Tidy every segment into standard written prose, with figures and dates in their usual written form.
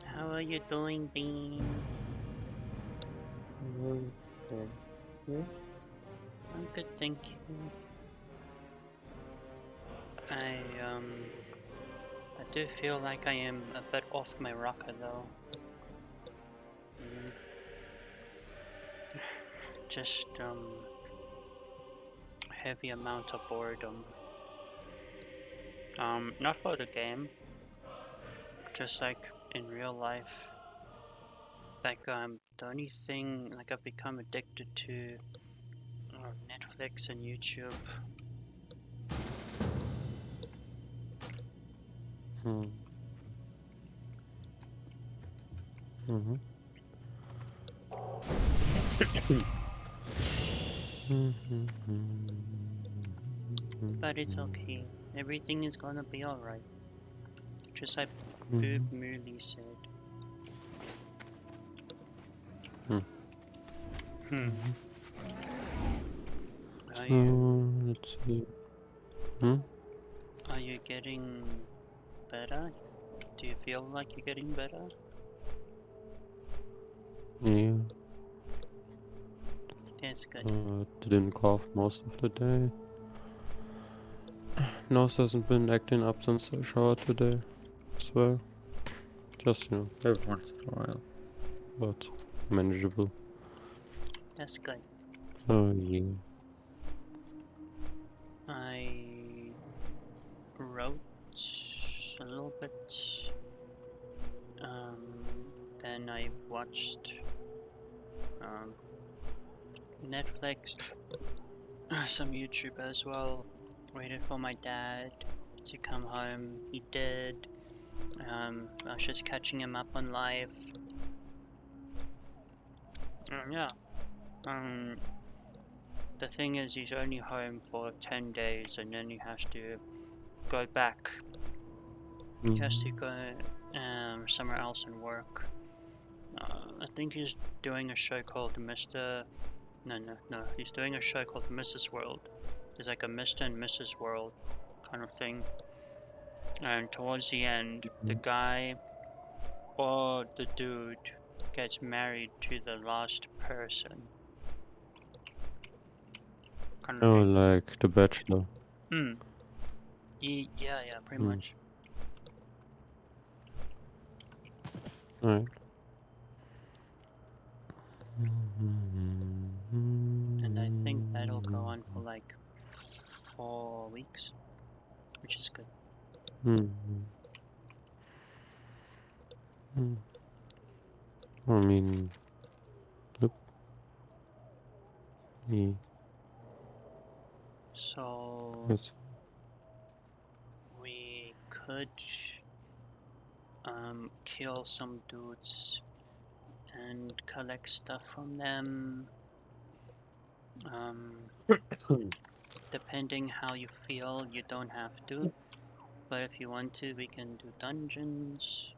How are you doing, Bean? Okay. I'm good, thank you. I I do feel like I am a bit off my rocker though. Mm, just heavy amount of boredom. Not for the game, just like in real life. Like the only thing like I've become addicted to Netflix and YouTube. Hmm. Mm-hmm. But it's okay. Everything is gonna be alright. Just like Boob Mm-hmm. Mooley said. Hmm. Mm-hmm. Are So you let's see. Hmm? are you getting better? Do you feel like you're getting better? Yeah. That's good. Didn't cough most of the day. Nose hasn't been acting up since I showered today as well. Just every once in a while, but manageable. That's good. Oh yeah. I wrote a little bit. Then I watched um, Netflix, some YouTube as well. Waited for my dad to come home. He did. I was just catching him up on life. Yeah. Um, the thing is, he's only home for 10 days and then he has to go back. He has to Mm-hmm. go somewhere else and work. I think he's doing a show called Mr. No. He's doing a show called Mrs. World. It's like a Mr. and Mrs. World kind of thing. And towards the end, the guy or the dude gets married to the last person kind of Oh, thing. like The Bachelor. Hmm. Yeah, pretty Hmm. much. Right. And I think that'll go on for like 4 weeks, which is good. Mm-hmm. I mean, look, yeah, So yes. we could kill some dudes and collect stuff from them. Um, depending how you feel, you don't have to. But if you want to, we can do dungeons.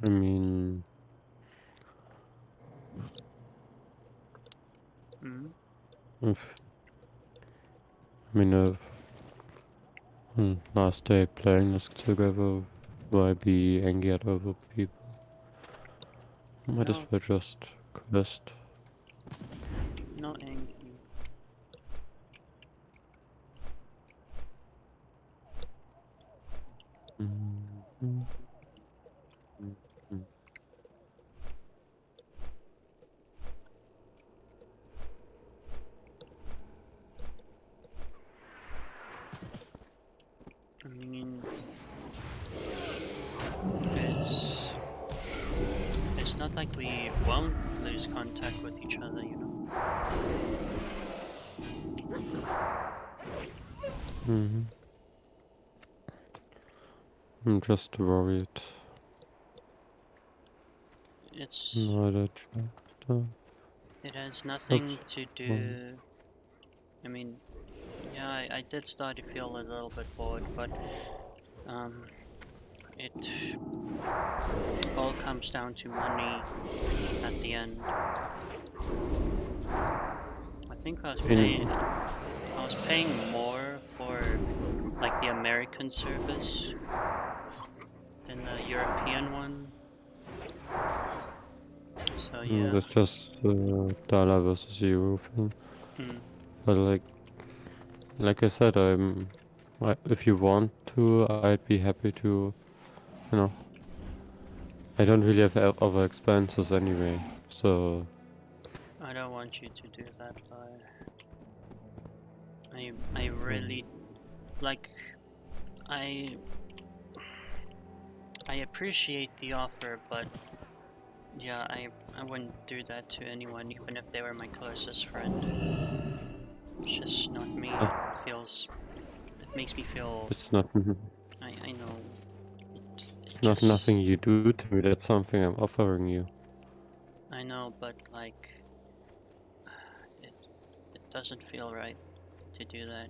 I mean, Mm. if if last day playing this together, why be angry at other people? Might as No, well just quest. not angry. Mm-hmm. I mean, it's it's not like we won't lose contact with each other, you know. Mm-hmm. I'm just worried. It's Not that stuff. it has nothing Oops. to Um, do. I mean, yeah, I did start to feel a little bit bored, but um, it all comes down to money at the end. I think in, I was paying more for like the American service, yeah. That's just dollar versus euro thing. Mm. But like I said, if you want to, I'd be happy to. You know, I don't really have other expenses anyway, so I don't want you to do that, I really like. I I appreciate the offer, but yeah, I wouldn't do that to anyone, even if they were my closest friend. It's just not me. uh, It makes me feel. it's not. I know. It It's not just. nothing you do to me. That's something I'm offering you. I know, but like, it it doesn't feel right to do that.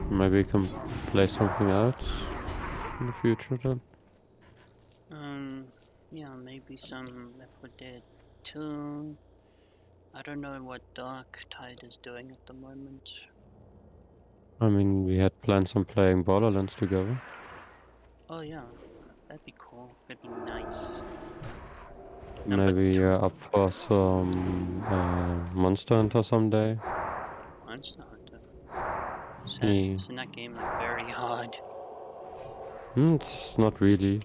Maybe we can play something else in the future then. Um, yeah, maybe some if we did two. I don't know what Dark Tide is doing at the moment. I mean, we had plans on playing Borderlands together. Oh yeah, that'd be cool. That'd be nice. Number Maybe two, you're up for some Monster Hunter someday. Monster Hunter. Yeah. Isn't that game like very hard? It's not really.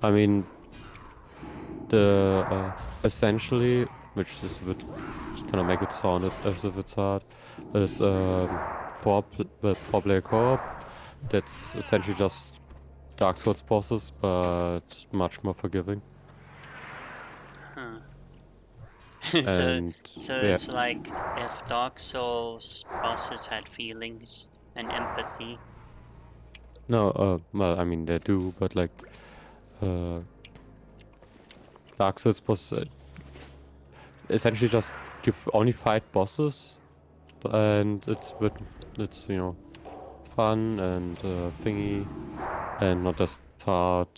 I mean, the essentially, which is just gonna make it sound as if it's hard, is four-player co-op. That's essentially just Dark Souls bosses, but much more forgiving. Huh. so And so yeah, it's like if Dark Souls bosses had feelings and empathy. no, well, I mean they do, but like uh, Dark Souls bosses essentially just you only fight bosses, and it's fun and thingy, and not as hard.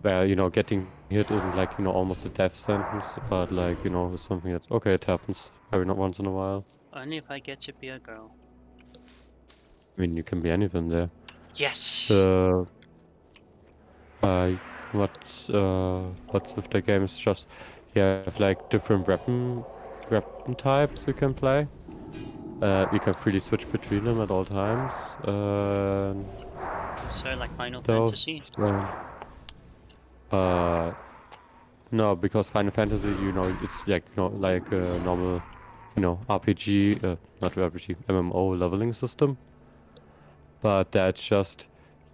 Where getting hit isn't like almost a death sentence, but like it's something that okay, it happens every not once in a while. Only if I get to be a girl. I mean, you can be anything there. Yes. The uh, what's with the game is just you have like different weapon types you can play. You can freely switch between them at all times. So like Final Those Fantasy. uh, no, because Final Fantasy, it's like like a normal, RPG, not RPG, MMO leveling system. But that's just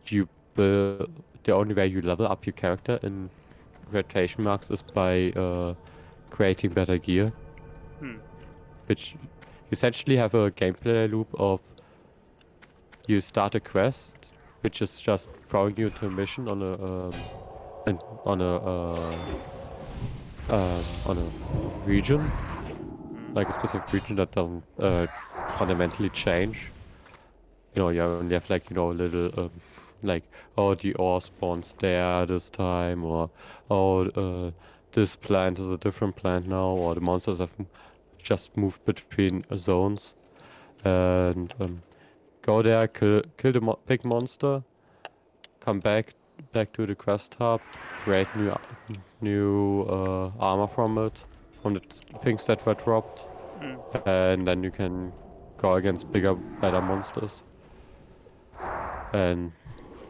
you. The only way you level up your character in quotation marks is by creating better gear, Hmm. which you essentially have a gameplay loop of you start a quest, which is just throwing you into a mission on an, on a region, Hmm. like a specific region that doesn't fundamentally change. You only have like little like oh the ore spawns there this time, or oh this plant is a different plant now, or the monsters have just moved between zones, and go there, kill the big monster, come back to the quest hub, create new armor from it, from the things that were dropped, Hmm. and then you can go against bigger, better monsters, and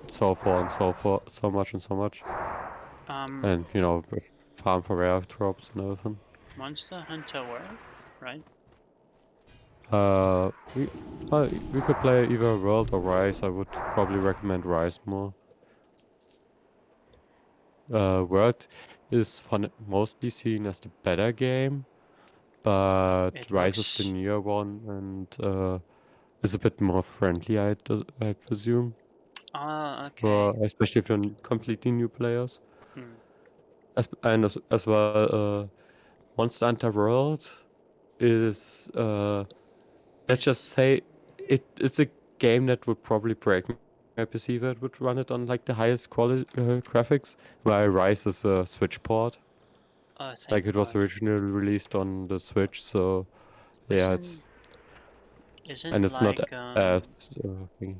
so forth and so forth, so much and so much, Um. and farm for rare drops and everything. Monster Hunter World, right? Uh, we we could play either World or Rise. I would probably recommend Rise more. World is mostly seen as the better game, but It Rise is the looks. newer one and is a bit more friendly, I presume, Ah, okay. for especially for completely new players. Hmm. As well, Monster Hunter World is let's just Is say it's a game that would probably break my PC that would run it on like the highest quality graphics, while Rise is a Switch port. Oh, thank Like it was God. originally released on the Switch, so yeah, Isn't and isn't it's not like as thingy.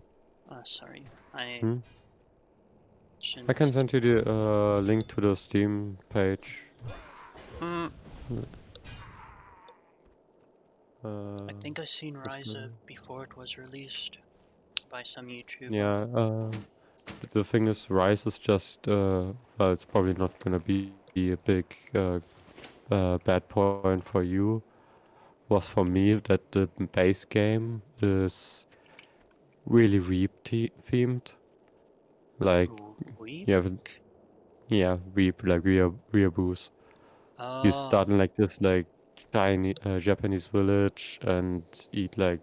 oh sorry. I Hmm? I can shouldn't. send you the link to the Steam page. Hmm. I Uh, think I seen just Rise Up before it was released by some YouTuber. yeah, the thing is, Rise is just well, it's probably not gonna be a big bad point for you. Was for me that the base game is really themed. Like Weep? you have, yeah, Reap like Weeaboos. You Oh, start in like this like tiny Japanese village and eat like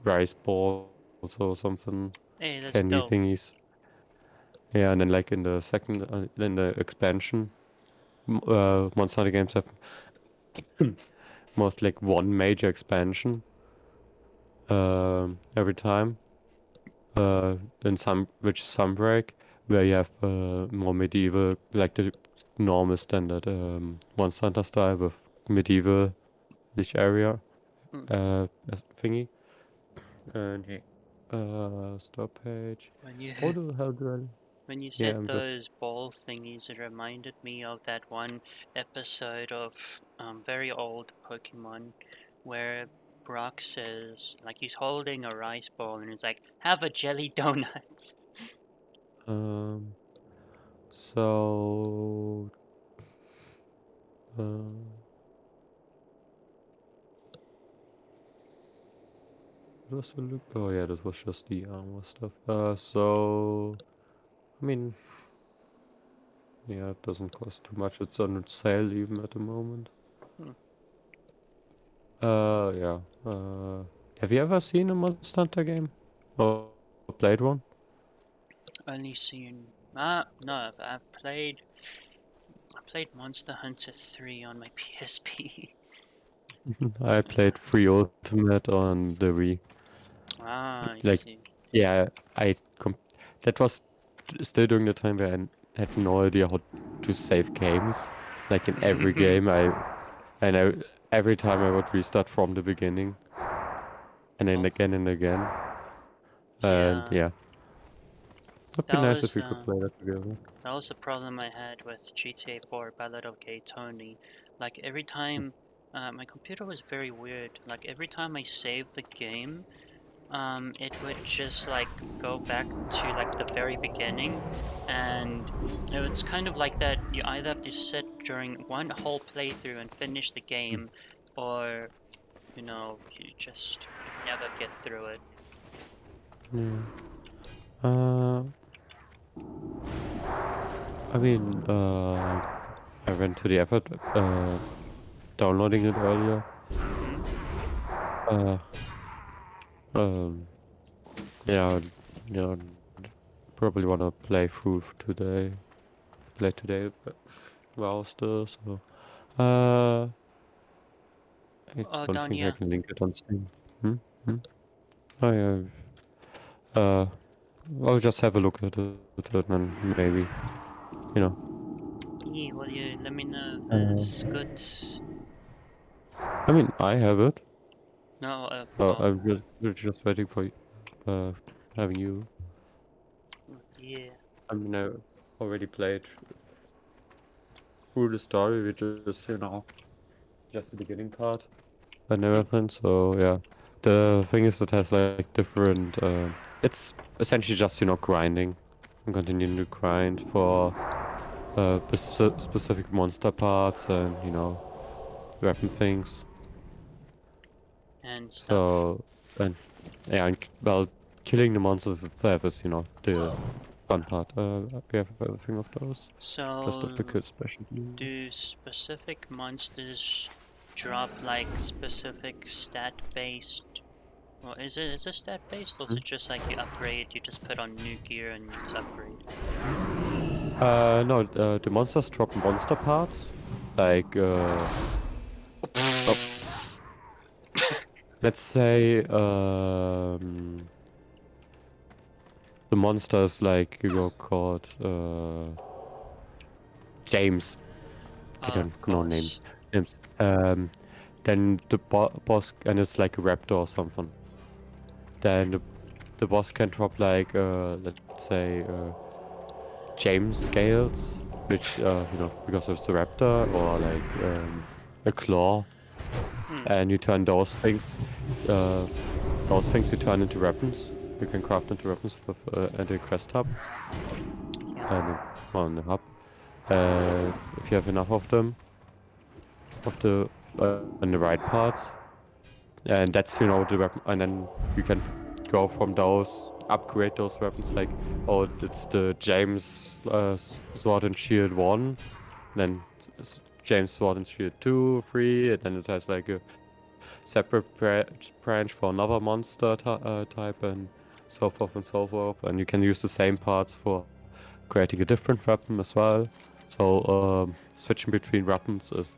rice balls or something, hey, that's candy dope. thingies. Yeah, and then like in the second, in the expansion, Monster Hunter games have most like one major expansion every time. In some which is Sunbreak, where you have more medieval, like the normal standard Monster Hunter style with medieval each area Hmm. thingy. And yeah. Stop page. When you How the hell do I? when you Yeah, said I'm just. those ball thingies, it reminded me of that one episode of very old Pokemon where Brock says like he's holding a rice ball and it's like have a jelly donut. Um. So. Uh. What was the look? Oh yeah, this was just the armor stuff. So. I mean, yeah, it doesn't cost too much. It's on sale even at the moment. Hmm. Yeah. Have you ever seen a Monster Hunter game? Or played one? Only seen no, I played Monster Hunter 3 on my PSP. I played Free Ultimate on the Wii. Ah, I Like, see. yeah, that was still during the time where I had no idea how to save games. Like in every game, and I every time I would restart from the beginning, and then Well, again and again. And yeah, yeah, it'd be that nice if was we could uh, play that together. that was the problem I had with GTA 4 Ballad of Gay Tony. Like every time, my computer was very weird. Like every time I saved the game, it would just like go back to like the very beginning, and it's kind of like that. You either have to sit during one whole playthrough and finish the game, or you just never get through it. Yeah. Uh, I mean, I went to the effort downloading it earlier. Hmm. Uh, um, yeah, you know, probably wanna play through today. Play today, but WoW still. So, I Oh, don't down think I here. can link it on Steam. Hmm? Hmm? Oh yeah. Uh, I'll just have a look at it and then maybe, you know. Yeah, well, you let me know if Uh, it's good. I mean, I have it. No, So well, we're just waiting for uh having you. yeah. I mean, I already played through the story, which is just the beginning part and Hmm. everything. So yeah, the thing is, it has like different. It's essentially just grinding and continuing to grind for specific monster parts and weapon things. And stuff. So and yeah, well, killing the monsters itself is the fun part. We have everything of those, just of the So, kill specialty. do specific monsters drop like specific stat based? Well, is it stat based, or is Hmm? it just like you upgrade? You just put on new gear and you just upgrade. No, the monsters drop monster parts, like oh, let's say the monsters like you go called James. I don't Of know course. names. Then the boss, and it's like a raptor or something. Then the boss can drop like let's say James scales, which because it's a raptor, or like a claw, Hmm. and you turn uh, those things you turn into weapons. You can craft into weapons with at a quest hub Yeah. and on the hub. If you have enough of them, of the in the right parts, and that's the weapon, and then you can go from those, upgrade those weapons. Like, oh, it's the James sword and shield 1, then James sword and shield 2, 3, and then it has like a separate branch for another monster type, and so forth and so forth. And you can use the same parts for creating a different weapon as well. So switching between weapons is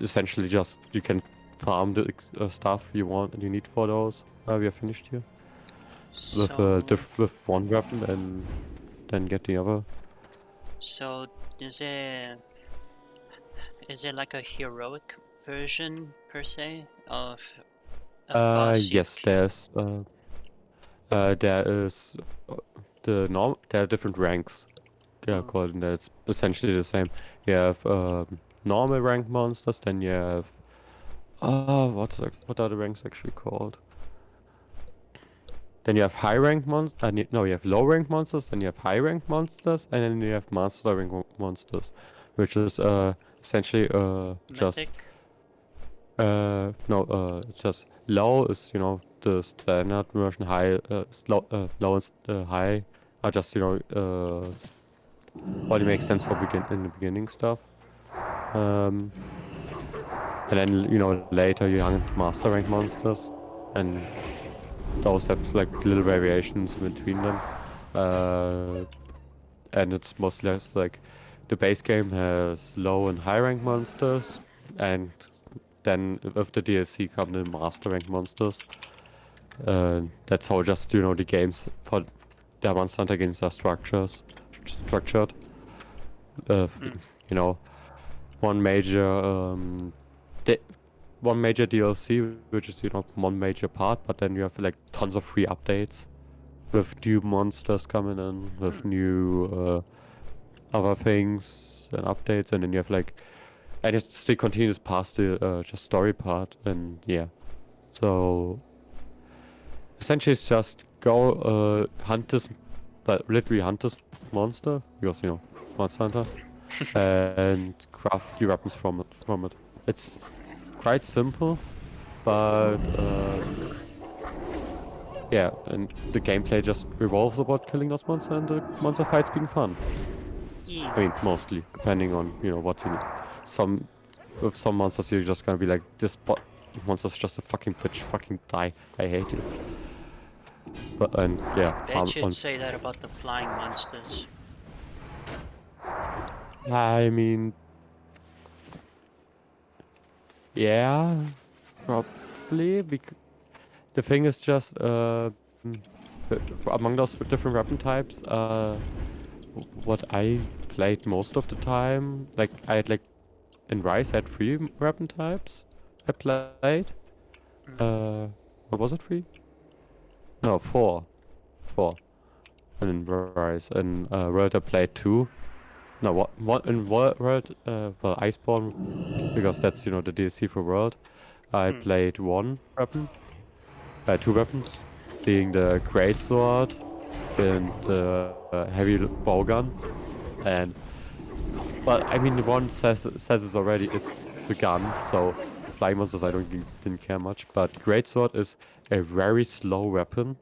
essentially just you can farm the stuff you want and you need for those. We are finished here with So, with one weapon and then get the other. so is there like a heroic version per se of a boss you Yes, there is there are different ranks. Yeah, oh, called, and that's essentially the same. You have normal rank monsters, then you have what are the ranks actually called? Then you have high rank monsters. No, you have low rank monsters. Then you have high rank monsters, and then you have master rank monsters, which is essentially just mythic? no it's just low is the standard version. High low and high are just what makes sense for in the beginning stuff. Um, and then later you hang master rank monsters, and those have like little variations in between them. Uh, and it's mostly less like the base game has low and high rank monsters, and then with the DLC come the master rank monsters. That's how just the games for the Monster Hunter games are structured. Mm. You know, one major di- one major DLC, which is one major part, but then you have like tons of free updates with new monsters coming in, with Hmm. new other things and updates, and then you have like, and it still continues past the just story part, and yeah. So essentially, it's just go hunt this, but literally hunt this monster because Monster Hunter, and craft your weapons from it. It's quite simple, but yeah, and the gameplay just revolves about killing those monsters and the monster fights being fun. I Yeah. mean, mostly, depending on, what you need. Some, with some monsters, you're just gonna be like, this monster's just a fucking bitch, fucking die. I hate this. But, and yeah, farm Bet you'd on. say that about the flying monsters. I mean, yeah, probably. The thing is just, among those different weapon types, what I played most of the time, like, I had like, in Rise, I had 3 weapon types I played. Mm. Uh, what was it, 3? No, 4. 4. And in Rise. And World I played 2. No, what in World, well, Iceborne, because that's, the DLC for World. I Mm. played 1 weapon. 2 weapons. Being the Great Sword and the heavy bowgun. And, well, I mean, the one says it's already, it's a gun, so flying monsters I didn't care much. But Great Sword is a very slow weapon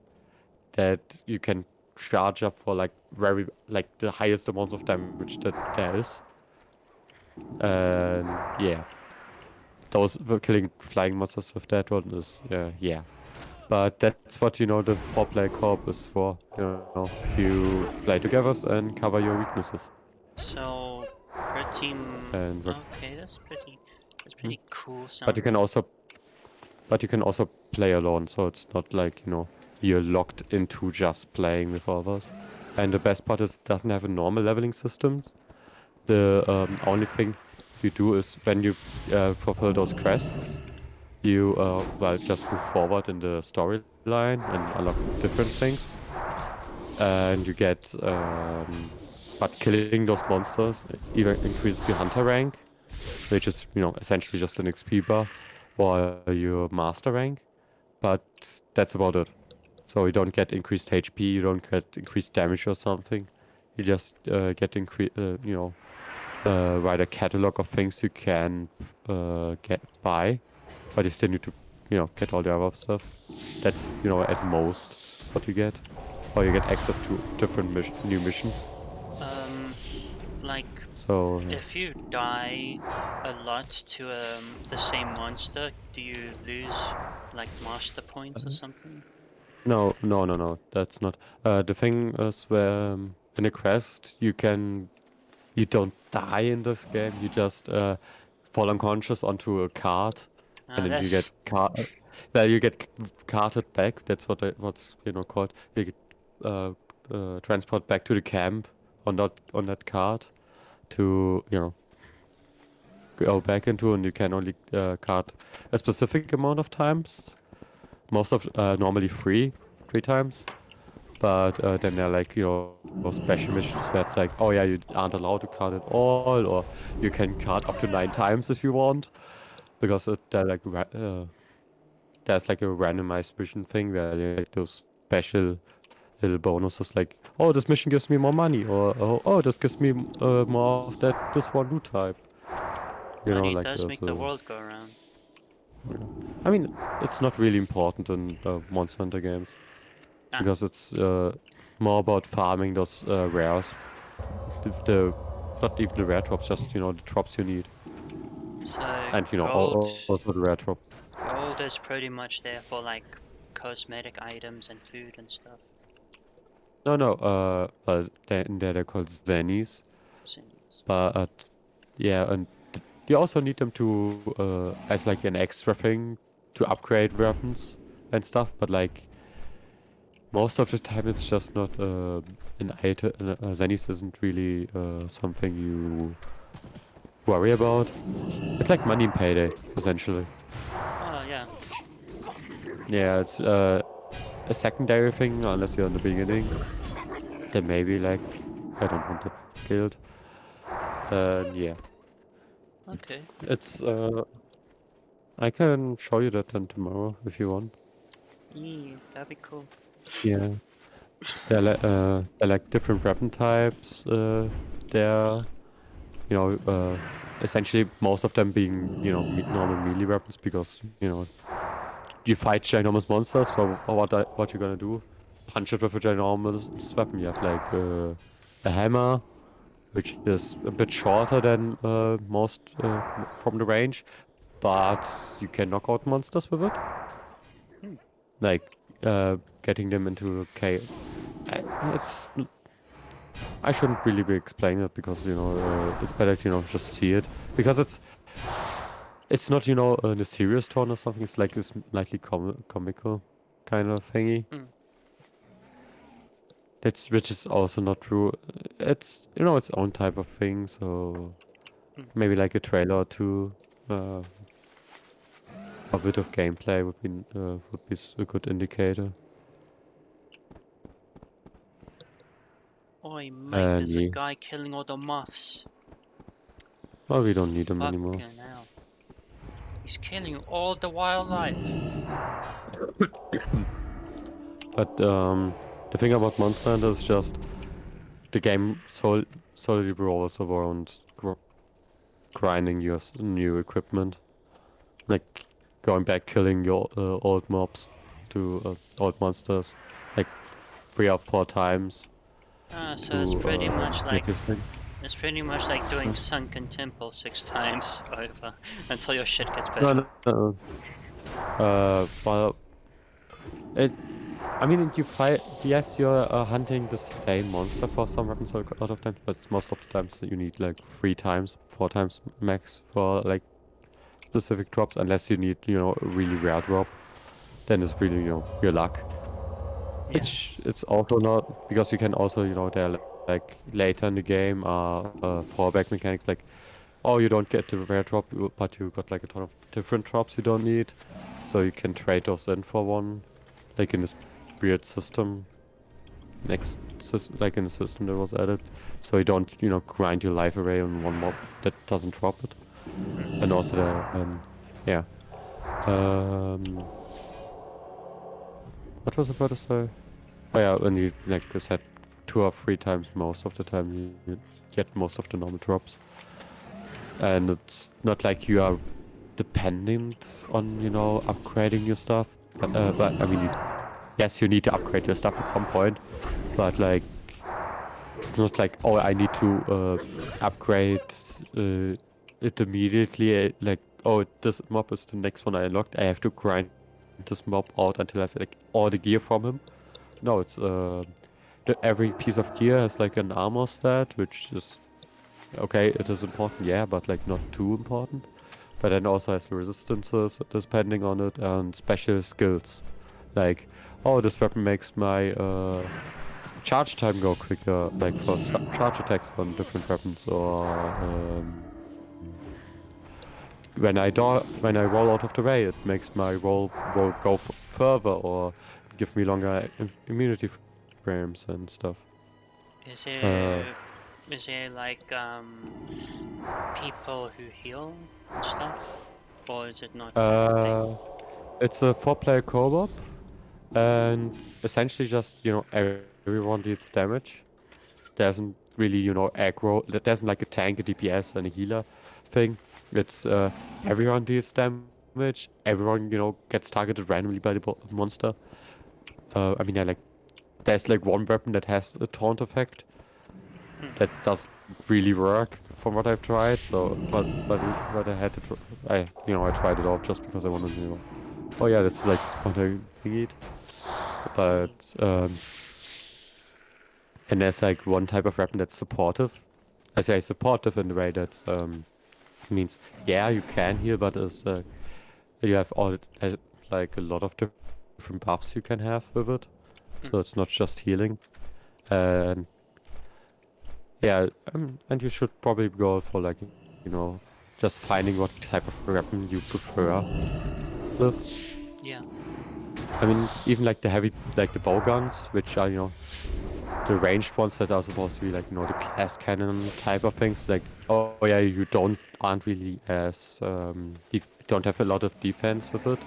that you can charge up for like the highest amounts of damage that there is. And yeah, killing flying monsters with that one is yeah. But that's what the 4-player co-op is for. You play together and cover your weaknesses So, per team. and work. Okay, that's Hmm. pretty cool But you can sounding. also play alone, so it's not like you're locked into just playing with others. And the best part is it doesn't have a normal leveling system. The only thing you do is when you fulfill those quests, you well just move forward in the storyline and unlock different things, and you get but killing those monsters even increases your hunter rank, which is essentially just an XP bar, while your master rank. But that's about it. So you don't get increased HP, you don't get increased damage or something. You just get write a catalog of things you can get buy, but you still need to get all the other stuff. That's at most what you get, or you get access to different new missions. Like So if you die a lot to the same monster, do you lose like master points or something? no, that's not. The thing is where in a quest you don't die in this game. You just fall unconscious onto a cart, and then you That's get well, you get carted back. That's what's called. You get transport back to the camp on that cart to go back into, and you can only cart a specific amount of times. Most of normally three times. But then there are like special missions where it's like, oh yeah, you aren't allowed to card at all, or you can card up to 9 times if you want, because there's like a randomized mission thing where you get those special little bonuses like, oh, this mission gives me more money, or oh, this gives me more of this one loot type. money Like does there's make the world go around. I mean, it's not really important in Monster Hunter games because it's more about farming those rares. The not even the rare drops, just the drops you need, So and gold, also the rare drop. gold is pretty much there for like cosmetic items and food and stuff. No, well, they're called Zennies, Since. but yeah, and you also need them to as like an extra thing to upgrade weapons and stuff. But like most of the time, it's just not an item. Zennies isn't really something you worry about. It's like money in payday, essentially. Oh yeah. Yeah, it's a secondary thing unless you're in the beginning. Then maybe like I don't want the guild. Yeah, Okay. it's I can show you that then tomorrow if you want. Yeah, that'd be cool. Yeah, they're like different weapon types. There, essentially most of them being normal melee weapons because you fight ginormous monsters. For what you're gonna do? Punch it with a ginormous weapon. You have like a hammer, which is a bit shorter than most from the range, but you can knock out monsters with it. Hmm. Like getting them into a cave. It's I shouldn't really be explaining it because it's better to just see it because it's not in a serious tone or something. It's like a slightly comical kind of thingy. Hmm. Which is also not true. It's its own type of thing. So Hmm. maybe like a trailer or two, a bit of gameplay would be a good indicator. Oi, mate, And there's a yeah, guy killing all the moths. well, we don't need them anymore. Fucking hell. He's killing all the wildlife. But the thing about Monster Hunter is just the game solely revolves around grinding your new equipment, like going back killing your old mobs to old monsters, like 3 or 4 times So to it's pretty much get like this thing. it's pretty much like doing Sunken Temple 6 times over until your shit gets No, better. no. Well, I mean, you fight. Yes, you're hunting the same monster for some weapons a lot of times, but most of the times you need like 3 times, 4 times max for like specific drops, unless you need a really rare drop. Then it's really your luck. Yeah. Which it's also not because you can also there are like like later in the game are fallback mechanics like, oh, you don't get the rare drop, but you got like a ton of different drops you don't need, so you can trade those in for one, like in this weird system, like in the system that was added, so you don't, you know, grind your life away on one mob that doesn't drop it, and also yeah, what was I about to say? Oh yeah, when you, like I said, 2 or 3 times most of the time you get most of the normal drops. And it's not like you are dependent on, you know, upgrading your stuff. But I mean, yes, you need to upgrade your stuff at some point. But like, it's not like, oh, I need to upgrade it immediately. Like, oh, this mob is the next one I unlocked. I have to grind this mob out until I have like all the gear from him. No, it's every piece of gear has like an armor stat, which is okay. It is important, yeah, but like not too important. But then also has resistances depending on it and special skills. Like, oh, this weapon makes my charge time go quicker, like for charge attacks on different weapons, or when I roll out of the way, it makes my roll go further or give me longer immunity frames and stuff. Is Uh, it is it like people who heal and stuff, or is it not a thing? it's a 4-player co-op, and essentially just, you know, everyone deals damage. There isn't really, you know, aggro. There isn't like a tank, a DPS, and a healer thing. It's everyone deals damage. Everyone, you know, gets targeted randomly by the monster. I mean, there's like one weapon that has a taunt effect that doesn't really work from what I've tried. So, but I had to, I tried it out just because I wanted to, you know, oh yeah, that's like spontaneous thingy. But and there's like one type of weapon that's supportive. I say supportive in the way that means, yeah, you can heal, but you have like a lot of different buffs you can have with it. So it's not just healing. And yeah, and you should probably go for like, you know, just finding what type of weapon you prefer with. Yeah. I mean, even like the heavy, like the bow guns, which are, you know, the ranged ones that are supposed to be like, you know, the class cannon type of things. Like, oh yeah, you aren't really as don't have a lot of defense with it,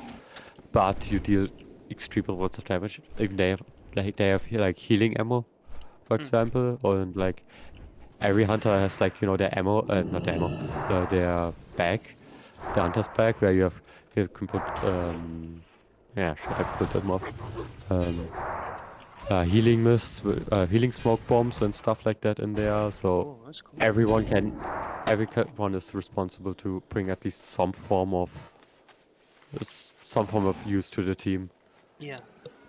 but you deal extreme amounts of damage. Even they have like healing ammo, for example, or like every hunter has like, you know, their ammo, not their ammo, their bag, the hunter's bag, where you can put yeah, should I put that more? Healing mists, healing smoke bombs and stuff like that in there. So Oh, that's cool. everyone is responsible to bring at least some form of use to the team, Yeah.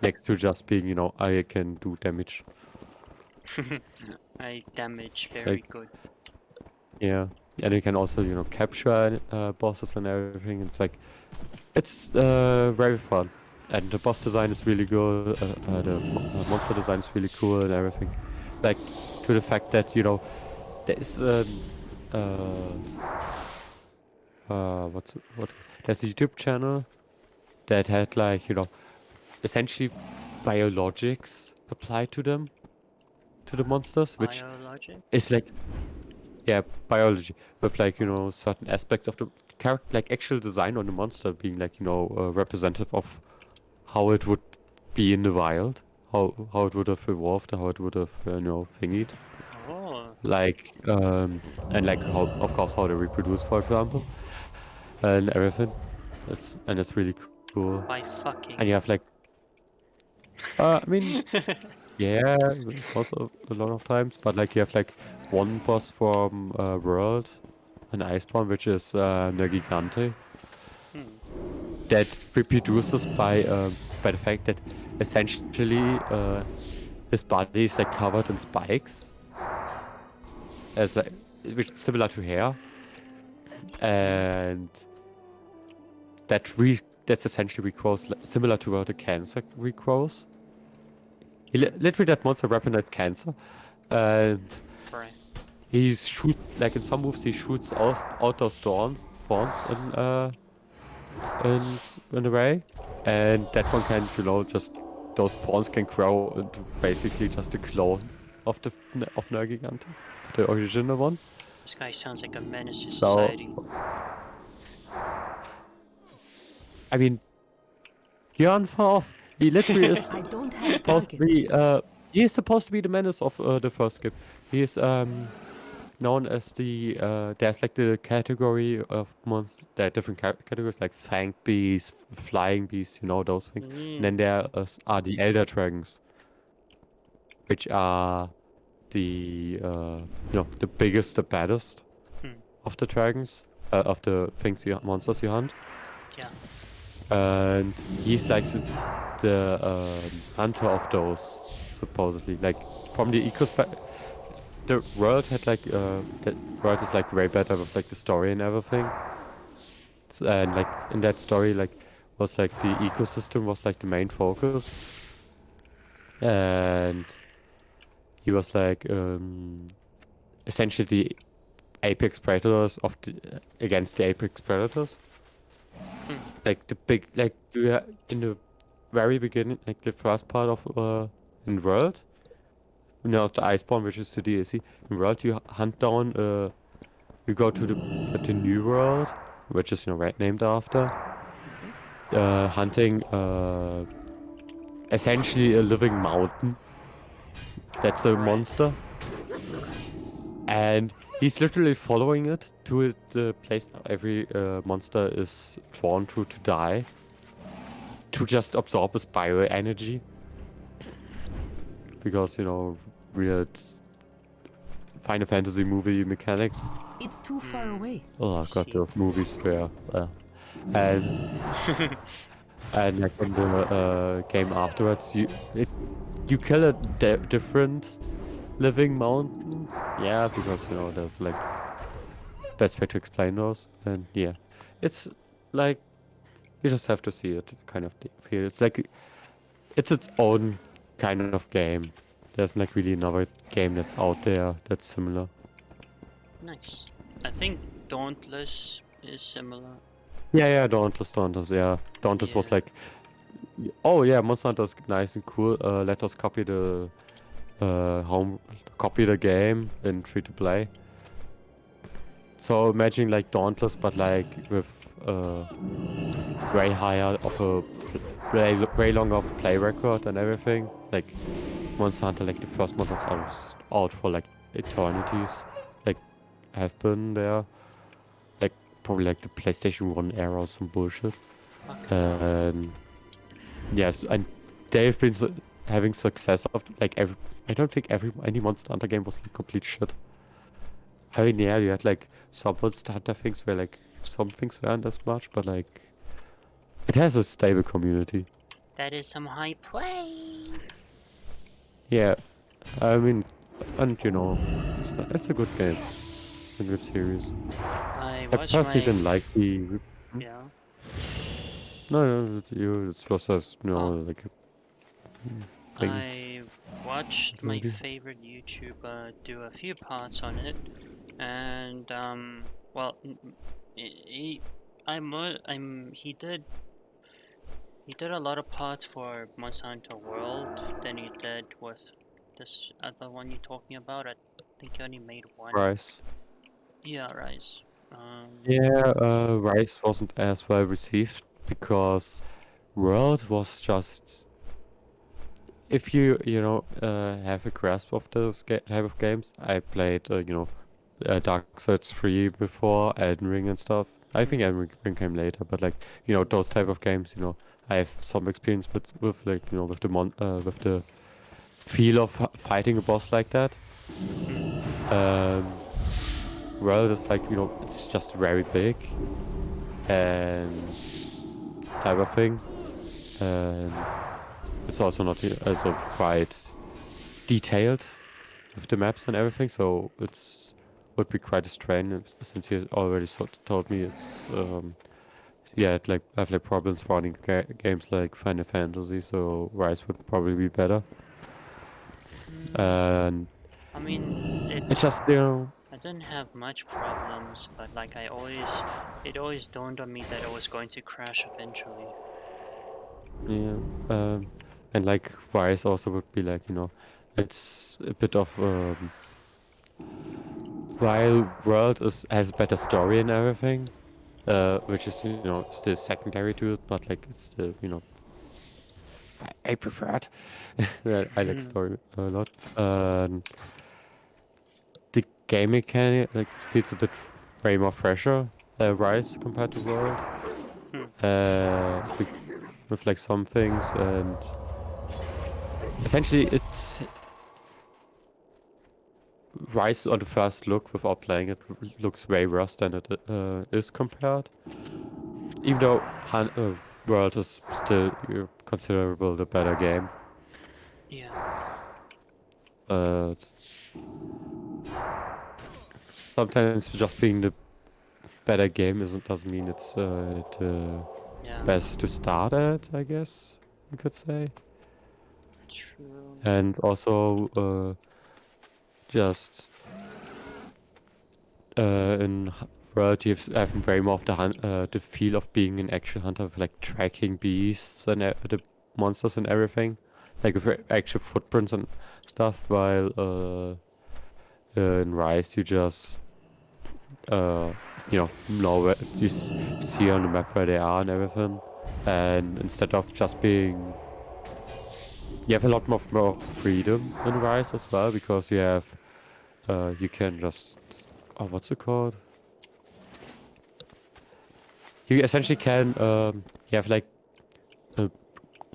next to just being, you know, I can do damage. I damage very Like, good. yeah, and you can also, you know, capture bosses and everything. It's very fun, and the boss design is really good. The monster design is really cool and everything. Like, to the fact that, you know, there is what there's a YouTube channel that had like, you know, essentially biologics applied to them, to the monsters, which Biologic? is like, yeah, biology with like, you know, certain aspects of the character, like actual design on the monster being like, you know, representative of how it would be in the wild, how it would have evolved, how it would have, you know, thingied, Oh, like and like how, of course, how they reproduce, for example, and everything. It's really cool. by fucking. And you have like, I mean, yeah, also a lot of times, but like you have like one boss from World, an Iceborne, which is Nergigante, that reproduces by the fact that essentially his body is like covered in spikes, as like, which is similar to hair, and that's essentially regrows similar to how the cancer regrows. Literally, that monster weaponized cancer, And Right. he shoots, like in some moves, he shoots out those thorns in a way. And that one can, just those thorns can grow into basically just a clone of of Nergigante, of the original one. This guy sounds like a menace to So, society. I mean, you're on far off. He literally is I don't have a supposed to target. be, he is supposed to be the menace of the first skip. He is, known as the there's like the category of monsters. There are different categories like fang beasts, flying beasts, those things. And then there are the elder dragons, which are the the biggest, the baddest Hmm. of the dragons, of the monsters you hunt. Yeah. And he's like the hunter of those, supposedly. Like from the the world had like that world is like way better with like the story and everything. And like in that story, like was like the ecosystem was like the main focus, and he was like essentially the apex predators of against the apex predators. Like the big, like in the very beginning, like the first part of in world, the Iceborne, which is the DLC. In world, you hunt down you go to the new world, which is named after hunting essentially a living mountain. That's a Right. monster, and he's literally following it to the place every monster is drawn to die, to just absorb his bioenergy, because weird Final Fantasy movie mechanics. It's too far away. Oh god, See. the movies were and and like in the game afterwards, you kill a different living mountain. Yeah, because there's like best way to explain those. And yeah, it's like you just have to see it, kind of feel. It's like it's its own kind of game. There's like really another game that's out there that's similar. Nice. I think Dauntless is similar. Yeah, Dauntless, yeah. Dauntless was Yeah. like, oh yeah, Monster Hunter's nice and cool. Let us copy the copy the game in free to play. So imagine like Dauntless, but like with way higher of a way longer of a play record and everything. Like Monster Hunter, like the first Monster Hunter was out for like eternities, like have been there, like probably like the PlayStation 1 era or some bullshit. Okay. Yes, and they've been having success of like I don't think any Monster Hunter game was like complete shit. I mean, yeah, you had like some Monster Hunter things where like some things weren't as much, but like it has a stable community. That is some high praise. Yeah, I mean, and it's a good game, a good series. I I watched personally my didn't like the. yeah. No, it's just as like a thing. I watched my Maybe. favorite YouTuber do a few parts on it, and well, he, he did a lot of parts for Monster Hunter World than he did with this other one you're talking about. I think he only made one. Rise. Yeah, Rise. Yeah, Rise wasn't as well received because World was just, if you have a grasp of those type of games. I played Dark Souls 3 before, Elden Ring and stuff. I think Elden Ring came later, but like those type of games, I have some experience with like with with the feel of fighting a boss like that. World is like it's just very big and type of thing, and it's also not also quite detailed with the maps and everything, so it's would be quite a strain. Since you already told me it's yeah, like I have like problems running games like Final Fantasy, so Rise would probably be better. And I mean, It's just, you know, I didn't have much problems, but like it always dawned on me that it was going to crash eventually. yeah. And like Rise also would be like, you know, it's a bit of while World has a better story and everything, which is, you know, still secondary to it, but like it's still, you know, I prefer it. I like story a lot. The game mechanic like feels a bit way more fresher, Rise compared to World. Hmm. With like some things, and essentially it's Rise on the first look without playing it looks way worse than it is compared. Even though World is still considerable the better game. Yeah. But sometimes just being the better game doesn't mean it's the Yeah. best to start at, I guess you could say. True. And also just in World you have way more of the feel of being an action hunter with like tracking beasts and the monsters and everything, like with actual footprints and stuff. While in Rise you just know where see on the map where they are and everything, and instead of just being you have a lot more freedom in Rise as well, because you can just what's it called? You essentially can you have like a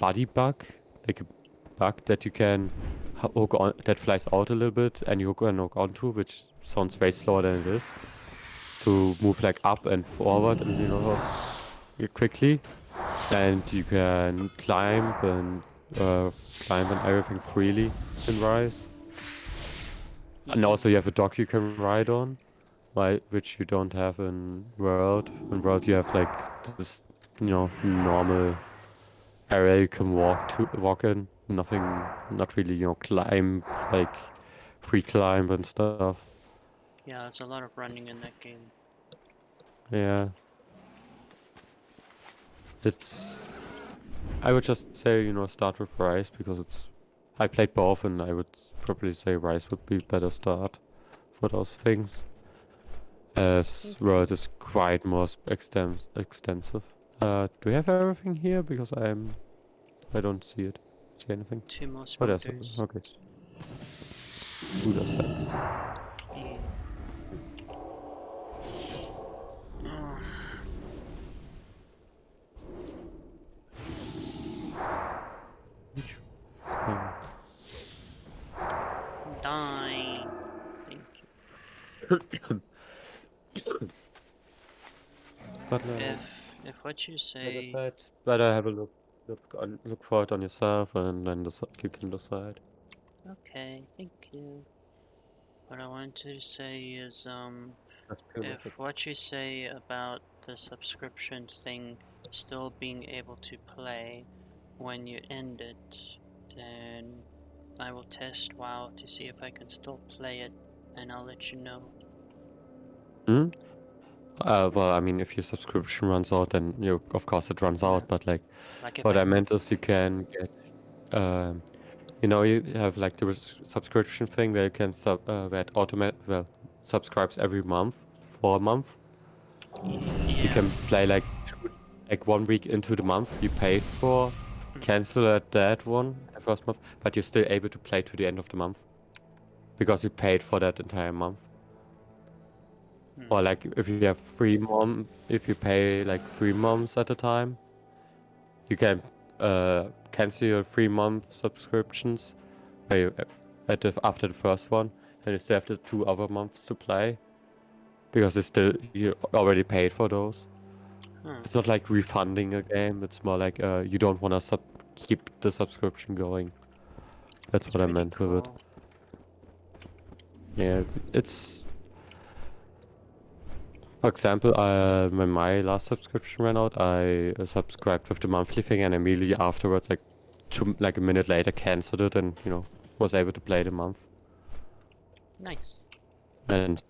body bug, like a bug that you can hook on that flies out a little bit, and you hook onto, which sounds way slower than it is, to move like up and forward, and quickly, and you can climb and everything freely in Rise. And also you have a dog you can ride on, right, which you don't have in World. In World you have like this, normal area you can walk in. Nothing, not really, climb, like free climb and stuff. Yeah, there's a lot of running in that game. Yeah. I would just say, start with Rise, because I played both, and I would probably say Rise would be better start for those things. As World is quite more extensive. Do we have everything here? Because I don't see it. See anything? 2 more Oh, there's specters. okay. Buddha sex. Yeah. Oh, die. Thank you. But If what you like I say, said, better have a look for it on yourself, and then you can decide. okay, thank you. What I wanted to say is, That's pure if logic. what you say about the subscriptions thing still being able to play when you end it, then I will test WoW to see if I can still play it, and I'll let you know. Hmm? Well, I mean, if your subscription runs out, then of course it runs Yeah. out. But like, Like if what I I meant is you can get, you have like the subscription thing where you can where it subscribes every month for a month. You yeah. can play like 1 week into the month you paid for, cancel at that one the first month, but you're still able to play to the end of the month because you paid for that entire month. Hmm. Or like if you have if you pay like 3 months at a time, you can cancel your 3 month subscriptions after the first one, and you still have the 2 other months to play because you already paid for those. Huh. It's not like refunding a game. It's more like you don't want to keep the subscription going. That's That's what I pretty meant with it. cool. Yeah, it's for example, when my last subscription ran out, I subscribed with the monthly thing, and immediately afterwards, like a minute later, canceled it, and was able to play the month. Nice. and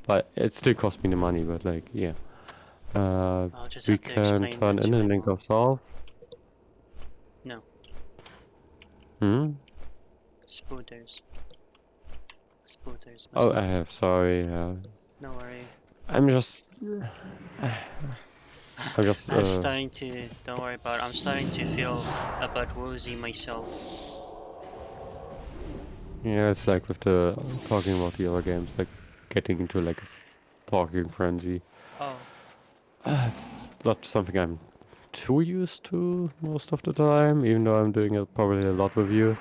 but it still cost me the money. But like, yeah, I'll just we have to can explain turn that to in my and then mom. go south. No, Hmm. spooters. Spooters, Oh, mister. I have. Sorry. No worry. I'm just. I'm just. I'm starting to. Don't worry about it. I'm starting to feel a bit woozy myself. Yeah, it's like with the talking about the other games, like getting into like a talking frenzy. Oh. It's not something I'm too used to most of the time, even though I'm doing it probably a lot with you.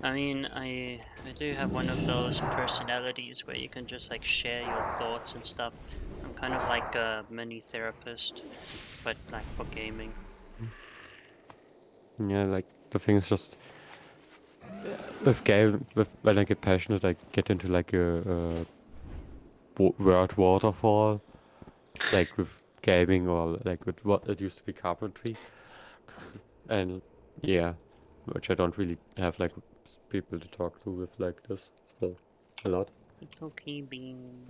I mean, I do have one of those personalities where you can just like share your thoughts and stuff. I'm kind of like a mini therapist, but like for gaming. Yeah, like the thing is just with when I get passionate, I get into like a word waterfall, like with gaming or like with what it used to be carpentry, and yeah, which I don't really have like people to talk to with like this, so a lot. It's okay, being.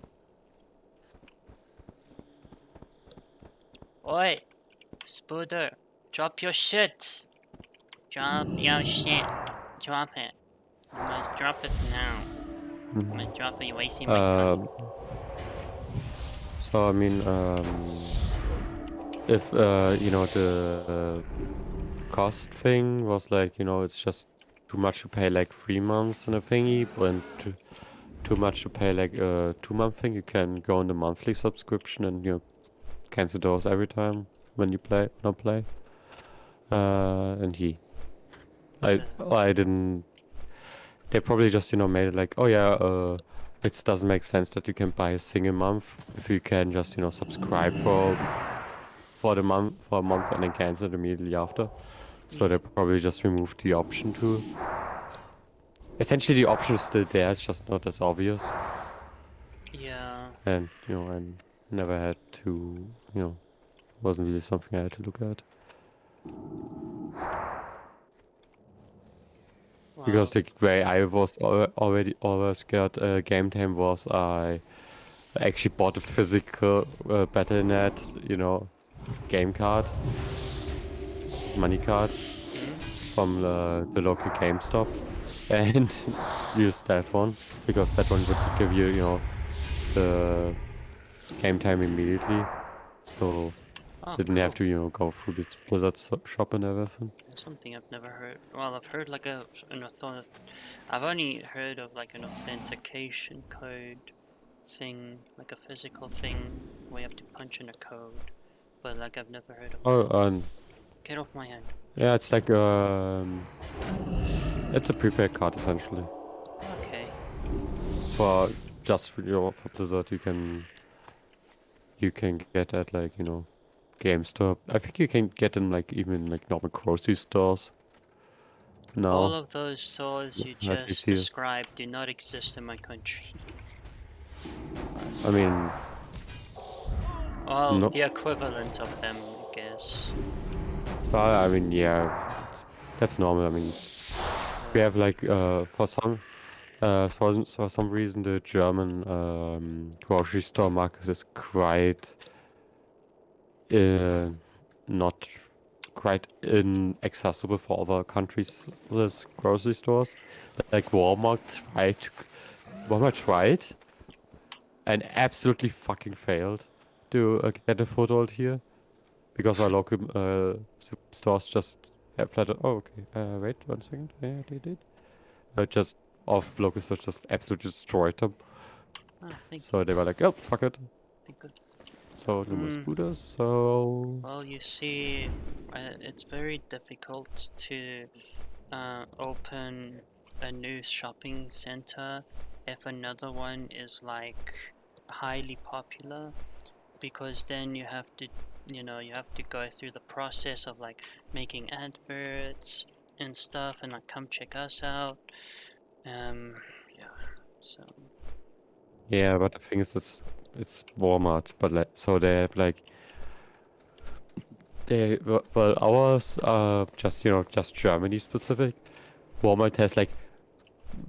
Oi, Spooder, drop your shit. Drop your shit. Drop it. You must drop it now. You must drop it. You're wasting my time. Um, so I mean, if the cost thing was like it's just too much to pay like 3 months in a thingy, and too much to pay like a 2 month thing, you can go on the monthly subscription and cancel those every time when you play. And What the? I didn't. They probably just made it like, oh yeah, it doesn't make sense that you can buy a single month if you can just subscribe for a month and then cancel it immediately after. So they probably just removed the option to. Essentially, the option is still there. It's just not as obvious. Yeah. And I never had to. Wasn't really something I had to look at because Well. the way I was already always got game time was I actually bought a physical Battle.net, game card, money card from the local GameStop, and used that one because that one would give you, the game time immediately. So Oh, didn't have cool. to, go through the Blizzard shop and everything. That's something I've never heard. Well, I've heard like I've only heard of like an authentication code thing, like a physical thing where you have to punch in a code. But like I've never heard of Oh, that. and Get off my hand. yeah, it's like it's a prepaid card essentially. Okay. For just for Blizzard, you can get at like GameStop. I think you can get them like even like normal grocery stores All now. of those stores you At least just here. described do not exist in my country. I mean, Well, no. the equivalent of them, I guess. I mean, yeah, that's normal. I mean, we have like for some reason the German grocery store market is quite uh, not quite inaccessible for other countries' grocery stores. Like Walmart tried and absolutely fucking failed to get a foothold here because our local stores just flat. Oh, okay. Wait 1 second. Yeah, they did. Just off local stores just absolutely destroyed them. Ah, thank you. So they were like, oh, fuck it. Thank good. So no more Hmm. scooters. So Well, you see, it's very difficult to open a new shopping center if another one is like highly popular, because then you have to go through the process of like making adverts and stuff and like come check us out. Yeah. So yeah, but the thing is, it's Walmart, but like so they have like ours are just just Germany specific. Walmart has like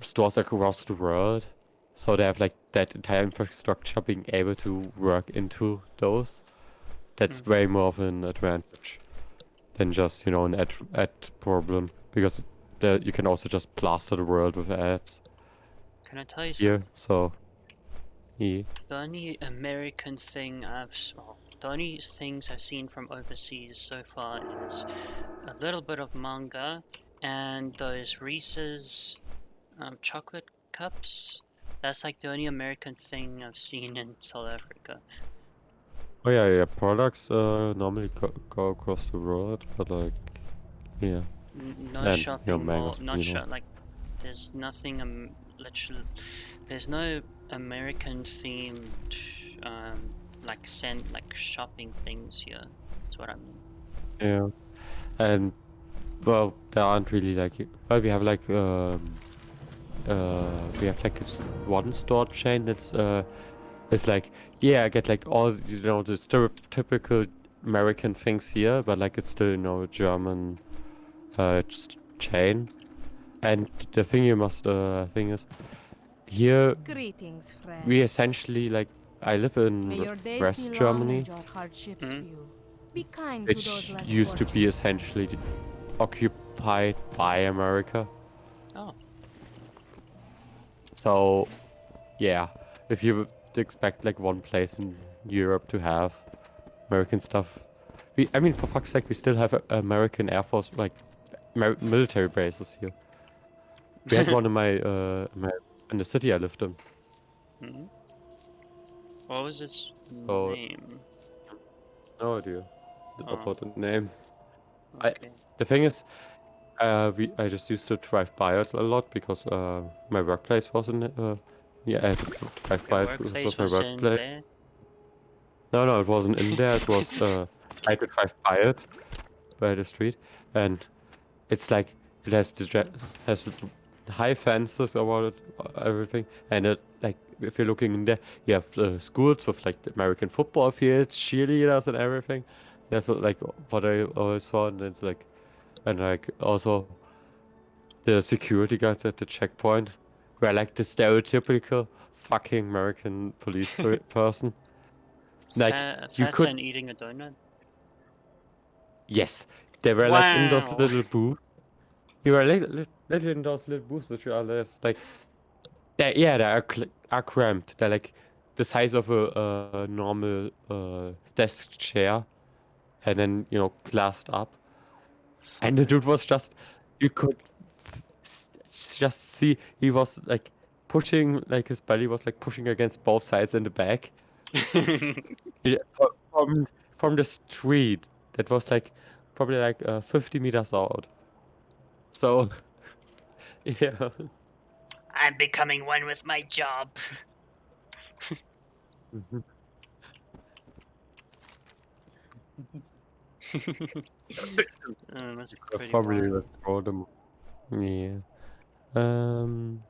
stores across the world. So they have like that entire infrastructure being able to work into those. That's way more of an advantage than just, you know, an ad problem. Because you can also just plaster the world with ads Can I tell you here. something? So, yeah. The only American thing the only things I've seen from overseas so far is a little bit of manga and those Reese's chocolate cups. That's like the only American thing I've seen in South Africa. Oh yeah, yeah. Products normally go across the world, but like, yeah. No And, you know, shopping mall, mangoes, not you know. like there's nothing literally there's no American themed like shopping things here. That's what I mean. Yeah. And, well, there aren't really like, well, we have like, one store chain that's, it's like, yeah, I get like all, you know, the stereotypical American things here, but like it's still, you know, German, chain. And the thing you must, thing is, here, Greetings, friend. we essentially, like, I live May in your days be West long Germany, and your hardships Mhm. few. Be kind to those which less used to be fortunate. essentially occupied by America. Oh, So, yeah, if you would expect like one place in Europe to have American stuff, I mean, for fuck's sake, we still have American Air Force, like, military bases here. We had one in in the city I lived in. Mhm. What was its So, name? no idea Oh, about the name. I, okay. the thing is, I just used to drive by it a lot because my workplace was in it. Yeah, I had to drive Your by it because it workplace was my was in workplace. there? No, no, it wasn't in there. It was I had to drive by it, by the street, and it's like it has has high fences about it, everything, and it like if you're looking in there, you have schools with like the American football fields, cheerleaders, and everything. That's like what I always saw, and it's like, and like also the security guards at the checkpoint were like the stereotypical fucking American police person. Like you Fats could, and eating a donut? yes, they were like in those Wow! little booths. You were literally in those little booths, which are just like, yeah, they are cramped. They're like the size of a normal desk chair, and then you know glassed up. Fuck And the dude that. was just, you could just see he was like pushing, like his belly was like pushing against both sides in the back. Yeah, from the street that was like probably like 50 meters out. So yeah. I'm becoming one with my job. Mhm. That's You could have pretty probably wild. just throw them. Yeah. Um.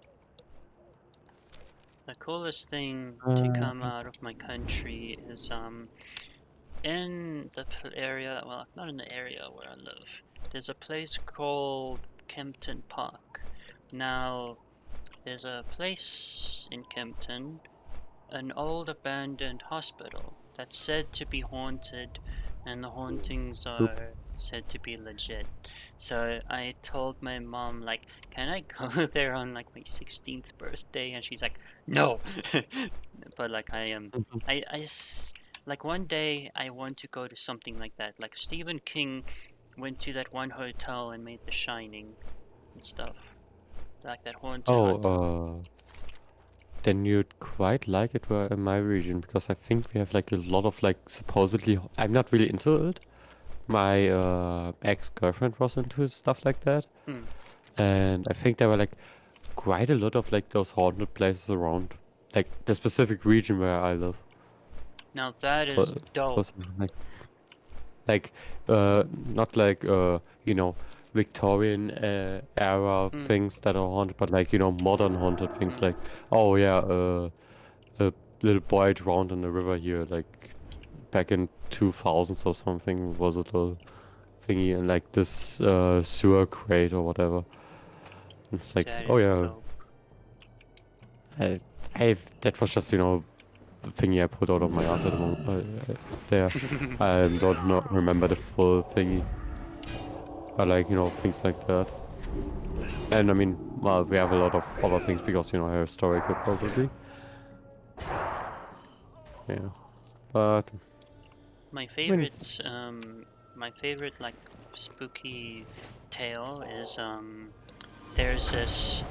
The coolest thing to Uh, come out of my country is in the area, well, not in the area where I live. There's a place called Kempton Park. Now, there's a place in Kempton, an old abandoned hospital that's said to be haunted, and the hauntings Oop. are said to be legit. So I told my mom, like, can I go there on like my 16th birthday? And she's like, no. But like Mhm. like one day I want to go to something like that. Like Stephen King went to that one hotel and made The Shining and stuff. Like that haunted Oh, hotel. then you'd quite like it where in my region because I think we have like a lot of like supposedly. I'm not really into it. My ex-girlfriend was into stuff like that, Hmm. and I think there were like quite a lot of like those haunted places around, like the specific region where I live. Now that For, is dope. for some, like not like you know Victorian era Hmm. things that are haunted, but like you know modern haunted things Hmm. like oh yeah, a little boy drowned in the river here like back in 2000s or something was a little thingy and like this sewer crate or whatever. It's like That oh is yeah, dope. That was just, you know, the thingy I put out of my ass at the moment. There. I don't know, remember the full thingy. But like, you know, things like that. And I mean, well, we have a lot of other things because, you know, historical probably. Yeah. But, My I mean, favorite like spooky tale is there's this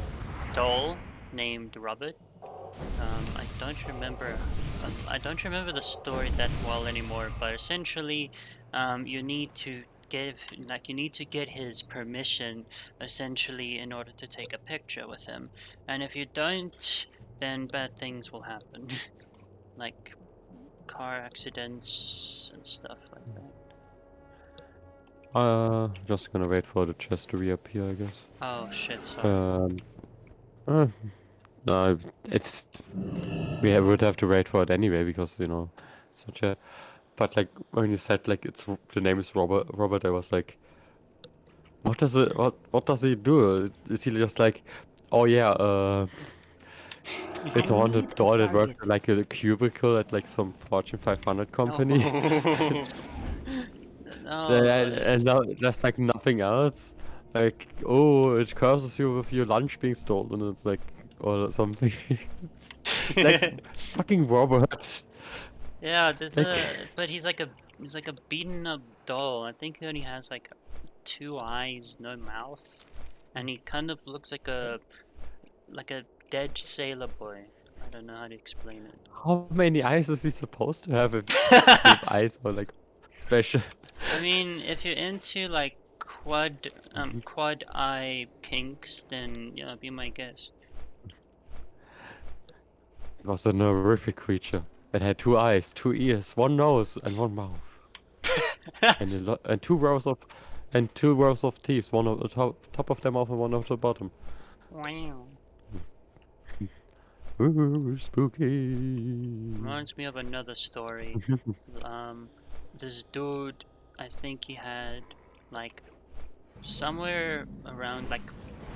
doll named Robert. I don't remember. I don't remember the story that well anymore. But essentially, you need to get his permission, essentially, in order to take a picture with him. And if you don't, then bad things will happen, like car accidents and stuff like that. just gonna wait for the chest to reappear, I guess. Oh shit! Sorry. Uh, no, it's would have to wait for it anyway because, you know, such a. But like when you said like the name is Robert, I was like, what does he do? Is he just like, oh yeah, it's a haunted doll that works at like a cubicle at like some Fortune 500 company, No. and now there's like nothing else. Like, oh, it curses you with your lunch being stolen. It's like or something. Like fucking Robert. Yeah, Like, but he's like a beaten up doll. I think he only has like 2 eyes, no mouth, and he kind of looks like a dead sailor boy. I don't know how to explain it. how many eyes is he supposed to have if eyes are like special? I mean, if you're into like quad eye kinks, then yeah, be my guest. It was a horrific creature. It had 2 eyes, 2 ears, 1 nose, and 1 mouth, and 2 rows of teeth. One on the top of their mouth and one on the bottom. Wow. Ooh, spooky. Reminds me of another story. This dude, I think he had like somewhere around like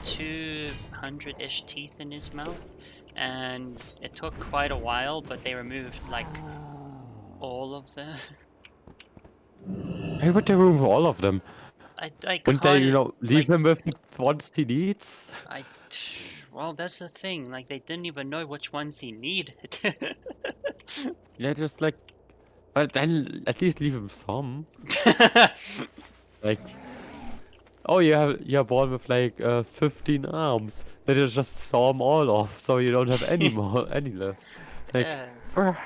200-ish teeth in his mouth, and it took quite a while, but they removed like all of them. Why would they remove all of them? I Wouldn't they, you can't know, leave like him with the ones he needs? well, that's the thing. Like they didn't even know which ones he needed. Yeah, just like, well, then at least leave him some. Like, oh, you're born with like 15 arms. Then you just saw them all off, so you don't have any more, any left. Like, Yeah, bruh,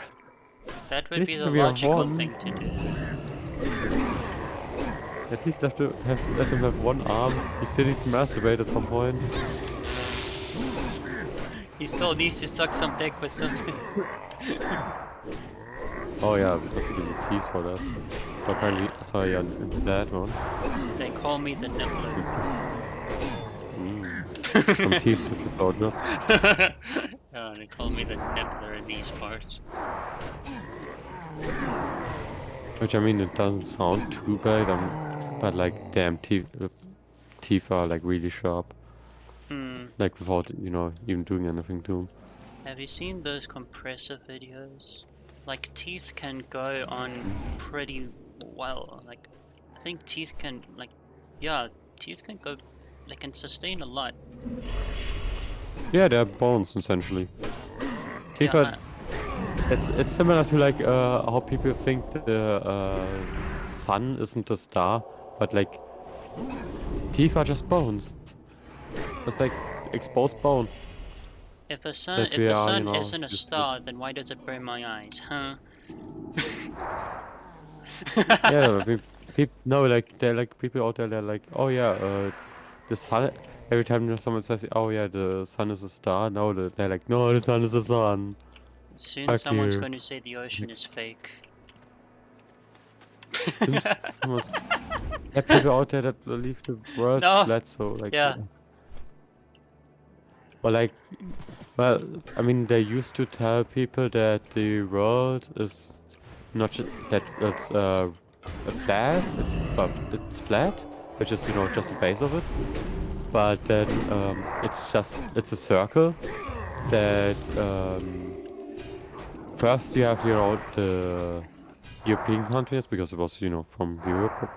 that at would least be the let me have logical one. thing to do. At least let him have 1 arm. He still needs to masturbate at some point. He still needs to suck some dick with something. Oh yeah, because he needs teeth for that. So apparently, so yeah, into that one. They call me the nibbler. Some teeth with the soldier. Oh, they call me the nibbler in these parts. Which I mean, it doesn't sound too bad. But like, damn, teeth are like really sharp. Like without, you know, even doing anything to them. Have you seen those compressor videos? Like teeth can go on pretty well. Like I think teeth can teeth can go. They can sustain a lot. Yeah, they're bones essentially. Teeth Yeah, are. It's similar to like how people think the sun isn't a star, but like teeth are just bones. It's like exposed bone. if the That we are, you know, isn't a used to. star, then why does it burn my eyes, huh? Yeah, people no, like they're like people out there. They're like, oh yeah, the sun. Every time someone says, oh yeah, the sun is a star, no, they're like, no, the sun is a sun. Soon Fuck someone's you. going to say the ocean is fake. Yeah, people out there that believe the world's No. flat, so like. Yeah. Well, like, well, I mean, they used to tell people that the world is not that it's flat. It's flat, which is, you know, just the base of it. But then it's a circle. that first you have, you know, the European countries, because it was, you know, from Europe,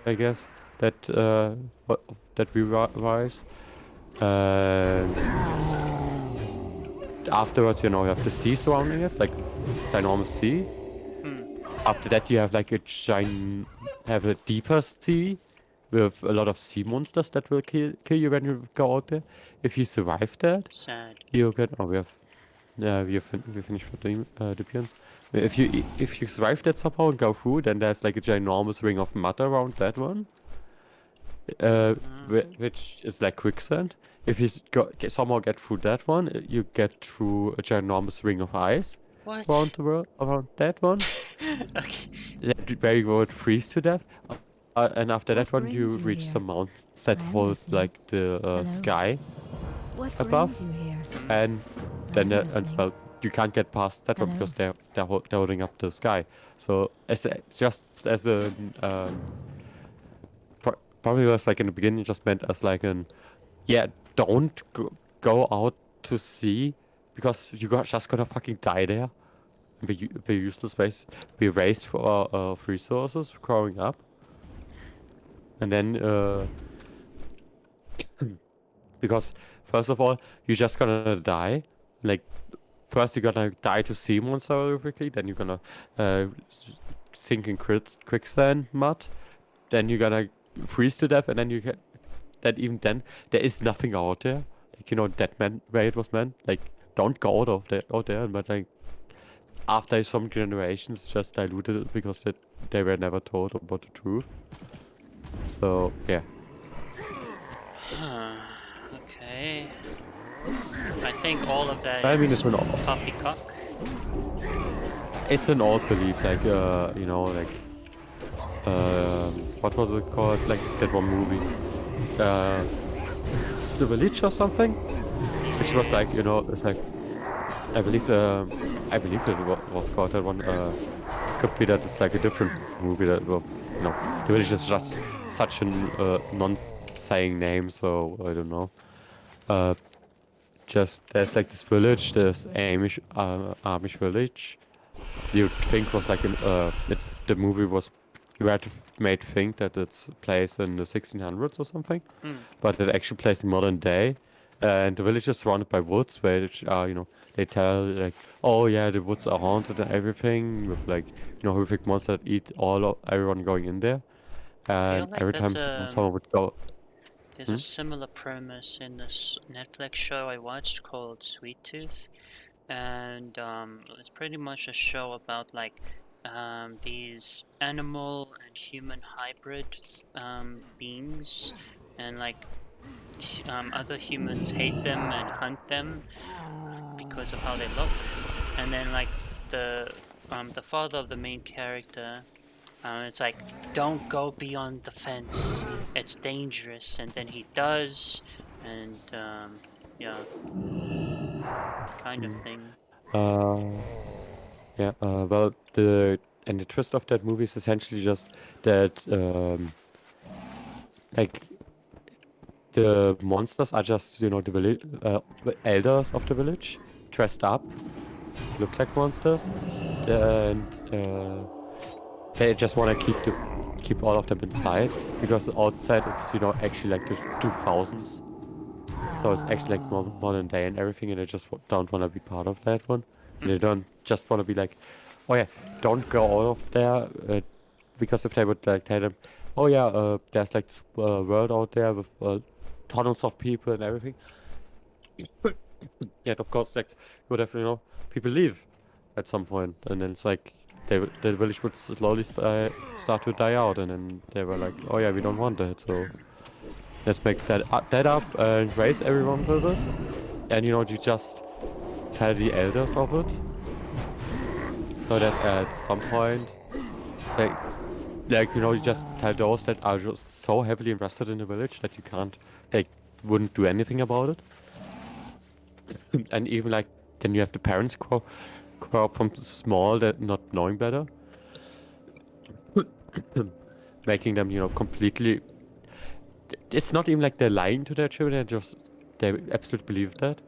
I guess, that that we rise. And afterwards, you know, you have the sea surrounding it, like ginormous sea. After that, you have like have a deeper sea with a lot of sea monsters that will kill you when you go out there. If you survive that, Sad. you get. Oh, we finished with the pions. If you survive that somehow and go through, then there's like a ginormous ring of mud around that one, which is like quicksand. If you somehow get through that one, you get through a ginormous ring of ice What? around the world, around that one. Okay. Where you would freeze to death. And after What that one, brings you you reach here? some mountains that I am hold listening. like the Hello? sky What above, brings you here? and I then am and listening. well, you can't get past that one Hello? because they're holding up the sky. So just as a probably was like in the beginning just meant as like an yeah, don't go out to sea because just gonna fucking die there. Be useless waste, be waste for of resources growing up, and then because first of all you're just gonna die. Like first you're gonna die to sea monster horrifically, then you're gonna sink in quicksand mud, then you're gonna freeze to death, and then you get that even then there is nothing out there. Like you know that meant where it was meant. Like don't go out there, but like after some generations just diluted it because they were never told about the truth. So yeah. Huh. Okay. I think all of that I mean is poppycock. it's an old belief, like you know, like what was it called? Like that one movie, The Village or something, which was like you know, it's like I believe it was called that one. Could be that it's like a different movie that was, you know, The Village is just such a non-saying name, so I don't know. Just there's like this village, this Amish village. You'd think was like the movie was you had to made think that it's placed in the 1600s or something, but it actually plays in modern day. And the village is surrounded by woods, which are you know they tell like oh yeah the woods are haunted and everything with like you know horrific monsters that eat everyone going in there. I feel And like every that's time someone would go, there's a similar premise in this Netflix show I watched called Sweet Tooth, and it's pretty much a show about like these animal and human hybrid beings, and like other humans hate them and hunt them because of how they look, and then like the father of the main character. It's like, don't go beyond the fence. It's dangerous, and then he does, and yeah, kind of thing. yeah, well, the twist of that movie is essentially just that, like, the monsters are just, you know, the elders of the village, dressed up, look like monsters, and they just want to keep all of them inside because outside it's, you know, actually like the 2000s, so it's actually like modern day and everything, and they just don't want to be part of that one. And they don't just want to be like, oh yeah, don't go out of there, because if they would like tell them, oh yeah, there's like this world out there with tons of people and everything. Yet of course, like you would have, you know, people leave at some point, and then it's like the village would slowly start to die out, and then they were like, oh yeah, we don't want that, so let's make that up and raise everyone with it, and you know, you just tell the elders of it, so that at some point, like you know, you just tell those that are just so heavily invested in the village that you can't, like, wouldn't do anything about it. And even like then you have the parents grow up from small that not knowing better, making them, you know, completely. It's not even like they're lying to their children; they absolutely believe that.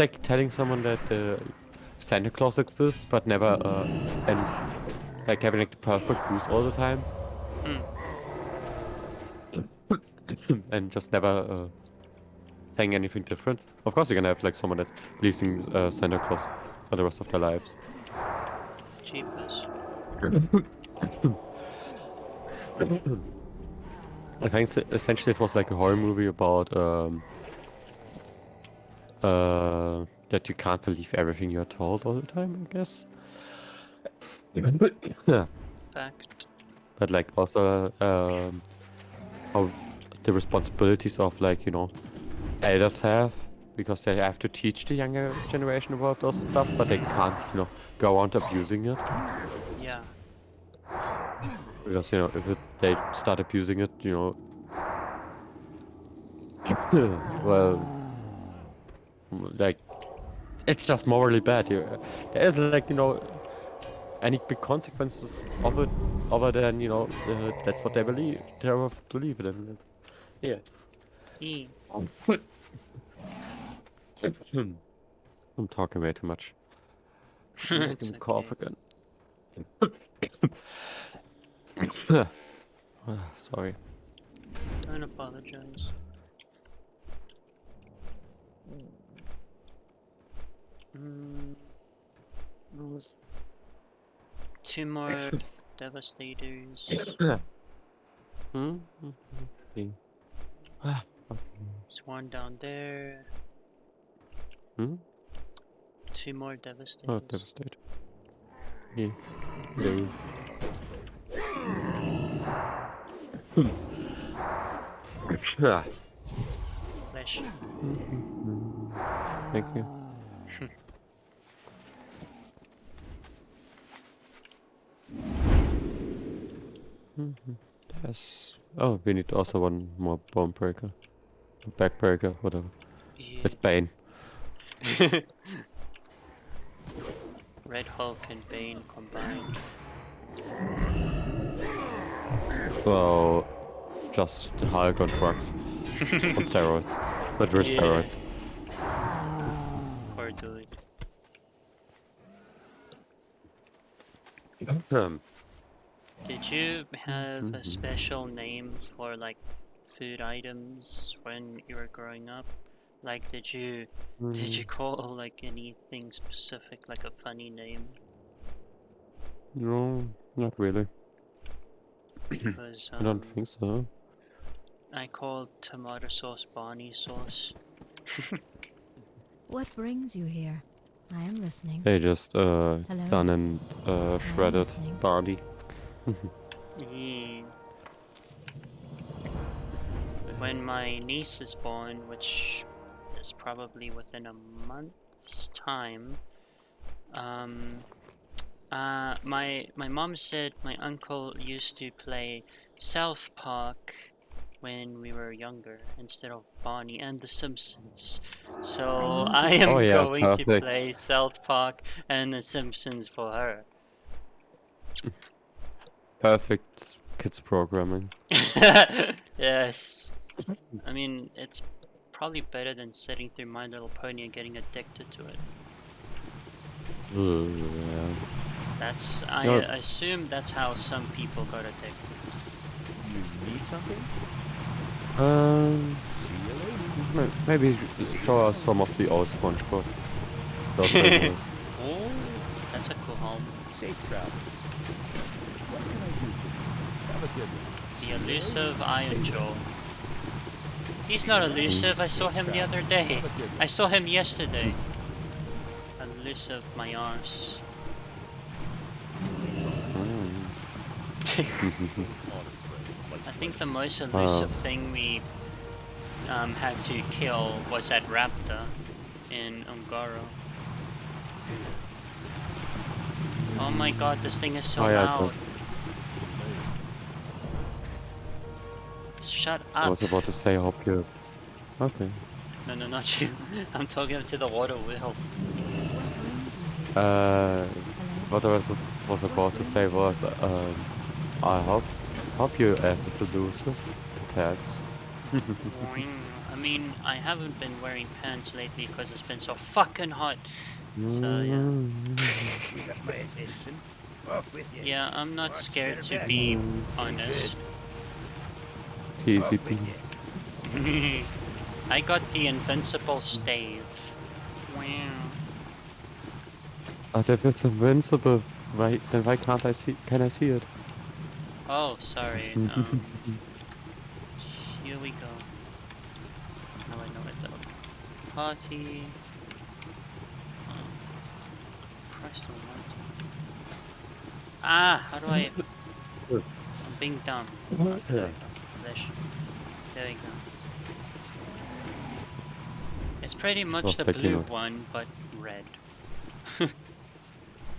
like telling someone that Santa Claus exists, but never and like having like the perfect goose all the time, and just never saying anything different. Of course, you're gonna have like someone that believes in Santa Claus for the rest of their lives. Jeepers. I think essentially it was like a horror movie about that you can't believe everything you're told all the time, I guess. Yeah. Fact. But like also how the responsibilities of like, you know, elders have, because they have to teach the younger generation about those stuff, but they can't, you know, go on abusing it. Yeah. Because, you know, if they start abusing it, you know, well, like, it's just morally bad. There is like, you know, any big consequences of it other than, you know, that's what they believe. They believe it in. Yeah. E. I'm talking way too much. It's Making me cough okay. again. Sorry. Don't apologize. Mm, 2 more Devastators. There's one down there. 2 more Devastators. Oh, devastated. Yeah. No. Bless you. Thank you. Yes. Oh, we need also one more bomb breaker. Backbreaker, whatever. Yeah. It's Bane. Red Hulk and Bane combined. Well, just the Hulk on drugs. On steroids. But with steroids. Poor dude. Did you have a special name for like food items when you were growing up? Like did you call like anything specific, like a funny name? No, not really. Because I don't think so. I called tomato sauce Bonnie sauce. What brings you here? I am listening. They just done and shredded listening. Barney. Yeah. When my niece is born, which is probably within a month's time, my mom said my uncle used to play South Park when we were younger instead of Barney and The Simpsons. So I am going to play South Park and The Simpsons for her. Perfect kids programming. Yes. I mean, it's probably better than sitting through My Little Pony and getting addicted to it. Yeah. That's I assume that's how some people got addicted. You need something? See you later. Maybe show us some of the old SpongeBob. Oh, that's a cool home. Safe travel. What can I do for you? Have a good one. The elusive Iron Joe. He's not elusive, I saw him the other day. I saw him yesterday. Elusive my arse. I think the most elusive thing we had to kill was that raptor in Ungaro. Oh my god, this thing is so loud. Shut up. I was about to say, I hope you... Okay. No, not you. I'm talking to the water wheel. What I was about to say was, I hope your ass is elusive to cats. I mean, I haven't been wearing pants lately because it's been so fucking hot. So yeah. You got my attention. Off with you. Yeah, I'm not Watch scared better to back. be Pretty honest. good. Off TCP. with you. I got the invincible stave. Wow. But if it's invincible, why can't I see? Can I see it? Oh, sorry. Here we go. Now I know it though. Party. Christ almighty. Ah, how do I... I'm being dumb. Okay, there we go. There we go. It's pretty much Was the like, you blue know. one, but red. What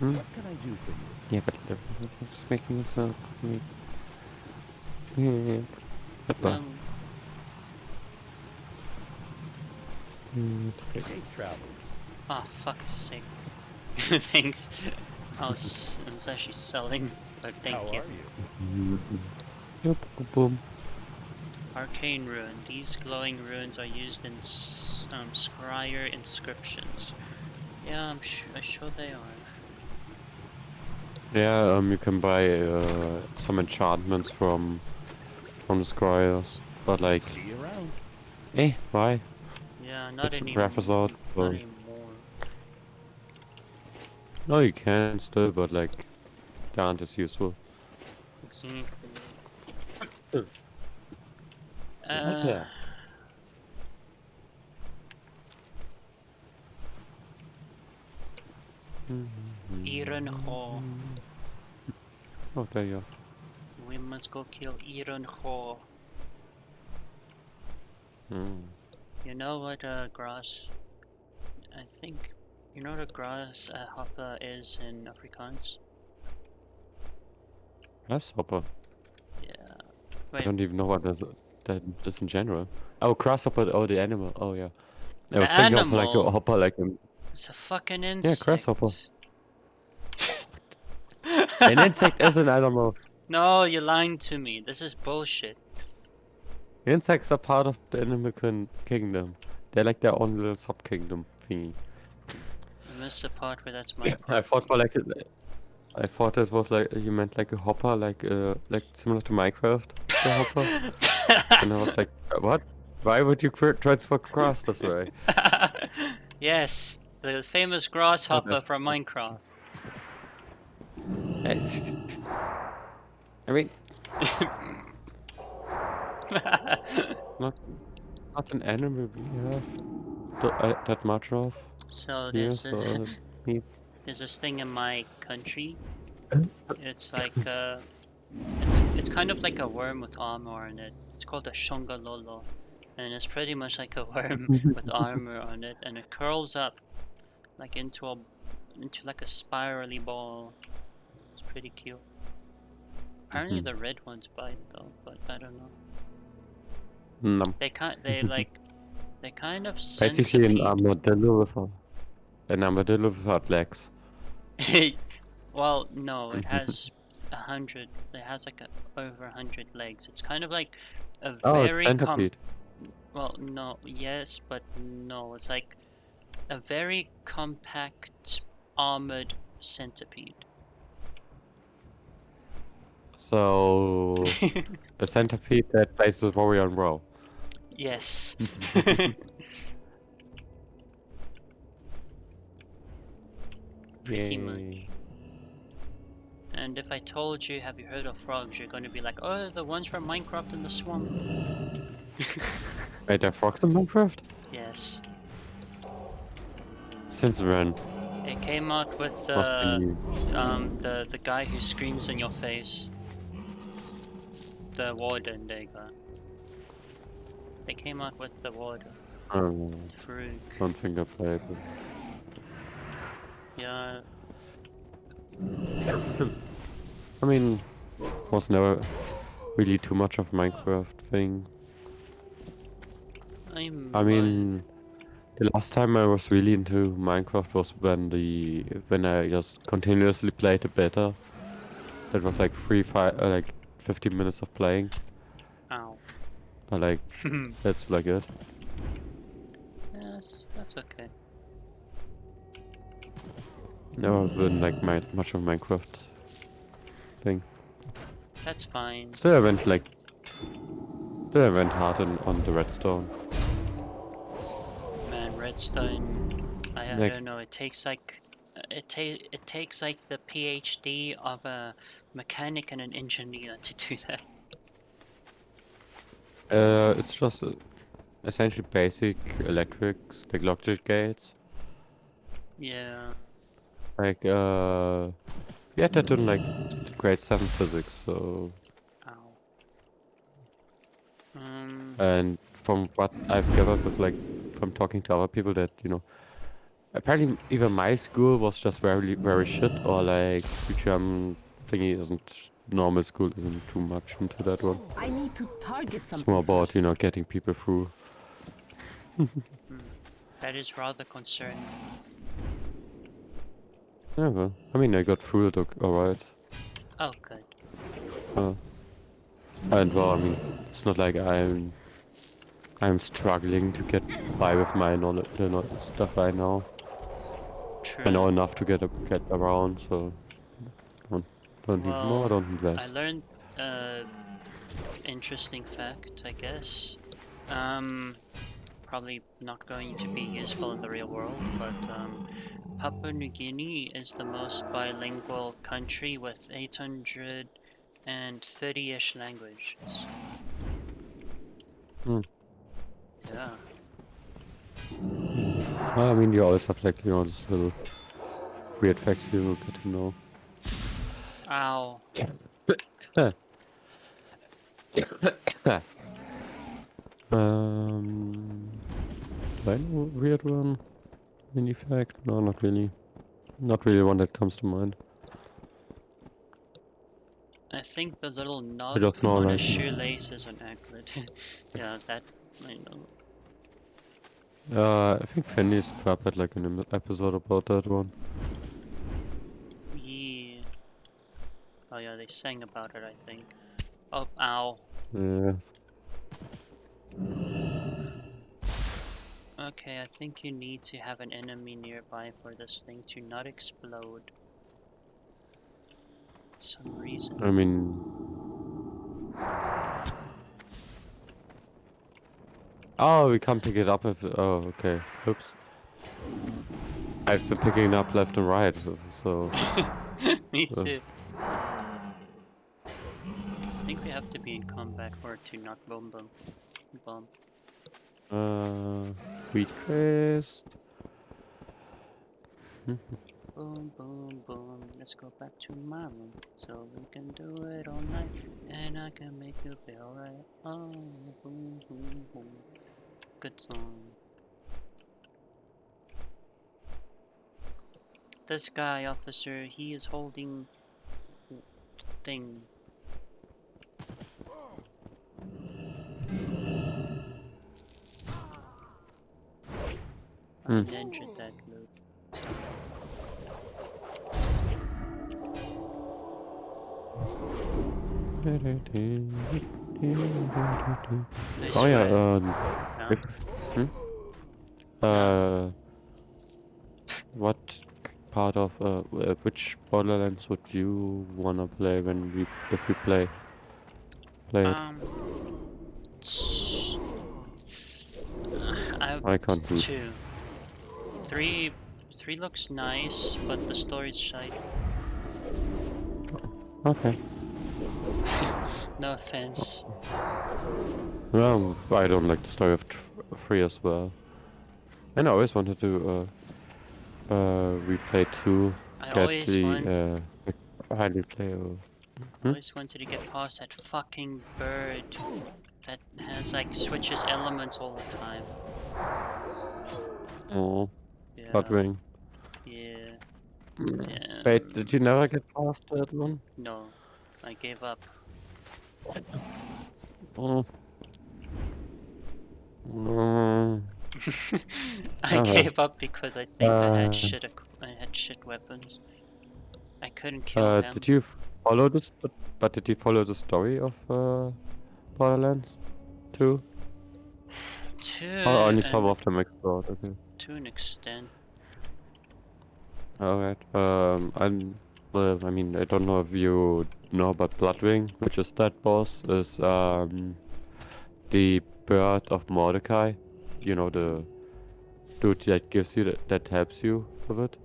can I do for you? Yeah, but it's making it so. Yeah. Safe travels. Oh, fuck's sake. Thanks. I was actually selling, but thank How you. are you? Yep, boom. Arcane Rune. These glowing runes are used in scryer inscriptions. Yeah, I'm sure they are. Yeah, you can buy some enchantments from the scryers, but like, See you around. why? Yeah, not It's anymore. graphics out. Not So. anymore. No, you can still, but like, they aren't as useful. Exactly. Yeah. Iron Ho. Oh, there you are. We must go kill Iron Ho. You know what grass? I think you know what a grass hopper is in Afrikaans. Grasshopper. Yeah. I Wait. don't even know what that is in general. Oh, grasshopper. Oh, the animal. Oh, yeah. I The was thinking of like a animal. hopper, like It's a fucking insect. yeah, grasshopper. An insect is an animal. No, you're lying to me. This is bullshit. Insects are part of the animal kingdom. They're like their own little sub-kingdom thingy. I missed the part where that's my I thought for like I thought it was like you meant like a hopper, like similar to Minecraft, the hopper. And I was like, what? Why would you transfer grass this way? Yes, the famous grasshopper that's- from Minecraft. I mean, not an animal we have that much of So here, there's so me. there's this thing in my country. It's like it's kind of like a worm with armor on it. It's called a shongalolo, and it's pretty much like a worm with armor on it, and it curls up like into like a spirally ball. It's pretty cute. Apparently the red ones bite though, but I don't know. No. They kind of Basically centipede. an armadillo without legs. Well, no, it has 100. It has like over 100 legs. It's kind of like a Oh, very centipede. well, no, yes, but no. It's like a very compact armored centipede. So a centipede that plays with warrior on WoW. Yes. Pretty much. Yay. And if I told you, have you heard of frogs? You're going to be like, oh, the ones from Minecraft in the swamp. Wait, there are frogs in Minecraft? Yes. Since when? It came out with Must be new. the guy who screams in your face. The warden they got. They came out with the warden. Oh, Farouk. don't think I played it. Yeah. I mean, was never really too much of Minecraft thing. I mean, the last time I was really into Minecraft was when I just continuously played the beta. That was like 50 minutes of playing. Ow. But like, that's like it. It's okay. Never been like much of Minecraft thing. That's fine. Still I went like still I went hard on the redstone. Man, redstone. I Like don't know. It takes like it takes like the PhD of a mechanic and an engineer to do that. it's just essentially basic electrics, like logic gates. Yeah. Like we had that in like grade 7 physics, so Ow. and from what I've gathered with like from talking to other people that, you know, apparently either my school was just very shit or like the German thingy isn't normal school isn't too much into that one. I need to target It's something more about, first. you know, getting people through. That is rather concerning. Yeah, well, I mean I got through it alright. Oh, good. And well, I mean, it's not like I'm struggling to get by with my knowledge, stuff right now. True. I know enough to get around, so don't need more, Well, don't need I less. learned interesting fact, I guess. Probably not going to be useful in the real world, but Papua New Guinea is the most bilingual country with 830-ish languages. Hmm. Yeah. Well, I mean, you always have like, you know, this little weird facts you get to know. Ow. Do I know a weird one? Mini fact? No, not really. Not really one that comes to mind. I think the little I knob just know on a like shoelace is an anklet. Yeah, that I know. I think Fanny's crap had like an episode about that one. Yeah. Oh yeah, they sang about it, I think. Oh, ow. Yeah. Okay, I think you need to have an enemy nearby for this thing to not explode. For some reason. I mean, oh, we can't pick it up if. Oh, okay. Oops. I've been picking it up left and right, so. Me too. I think we have to be in combat for it to not bomb. Wheat quest. Boom, boom, boom. Let's go back to my room so we can do it all night, and I can make you feel right. Oh, boom, boom, boom. Good song. This guy, officer, he is holding thing. I injured that loop. Oh yeah, what part of which Borderlands would you wanna play if we play it? I can't do. 2. 3 looks nice, but the story's shite. Okay. No offense. Well, I don't like the story of 3 as well. And I always wanted to replay 2. I Get always the highly playable. I always wanted to get past that fucking bird that has like switches elements all the time. Oh, Yeah. Bloodwing. Yeah. Wait, did you never get past that one? No, I gave up. Oh. Mm. I gave up because I think I had Uh, shit weapons. I couldn't kill them. Did you follow this? But did you follow the story of Borderlands 2? Or only some of them explored? Okay. to an extent. Alright. I mean, I don't know if you know about Bloodwing, which is that boss, is the bird of Mordecai. You know, the dude that gives you that helps you with it.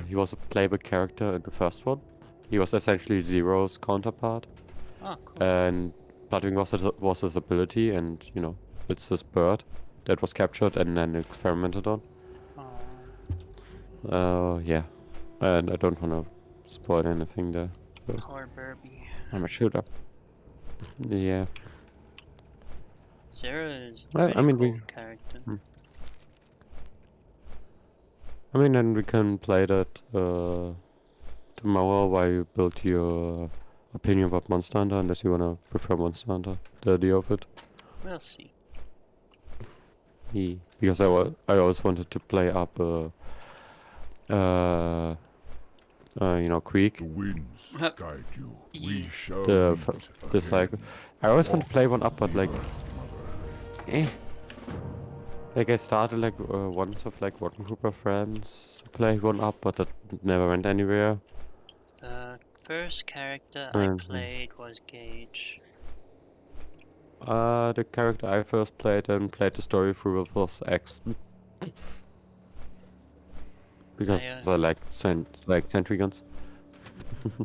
He was a playable character in the first one. He was essentially Zero's counterpart, Oh, cool. and Bloodwing was his ability, and you know, it's this bird that was captured and then experimented on. Yeah. And I don't want to spoil anything there. So Poor Burby. I'm a shooter. Yeah. Zero is a Well, pretty I mean, cool character. then we can play that tomorrow while you build your opinion about Monster Hunter, unless you wanna prefer Monster Hunter, the idea of it. We'll see. Because I always wanted to play up you know, Creek. The winds guide you. We shall The meet the again. cycle. I always want to play one up, but like, eh. Like I started like once with like one group of friends to play one up, but that never went anywhere. The first character I Mhm. played was Gage. The character I first played and played the story through was Axton. Because I like sentry guns.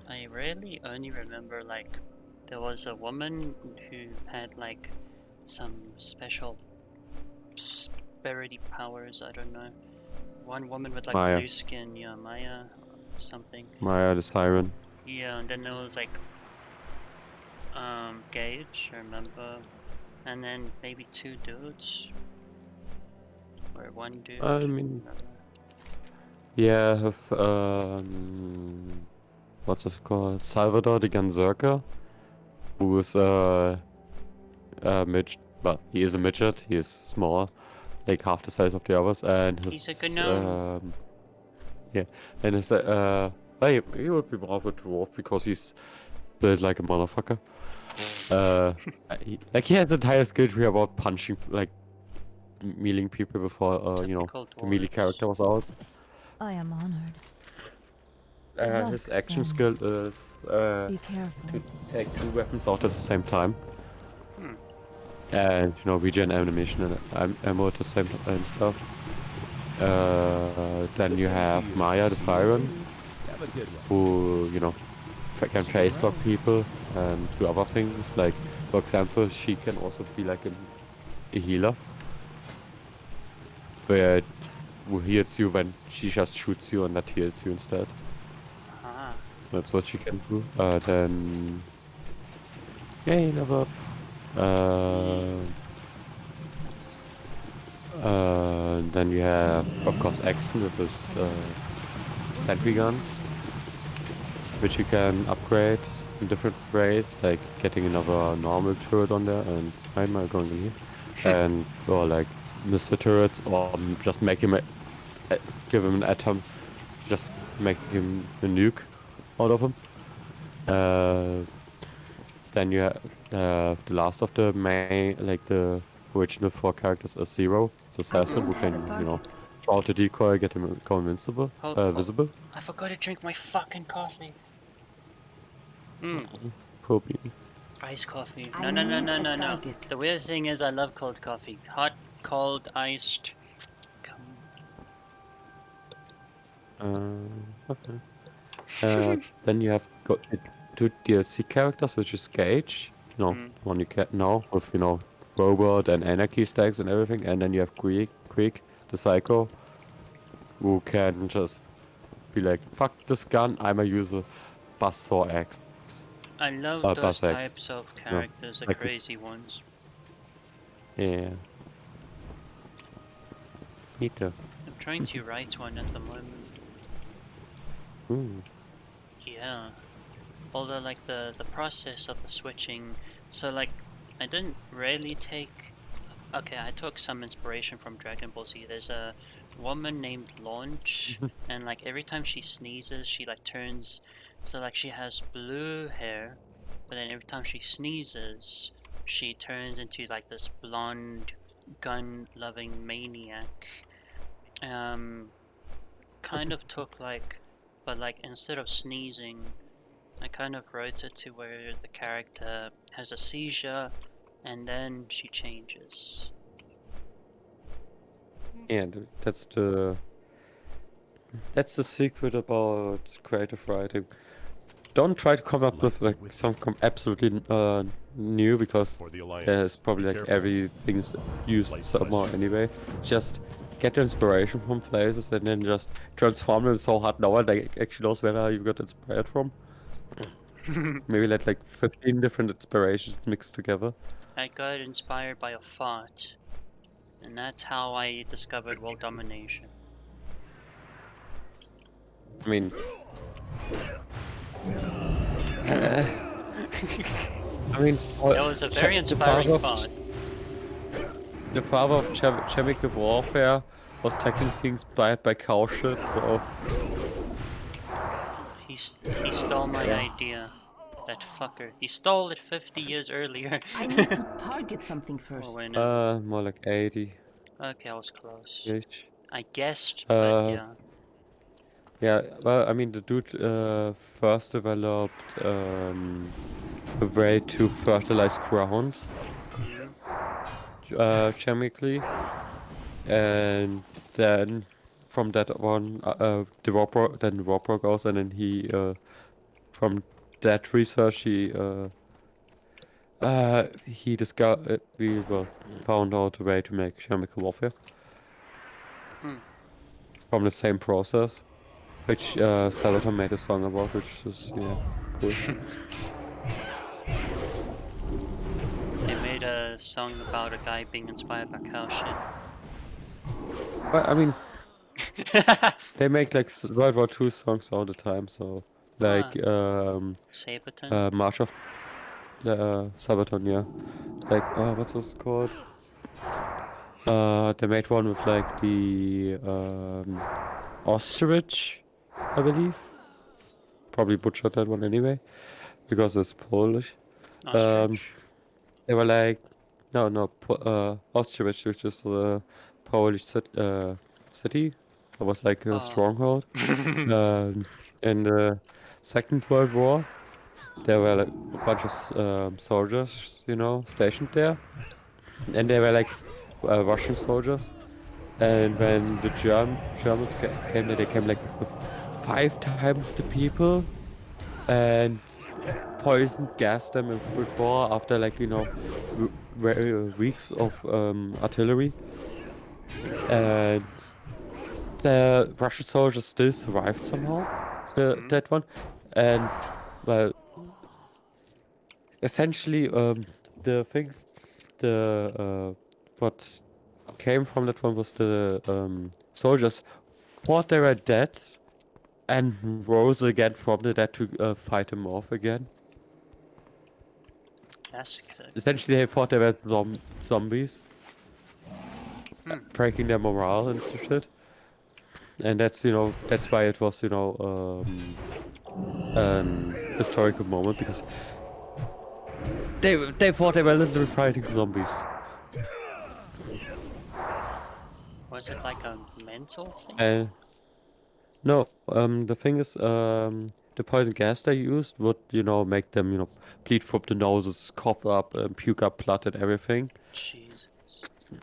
I really only remember like there was a woman who had like some special spirity powers. I don't know. One woman with like Maya. blue skin, yeah, Maya, something. Maya the Siren. Yeah, and then there was like Gage, I remember, and then maybe two dudes or one dude. I mean, I don't know. yeah, what's it called? Salvador the Gunzerker, who is midget. Well, he is a midget. He is small, like half the size of the others, and his He's a gnome. yeah, and his well, he would be more of a dwarf because he's built like a motherfucker. He has the entire skill tree about punching, like mealing people before you know, Typical the melee dwarves. character was out. I am honored. His Look, action then. skill is Be careful. to take two weapons out at the same time. Hmm. And you know, regen animation and ammo at the same time and stuff. Then you have Maya the Siren, Have a good one. who, you know, can face lock people and do other things. Like, for example, she can also be like a healer, where who heals you when she just shoots you and that heals you instead. Ah. That's what she can do. Then yeah, level up. Then you have, of course, Axton with his sentry guns, which you can upgrade in different ways, like getting another normal turret on there, and why am I going in here? And or like missile turrets, or just make him give him an atom, just make him a nuke out of him. Then you have the last of the main, like the original four characters is Zero, the assassin who can, you know, throw out the decoy, get him go invincible, visible. I forgot to drink my fucking coffee. Probably. Iced coffee. I No, no, no, need no, a no, no. target. The weird thing is I love cold coffee. Hot, cold, iced. Come Okay. Then you have got the two DLC characters, which is Gage, you know, Mm. the one you get now with, you know, robot and anarchy stacks and everything, and then you have Creek, the psycho, who can just be like, fuck this gun, I'ma use a buzzsaw axe. I love those Buzz axe. types of characters, the like- crazy ones. Yeah. Me too. I'm trying to write one at the moment. Ooh. Yeah. Although like the process of the switching, so like I didn't really take. Okay, I took some inspiration from Dragon Ball Z. There's a woman named Launch, and like every time she sneezes, she like turns. So like she has blue hair, but then every time she sneezes, she turns into like this blonde, gun-loving maniac. kind of took like, but like instead of sneezing, I kind of wrote it to where the character has a seizure and then she changes. Yeah, that's the secret about creative writing. Don't try to come up with like something absolutely new, because For the Alliance. there's probably Be like careful. everything's used Light somewhere question. anyway. Just get the inspiration from places and then just transform them so hard no one like actually knows where you got inspired from. Maybe let like 15 different inspirations mixed together. I got inspired by a fart, and that's how I discovered world domination. I mean, It was a very inspiring fart. the father of chemical warfare was technically inspired by cow shit, so He stole my idea. That fucker. He stole it 50 years earlier. I need to target something Oh, first. wait, no. more like 80 Okay, I was close. ish. I guessed, but yeah. Yeah, well, I mean, the dude first developed a way to fertilize ground chemically, and then from that one, the war broke out, and then he, from that research, he discovered, found out a way to make chemical warfare from the same process, which Sabaton made a song about, which is cool. They made a song about a guy being inspired by cow shit. But I mean, they make like World War II songs all the time, so like Sabaton? March of Sabaton, yeah. Like what's this called? They made one with like the ostrich, I believe. Probably butchered that one anyway, because it's Polish. Ostrich? They were like, no, Ostrich, which is a Polish city. It was like a stronghold. In the Second World War, there were like a bunch of soldiers, stationed there, and they were like Russian soldiers. And when the Germans came there, they came like with 5 times the people, and poisoned, gassed them before, after like weeks of artillery, and the Russian soldiers still survived somehow. That one, and well, essentially the things, the what came from that one was the soldiers thought they were dead and rose again from the dead to fight them off again. That's Essentially, they thought they were zombies, breaking their morale and so shit. And that's why it was an historical moment, because they thought they were literally fighting zombies. Was it like a mental thing? No, the thing is, the poison gas they used would, make them, bleed from the noses, cough up, and puke up blood and everything. Jesus.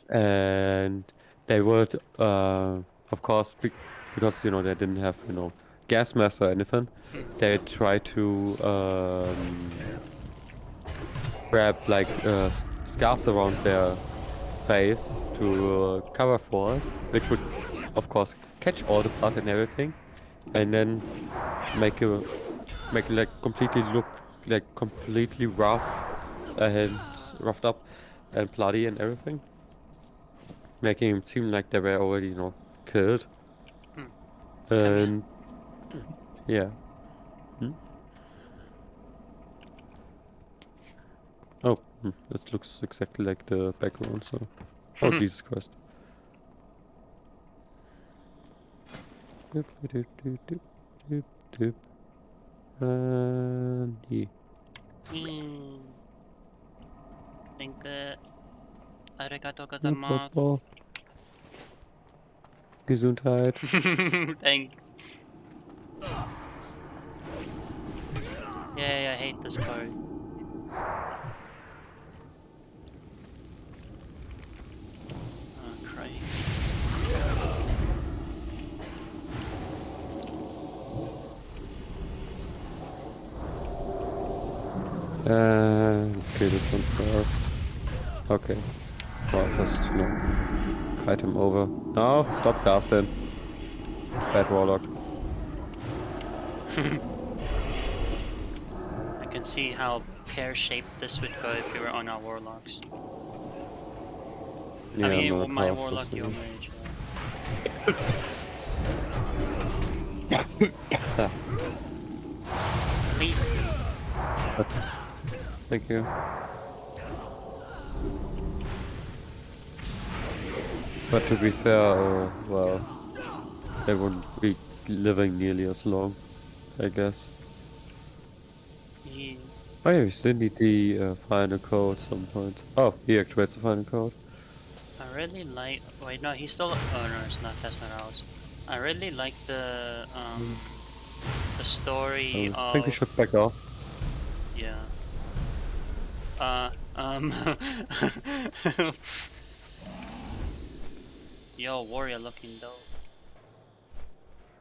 And they would, of course, because, they didn't have, gas masks or anything, they try to wrap, like, scarves around their face to cover for it, which would, of course, catch all the blood and everything, and then make it like completely look like completely rough and roughed up and bloody and everything, making it seem like they were already killed. And yeah. Oh, that looks exactly like the background, so oh Jesus Christ. And yeah. Think arigato gozaimasu. Gesundheit. Thanks. Yeah, I hate this part. Oh, Christ. Let's kill this one first. Okay. Well, just, kite him over. No, stop casting. Bad warlock. I can see how pear-shaped this would go if we were on our warlocks. Yeah, I mean, I'm gonna my cast warlock, this your again. mage. Please. Thank you. But to be fair, well, they wouldn't be living nearly as long, I guess. Yeah. Oh yeah, we still need the final code at some point. Oh, he activates the final code. I really like. Wait, no, he's still. Oh no, it's not. That's not ours. I really like the story I think we of. should back off. Yeah. Yo, warrior looking though.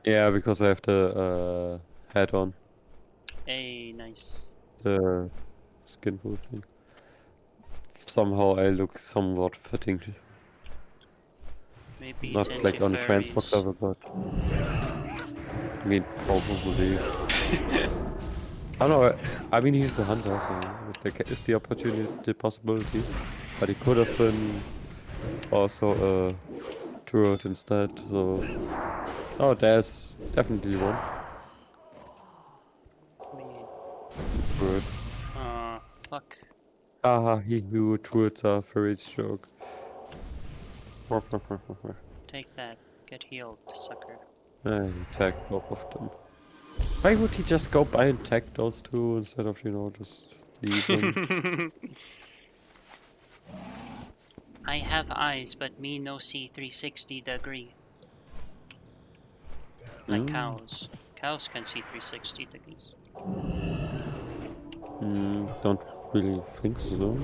Yeah, because I have the hat on. Hey, nice. The skin wool thing. Somehow I look somewhat fitting. Maybe Not send like you on the transport furries. level, but I mean probably. I don't know. I mean he's a hunter, so there is the opportunity, the possibility, but he could have been also a druid instead. So oh, there's definitely one Me. druid. Fuck. Haha, he knew druids are furries joke. Take that. Get healed, sucker. I attacked both of them. Why would he just go by and attack those two instead of, just leave them? I have eyes, but me no see 360 degree. Like cows. Cows can see 360 degrees. Don't really think so.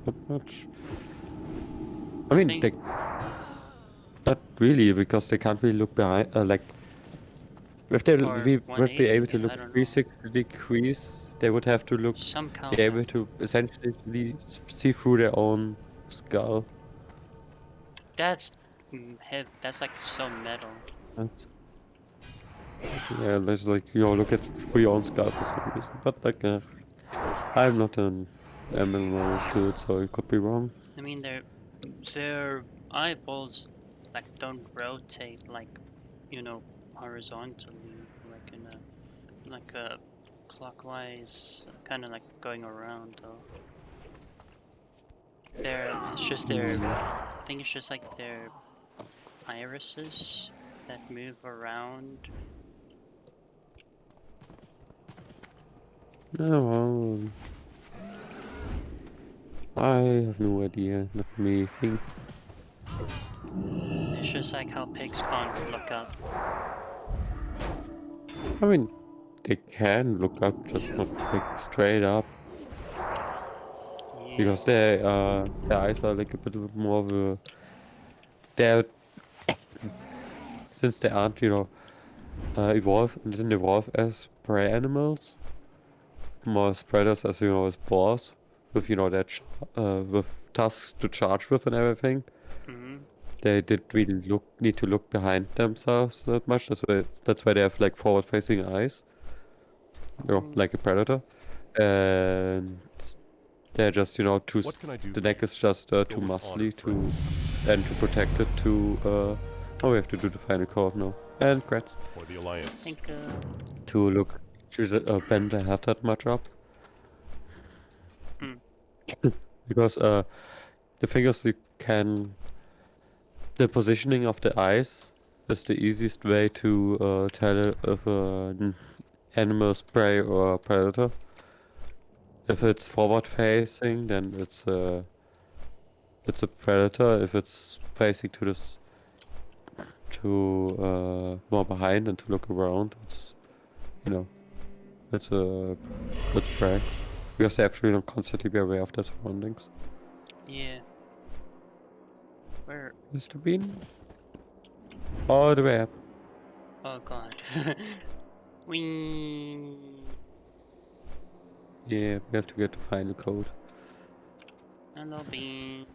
That much. I mean, they... Not really, because they can't really look behind, like... If they Or would be able 180, to look I don't know. 360 degrees, they would have to look... Some cow Be able to essentially see through their own skull. That's that's like so metal. That's... Yeah, there's like, look at through your own skull for some reason. But like, I'm not an MMO dude, so it could be wrong. I mean, their eyeballs like don't rotate like, horizontally, like in a clockwise, kind of like going around though. It's just I think it's just like their irises that move around. No, I have no idea. Not me think. It's just like how pigs can't look up. I mean, they can look up, just not like straight up. Yeah. Because their eyes are like a bit more of a... They're... Since they aren't, didn't evolve as prey animals. More as predators, as as boars. With, with tusks to charge with and everything. Mm-hmm. They didn't really need to look behind themselves that much. That's why they have like forward-facing eyes. Like a predator. And they're just, too... What can I do The for neck you? is just too Go with muscly honor, and to protect it to... Oh, we have to do the final code now. And crats. For the Alliance. I think To bend the head that much up. Because the thing is, the positioning of the eyes is the easiest way to tell if an animal is prey or predator. If it's forward facing, then it's a predator. If it's facing to this to more behind and to look around, it's you know, it's prey. Because they have to constantly be aware of their surroundings. Yeah. Where? Mr. Bean? All the way up. Oh god. Whee! Yeah, we have to get the final code. Hello, Bean.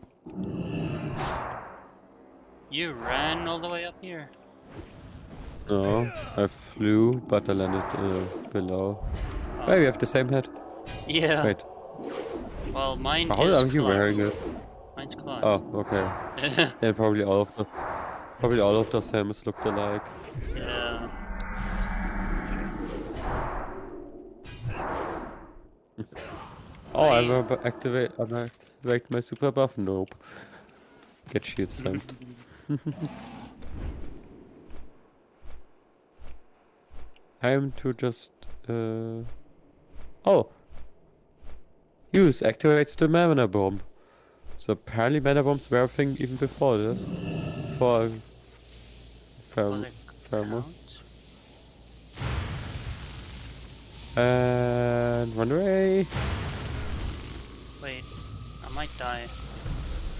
You ran all the way up here? No, I flew, but I landed below. Oh. Wait, we have the same head. Yeah. Wait, Well, mine how is are you cloth. wearing it? Mine's cloth. Oh, okay. Yeah, probably all of those helmets looked alike. Yeah. Oh, I'm about activate my super buff. Nope. Get shield slammed. Time to just oh, use activates the mana bomb. So apparently mana bombs were a thing even before this. For Was it Thermal. count? And run away. Wait, I might die.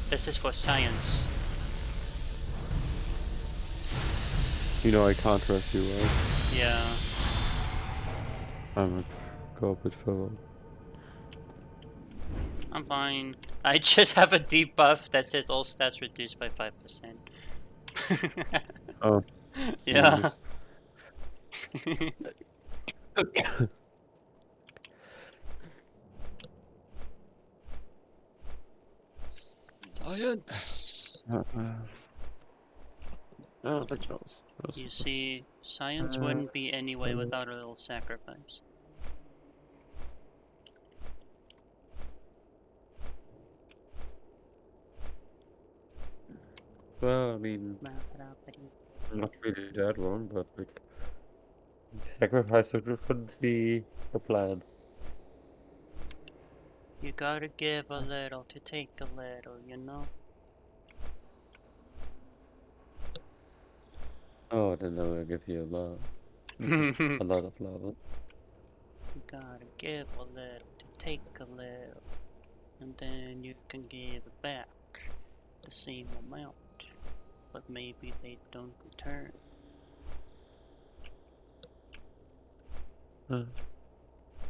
This is for science. You know I can't trust you, right? Yeah. I'm gonna go a bit further. I'm fine. I just have a debuff that says all stats reduced by 5%. Oh, Yeah. Science. Oh, that shows. You see, science wouldn't be anyway without a little sacrifice. Well, I mean, not really that wrong, but like, sacrifice shouldn't be a plan. You gotta give a little to take a little, you know? Oh, then I will give you a lot. You A lot of love. gotta give a little to take a little, and then you can give it back the same amount, but maybe they don't return.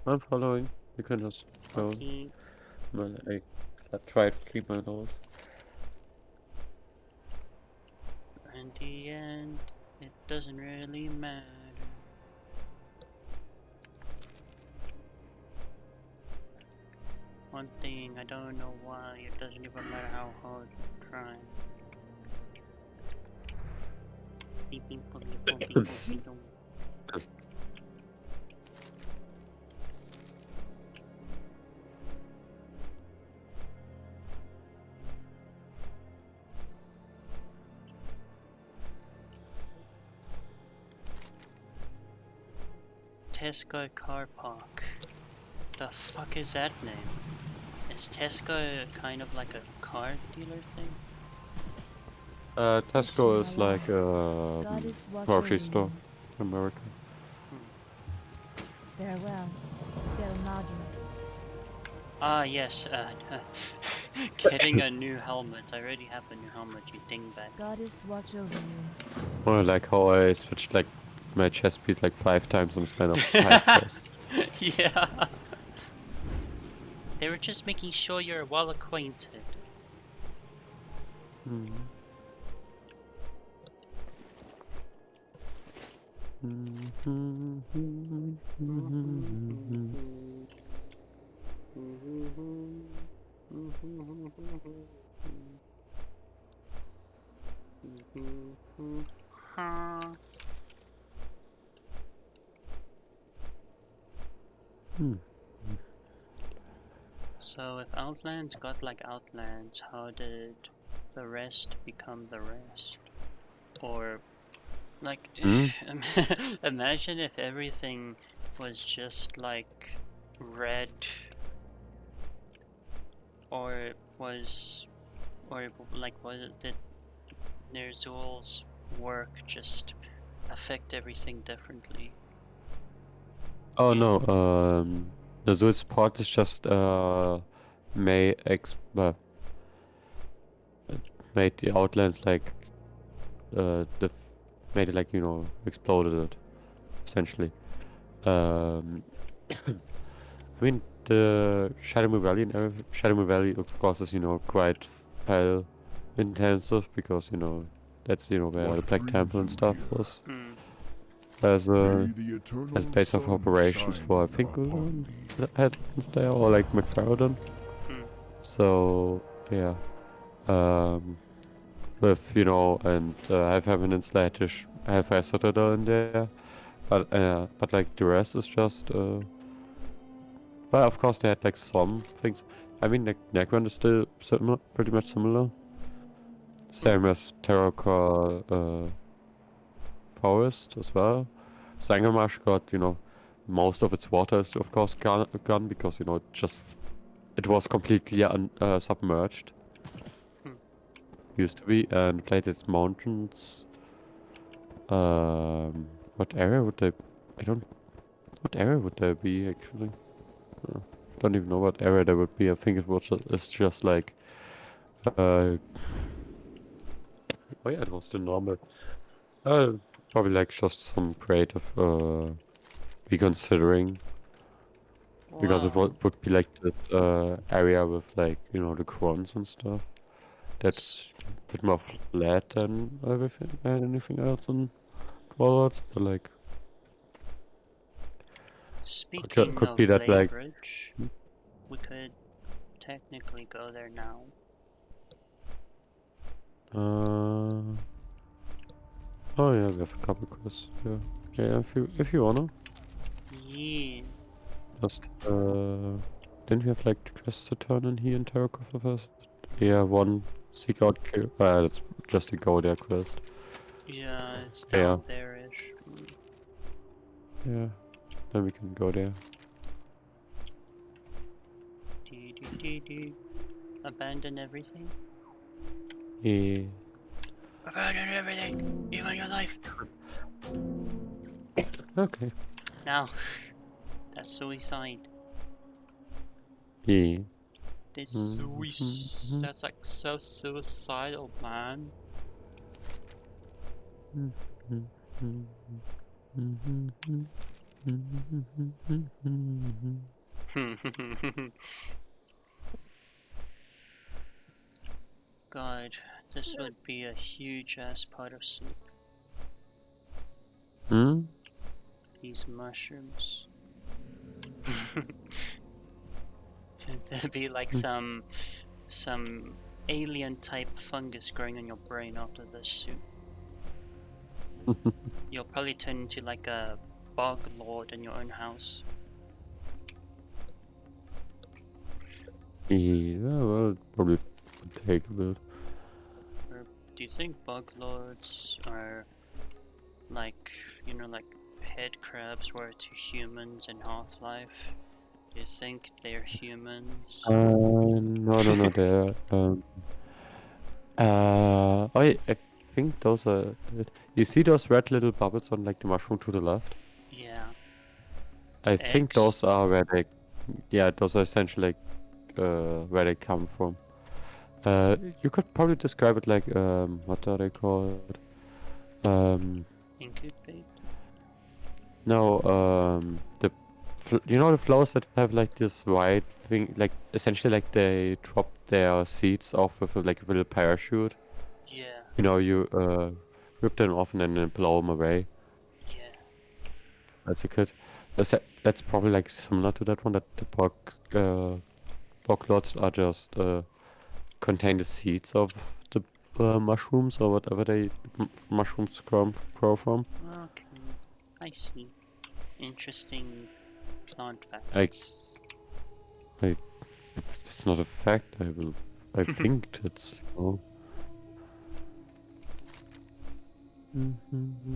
I'm following. You can just go. Okay. I tried to keep my nose. In the end, it doesn't really matter. One thing, I don't know why, it doesn't even matter how hard you try. Beep, beep, boop, beep, boop, beep, boop, beep, boop. Tesco Car Park. The fuck is that name? Is Tesco kind of like a car dealer thing? Tesco is like a God is watching grocery you. store in America. Farewell, Belnadus. Ah, yes, getting a new helmet. I already have a new helmet, you dingbat. Goddess watch over you. Or like how I switched like my chest piece like 5 times in the span of 5 tests. Yeah. They were just making sure you're well acquainted. So if Outlands got like Outlands, how did the rest become the rest? Or like, imagine if everything was just like red, or was like was it did Nerzul's work just affect everything differently? Oh Yeah. no, the Zoid support is just well, made the outlines like made it like exploded it essentially. Um, I mean the Shadow Valley and Shadow Valley of course is quite file intensive because that's where the Black Temple and stuff was Hmm. as a May the as eternal base of sun operations shine for I think upon thee. headlands there or like McFarlandin. Hmm. So yeah, with and I have Eminence Latish, I have a Citadel in there, but like the rest is just well, of course they had like some things. I mean, like Necron is still similar, pretty much similar, same as Terracore Forest as well. Sangamash got most of its water is of course gone because it was completely submerged. Hmm. Used to be, and Plated Mountains. What area would they? I don't. What area would there be actually? Uh, don't even know what area there would be. I think it was it's just like. Oh yeah, it was the normal. Uh, Probably like just some creative reconsidering because it Wow. would be like this area with like the crons and stuff. That's a bit more flat than everything and anything else in Warlords, but like Speaking could of be that like Laybridge, we could technically go there now. oh yeah, we have a couple quests. Yeah, yeah. If you wanna, Yeah. just didn't we have like quests to turn in here in Terracotta first? Yeah, one seek out kill. That's just a go there quest. Yeah, it's Yeah, down there-ish. yeah. Then we can go there. Do. Abandon everything? Yeah. Abandon everything! Even your life! Okay. Now, that's suicide. Yeah. That's like so suicidal, man. God, this would be a huge ass pot of soup. Hmm? These mushrooms. There'd be like some alien type fungus growing in your brain after this soup. You'll probably turn into like a bog lord in your own house. Yeah, well, it probably would take a bit. Or do you think bog lords are like, like head crabs were to humans in Half-Life? Do you think they're humans? No, there. I think those are. You see those red little bubbles on like the mushroom to the left? Yeah. I think Eggs? those are where they. Yeah, those are essentially like where they come from. You could probably describe it like what are they called? Incubate? No, the flowers that have like this white thing, like essentially like they drop their seeds off with like a little parachute. Yeah. You rip them off and then blow them away. Yeah. That's a good. That's probably like similar to that one. That the bog are just contain the seeds of the mushrooms or whatever they mushrooms grow from. Okay. I see. Interesting plant I, facts. I, if it's not a fact, I think it's.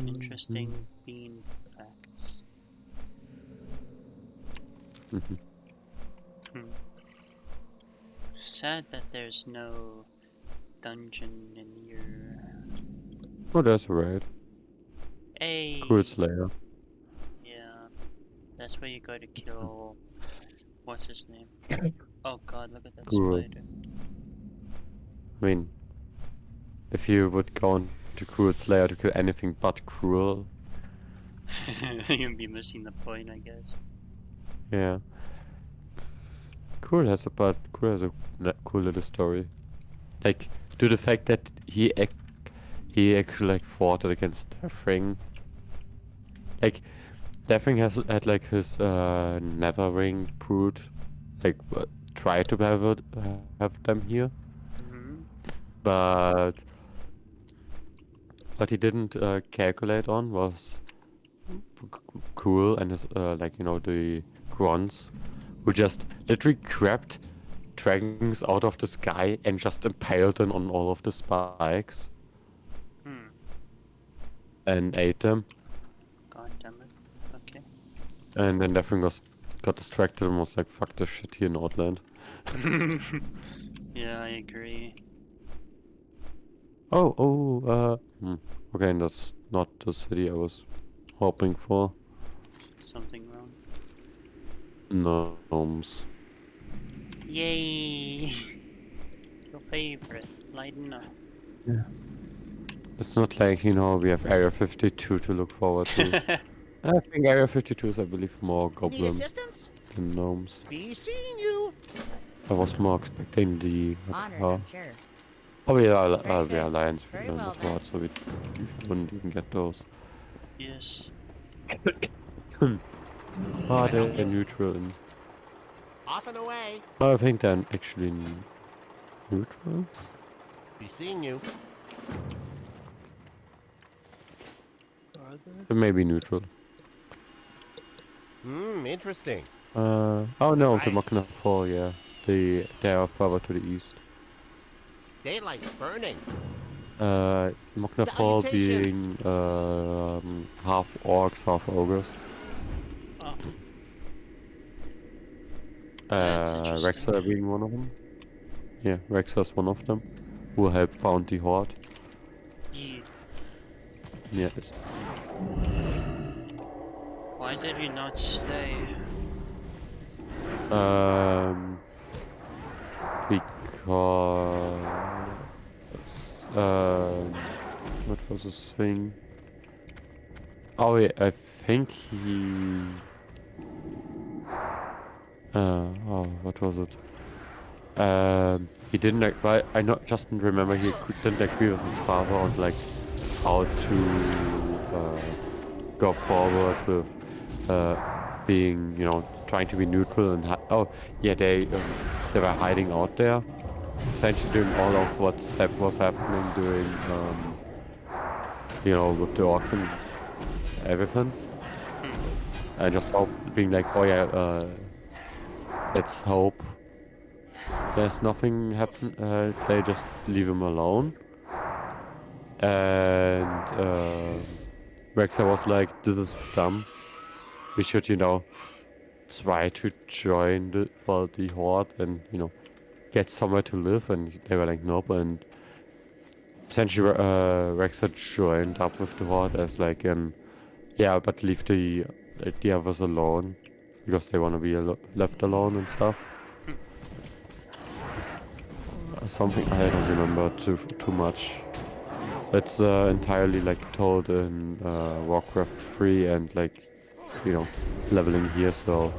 Interesting bean facts. Hmm. Sad that there's no dungeon in your Oh, there's a raid. Hey. Cool Slayer. Yeah, that's where you go to kill. What's his name? Oh god, look at that Cool. spider. I mean, if you would go on to Cruel Slayer to kill anything but Cruel, You'd be missing the point, I guess. yeah. Cruel has a cool little story. Like, to the fact that he actually like fought against Deathwing. Like, Deathwing has had like his Neverwing brood, like try to have them here, Mm-hmm. but what he didn't calculate on was Cool and his like the Grunts, who just literally grabbed dragons out of the sky and just impaled them on all of the spikes Hmm. and ate them. God damn it. Okay. And then Deathwing got distracted and was like, "Fuck this shit here in Outland." Yeah, I agree. Okay, and that's not the city I was hoping for. Something wrong. Gnomes. Yay! Your favorite. Lighten up. Yeah. It's not like, we have Area 52 to look forward to. I think Area 52 is, I believe, more Need goblins assistance? than gnomes. Be seeing you. I was more expecting the... Honored, uh, I'm sure. oh, we are, Very we are good. Alliance, Very we are well, not then. Horde, so we wouldn't even get those. Yes. Are they neutral? Off and away. I think they're actually neutral. Be seeing you. Are there? They may be neutral. Interesting. Oh no, the Right. Machina 4, yeah. They are further to the east. Daylight's burning. Machina 4 being half orcs, half ogres. Oh. That's interesting. Rexa being one of them. Yeah, Rexa's one of them. Who helped found the Horde. Yeah. Yes. Why did you not stay? Because what was his thing? Oh yeah, I think he. What was it? He didn't like. But I not just remember he didn't agree with his father on like how to go forward with being, trying to be neutral and oh yeah, they were hiding out there, essentially doing all of what was happening during with the orcs and everything, and just being like, oh yeah, let's hope there's nothing happen. They just leave him alone, and Rexa was like, this is dumb. We should, try to join the Horde and, get somewhere to live. And they were like, nope. And essentially, Rexa joined up with the Horde as like, yeah, but leave the others alone because they want to be left alone and stuff. Something I don't remember too much. It's entirely like told in Warcraft 3 and like, leveling here, so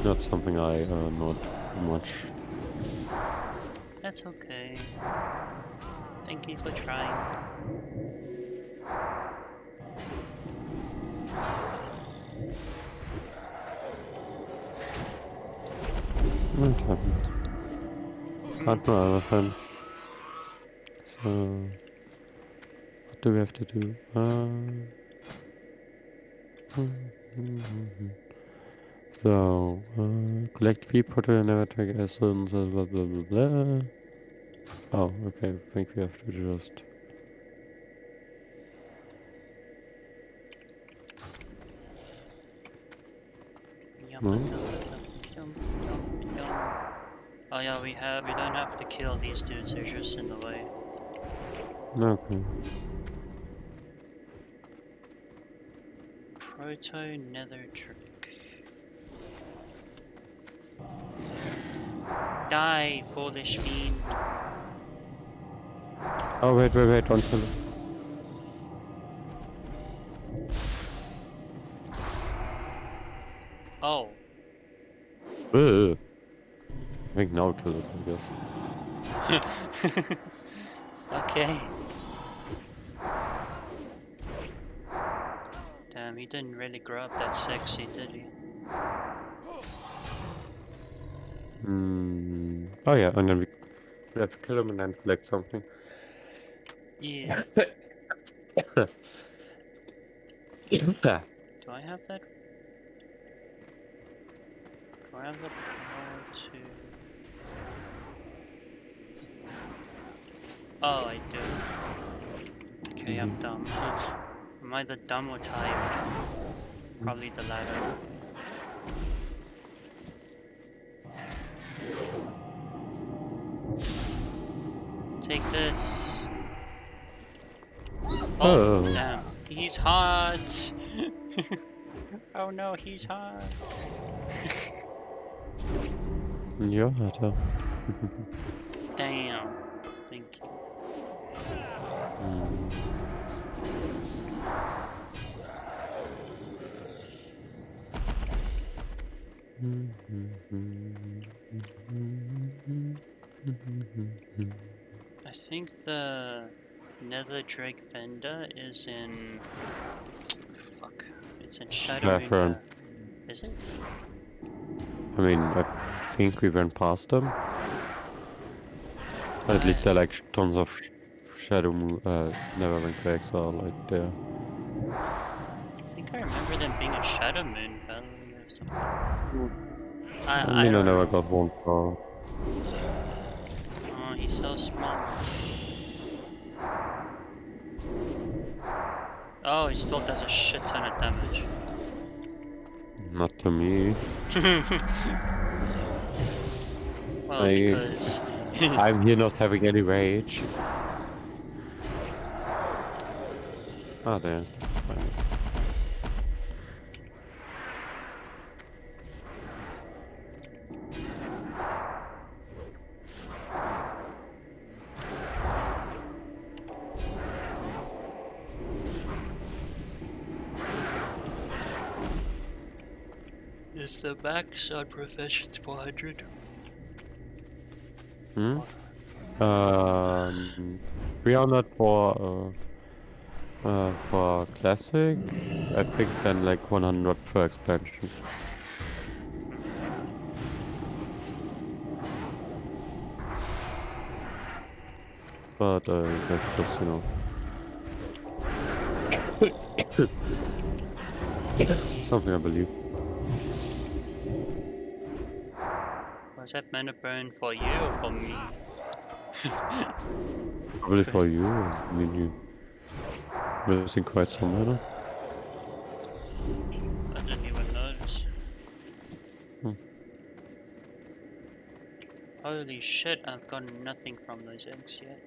not something I know too much. That's okay. Thank you for trying. What happened? Can't know elephant. So what do we have to do? So collect fee protein and never track essence, blah blah blah blah. Oh, okay. I think we have to just. No? Oh yeah, we don't have to kill these dudes, they're just in the way. Okay. Proto Nether Trick. Die, foolish fiend. Oh, wait, don't kill it. Oh. I think now kill it, I guess. Okay. Damn, he didn't really grow up that sexy, did he? Oh yeah, and then we have to kill him and then collect something. Yeah. Do I have that? Do I have the power to... Oh, I do. Okay, I'm dumb. Am I the dumb or tired? Probably the latter. Take this. Oh, damn. He's hot! Oh no, he's hot! Ja, Alter. Damn. Thank you. I think the Nether Drake Vendor is in... Fuck. It's in Shadowmoon. Cavern. Is it? I mean, I think we went past them. But at least there are like tons of Shadow Moon, Neverwing cracks are like there. I think I remember them being in Shadowmoon Valley or something. I mean, I don't never know. got one for. Oh, he's so small. Oh, he still does a shit ton of damage. Not to me. Well, because... I'm here not having any rage. Ah, there. That's fine. Is the max on Professions 400? Hmm? We are not for classic. I think then like 100 per expansion. But that's just, you know. Something I believe. Was that mana burn for you or for me? Probably for you. I mean, you're missing quite some mana. I didn't even notice. Holy shit, I've gotten nothing from those eggs yet.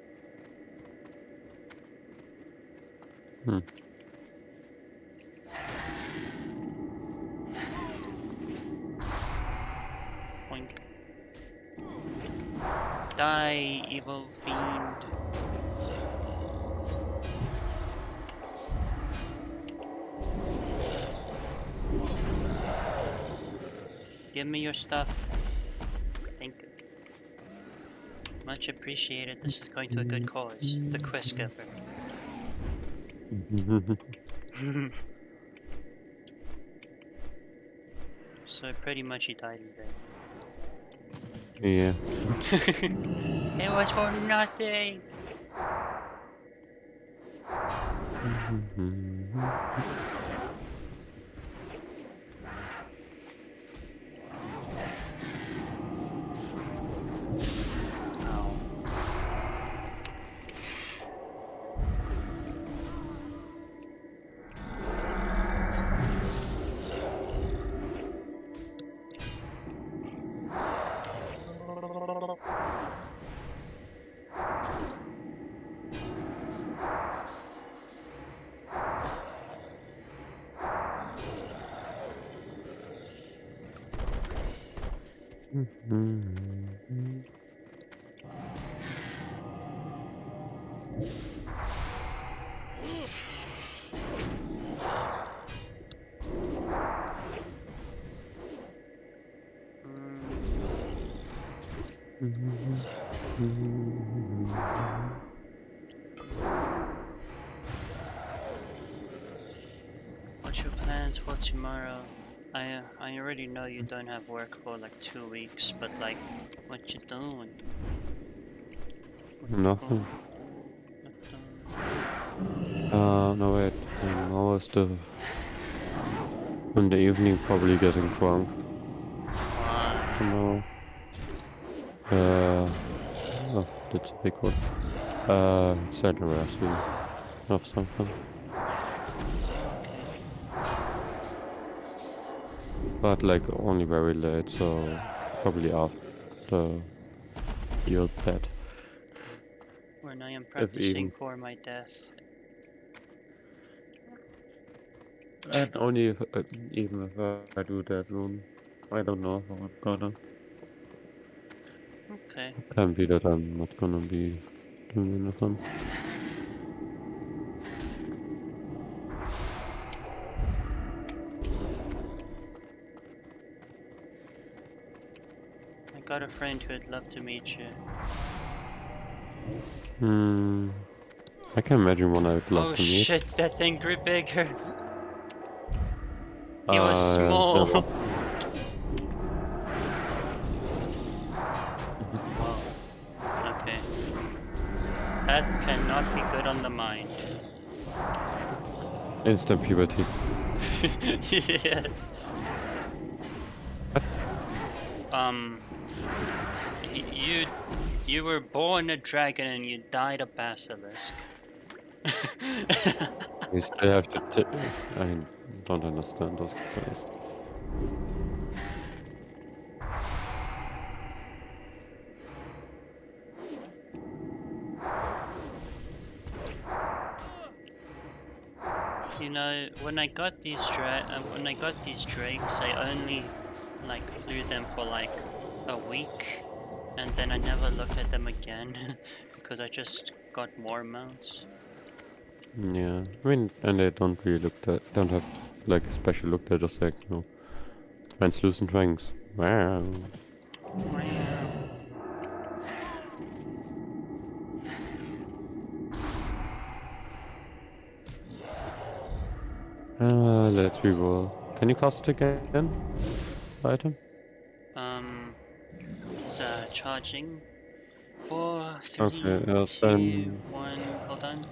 Boink. Die, evil fiend. Give me your stuff. Thank you. Much appreciated. This is going to a good cause. The quest giver. So pretty much he died in there. Yeah. It was for nothing! What's your plans for tomorrow? I already know you don't have work for like 2 weeks, but like, what you doing? Nothing. No wait. Almost in the evening, probably getting drunk. Why? Tomorrow. Oh, that's a big one. It's anniversary of something. But like only very late, so probably after you'll pet. When I am If practicing even. for my death. And only if, even if I do that soon. I don't know how I'm gonna. Okay. Can be that I'm not gonna be doing anything. I got a friend who would love to meet you. I can imagine one I'd love Oh to meet. shit, that thing grew bigger. He was small. Never. Wow. Okay. That cannot be good on the mind. Instant puberty. Yes. You were born a dragon and you died a basilisk. We still have to. I don't understand this place. You know, when I got these drakes, I only like flew them for like a week, and then I never looked at them again because I just got more mounts. Yeah, I mean, and they don't really don't have like a special look. They're just like, you know, translucent rings. Wow. Let's reroll. Can you cast it again? Item? It's charging. 4, 3, Okay, 2, then 1. Hold on.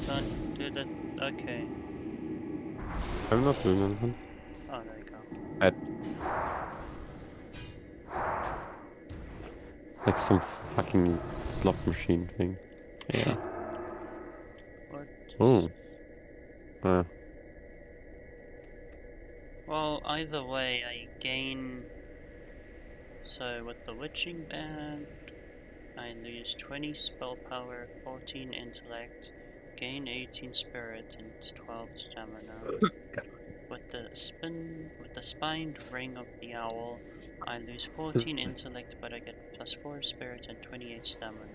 Don't do that. Okay. I'm not doing anything. Oh, there you go. It's like some fucking slot machine thing. Yeah. What? Oh. Well, either way, I gain. So with the witching band, I lose 20 spell power, 14 intellect, gain 18 spirit, and 12 stamina. With the spined ring of the owl, I lose 14 intellect, but I get plus 4 spirit and 28 stamina.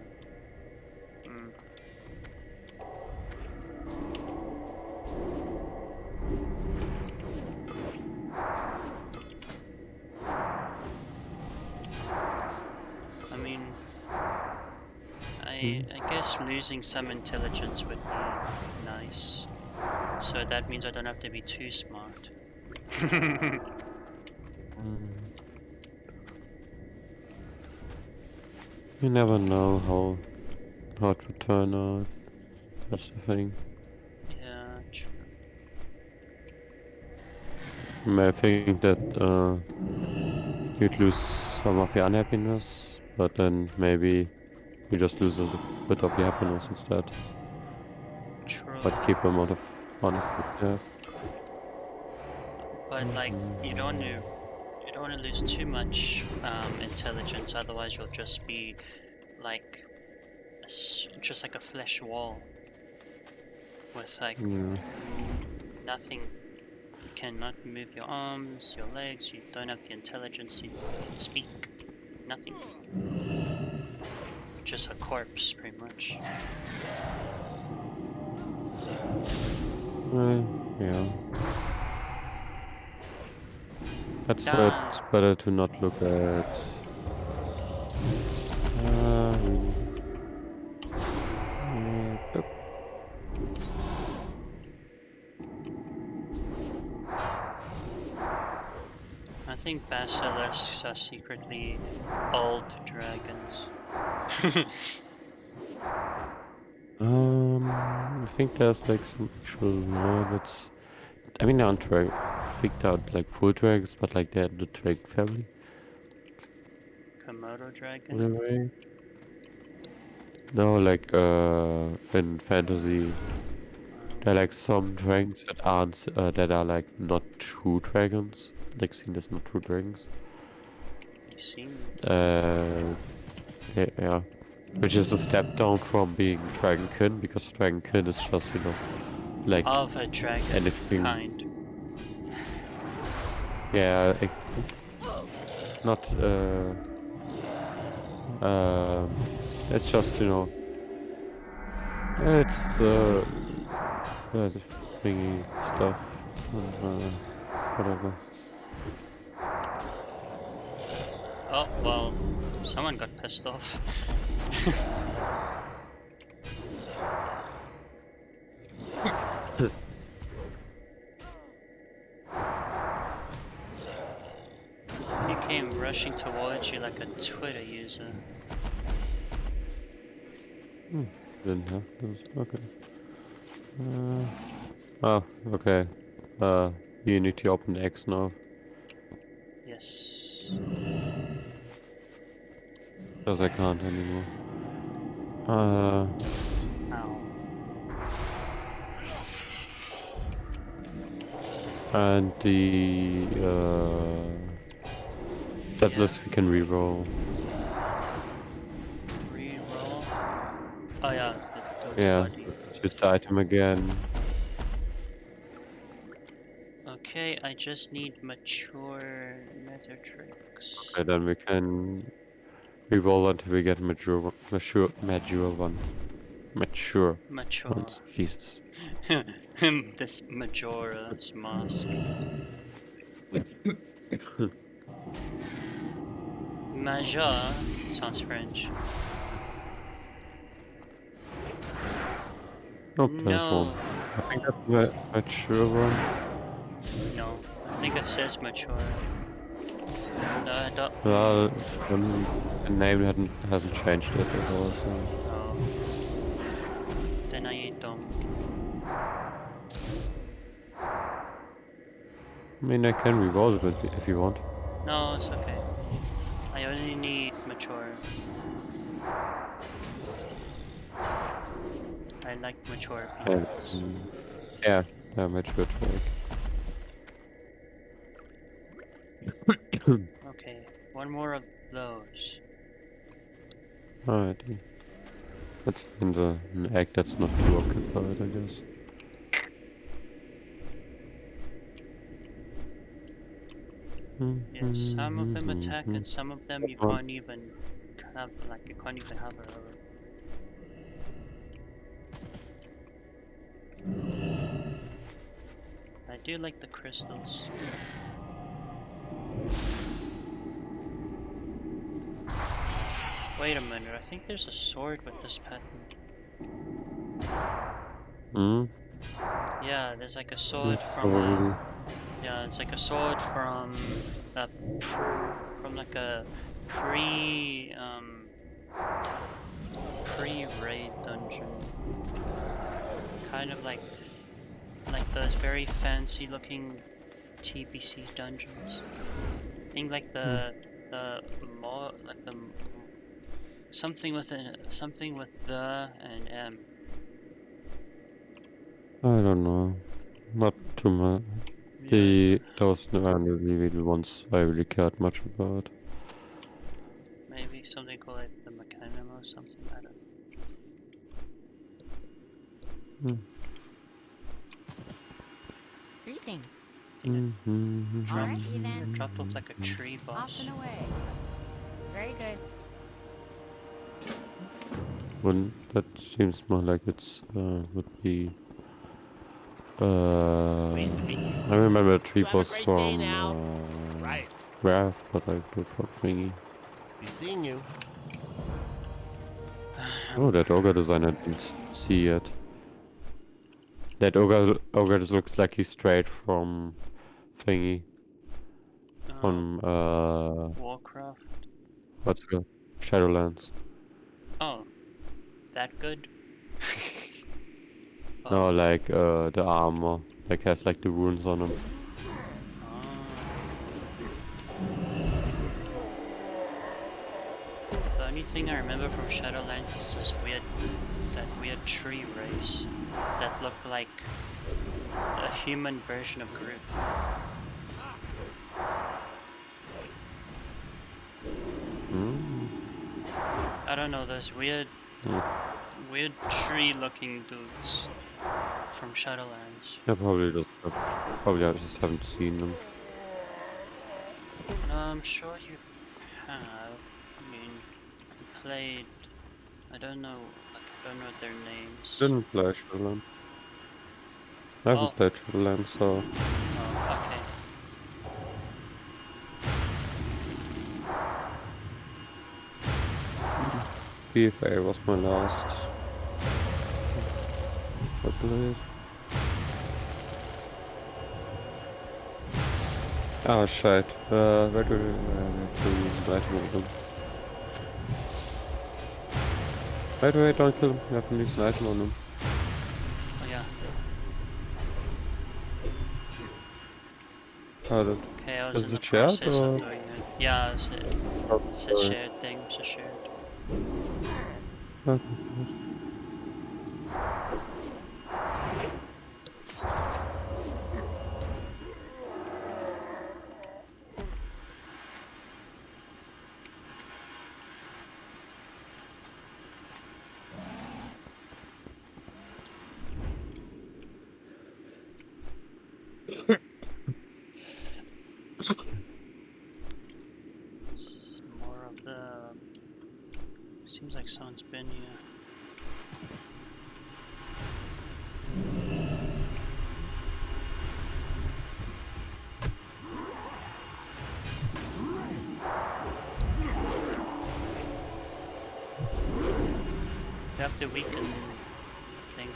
I mean, I guess losing some intelligence would be nice. So that means I don't have to be too smart. You never know how it would turn out. That's the thing. Yeah, true. You may think that you'd lose some of your unhappiness, but then maybe you just lose a bit of your happiness instead. True. But keep a amount of fun you have. But like, you don't want to lose too much intelligence, otherwise you'll just be like just like a flesh wall with like nothing cannot move your arms, your legs, you don't have the intelligence, you can speak. Nothing. Just a corpse, pretty much. Yeah. That's why it's better to not look at. Boop. I think basilisks are secretly old dragons. I think there's like some actual lore that's. I mean, there aren't freaked out like full dragons, but like they're the dragon family Komodo dragon? in a way. No, like in fantasy, there are like some dragons that aren't that are like not true dragons, like seen as not true dragons. I see. Yeah, which is a step down from being dragonkin, because dragonkin is just, you know, like Of a dragon anything. kind. Yeah, not it's just, you know, it's the thingy stuff and whatever. Oh, well, someone got pissed off. He came rushing towards you like a Twitter user. Didn't have those. Okay. Oh, okay. You need to open X now. Yes. Because I can't anymore. Ow. And the that's Yeah. list we can reroll. Reroll. Oh yeah, the Yeah, body. choose the item again. Okay, I just need mature Nethertrix. Okay, then we can reroll until we get mature ones. Mature Mature. ones. Jesus. This Majora's Mask. Major sounds French. No, there's No. one. I think that's the mature one. No, I think it says mature. No, I don't. Well, the name hasn't changed yet at all, so. Oh. Then I don't. I mean, I can reroll it if you want. No, it's okay. I only need mature. I like mature And, people. yeah, mature drake. Okay, one more of those. Alrighty. Let's find an egg that's not too occupied, I guess. Yes, some of them attack and some of them you can't even have, like, you can't even have her. I do like the crystals. Wait a minute, I think there's a sword with this pattern. Yeah, there's like a sword from Probably. yeah, it's like a sword from a like a pre-raid dungeon. Kind of like those very fancy looking TBC dungeons. I think like something with the and M. I don't know. Not too much. Those are really the ones I really cared much about. Maybe something called like the Mechanum or something, I don't know. Greetings. Mm-hmm. Dropped, Alrighty then. dropped off like a tree Off boss. and away. Very good. Wouldn't that seems more like it's would be Pleased to meet you. I remember tree You have a boss great day from now. Right. Wrath, but I do it from Thingy. Be seeing you. Oh, that ogre design I didn't see yet. That ogre just looks like he's straight from Thingy. From Warcraft. what's it called? Shadowlands. Oh, that good? No, like the armor. Like has like the runes on him. The only thing I remember from Shadowlands is that weird tree race that looked like a human version of Groot. I don't know, those weird tree-looking dudes from Shadowlands. Yeah, probably I just haven't seen them. No, I'm sure you have. I mean, you played. I don't know. Like, I don't know their names. Didn't play Shadowlands. I haven't played Shadowlands, so Oh, okay. BFA was my last. I played. Ah, shit. Where do I have to use an item on them? Wait, don't kill him. You have to use an item on them. Oh yeah. Oh, that. Okay, I was Is in it the shared, process or? of doing it. Yeah, it's a Sorry. shared thing. It's a shared. Okay. It's more of the. Seems like someone's been here. You have to weaken, I think.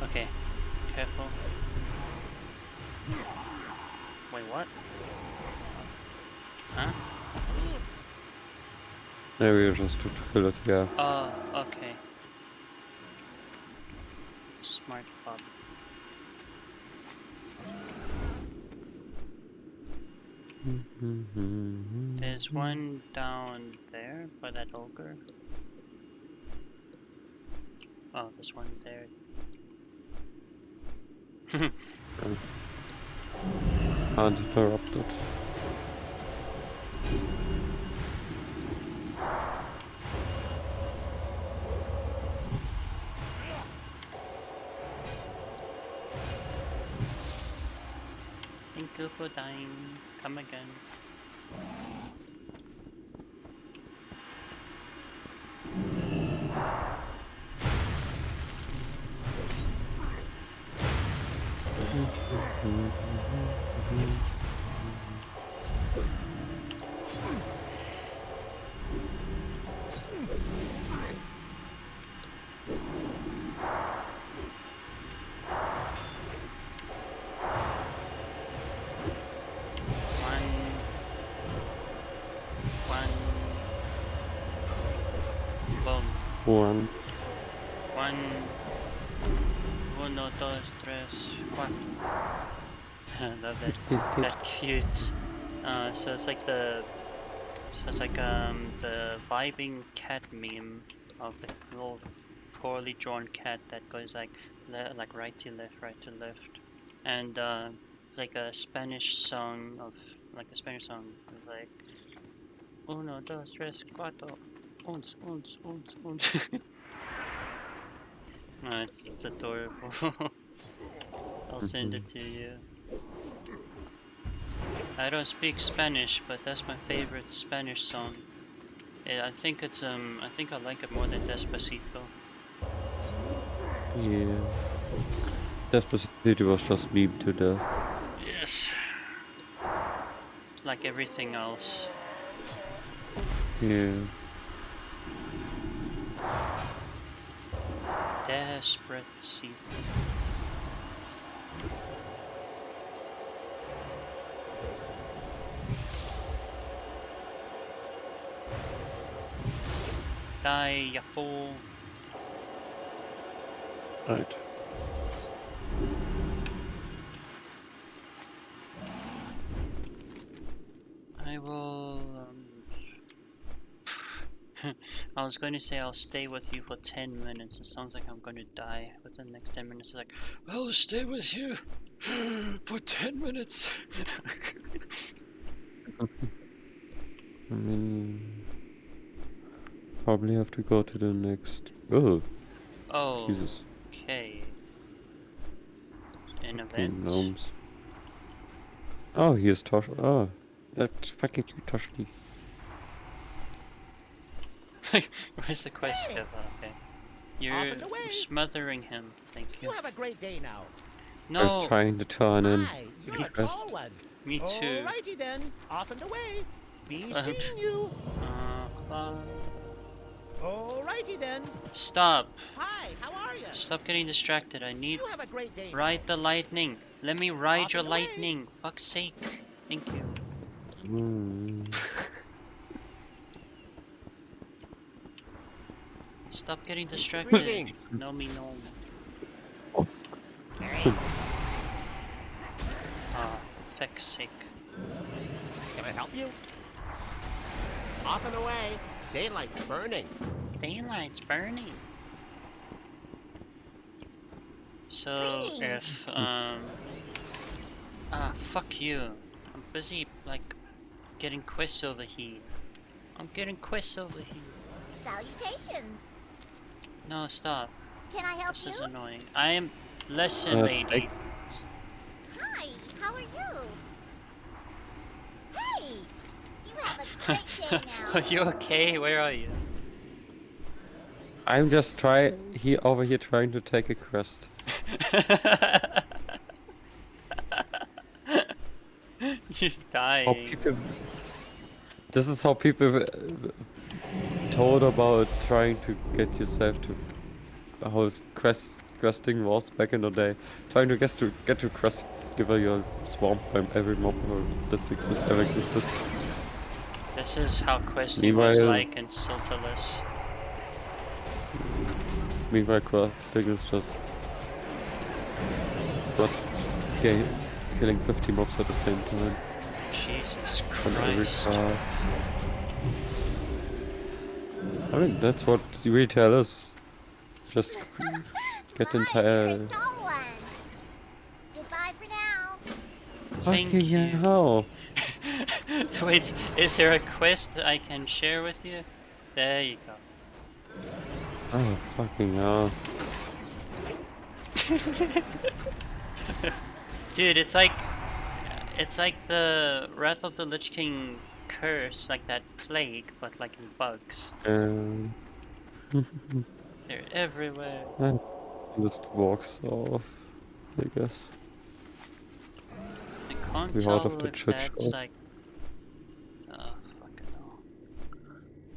Okay, careful. Wait, what? Huh? Maybe just to kill it, yeah. Oh, okay. Smart Bob. There's one down there by that ogre. Oh, there's one there. Can't interrupt it. Thank you for dying. Come again. Boom. One. Uno, dos, tres, cuatro. I love that cute. So it's like the the vibing cat meme of the little poorly drawn cat that goes like right to left, right to left, and it's like a Spanish song of like a Spanish song. It's like uno, dos, tres, cuatro. Spawns. Oh, it's adorable. I'll send it to you. I don't speak Spanish, but that's my favorite Spanish song. I think it's I think I like it more than Despacito. Yeah. Despacito was just meme to death. Yes. Like everything else. Yeah. Despacito. Die, you fool. Right. I will. I was going to say I'll stay with you for 10 minutes. It sounds like I'm going to die within the next 10 minutes. It's like, I'll stay with you for 10 minutes. I mean, probably have to go to the next. Oh, Oh, Jesus. okay. An Fucking event? gnomes. Oh, here's Tosh. Oh, that's fucking cute, Toshki. Where's the quest Hey! giver? Okay. Off You're and away. smothering him. Thank you. You have a great day now. I was No, trying to turn in. Hi, you're a Request. tall one. me too. Alrighty then, off and away. Be Um, seeing you. Cloud. Alrighty then. Stop. Hi, how are you? Stop getting distracted. I need You have a great day. ride the lightning. Let me ride Off your and away. lightning. Fuck's sake. Thank you. Stop getting distracted. Greetings. No me no. Ah, feck's sake. Can I help you? Off and away. Daylight's burning. Daylight's burning. So if fuck you. I'm busy like getting quests over here. I'm getting quests over here. Salutations. No, stop. Can I help This you? is annoying. I am listen, lady. Hi, how are you? Hey, you have a great day Are now. you okay? Where are you? I'm just over here trying to take a quest. You're How dying. people. This is how people told about trying to get yourself to how questing was back in the day. Trying to get to quest giver your swamp by every mob that ever existed. This is how questing was Meanwhile- like in Siltalus. Meanwhile, questing is just not killing 50 mobs at the same time Jesus on every Christ. car. I mean, that's what the retail is. Just get the Goodbye, you're entire. a tall one. Goodbye for now. Thank Fucking you. hell. Wait, is there a quest I can share with you? There you go. Oh, fucking hell. Dude, it's like the Wrath of the Lich King curse, like that plague, but like in bugs. They're everywhere. Just walks off, I guess. I can't We tell out of the if chit that's shop. like. Oh, fucking hell.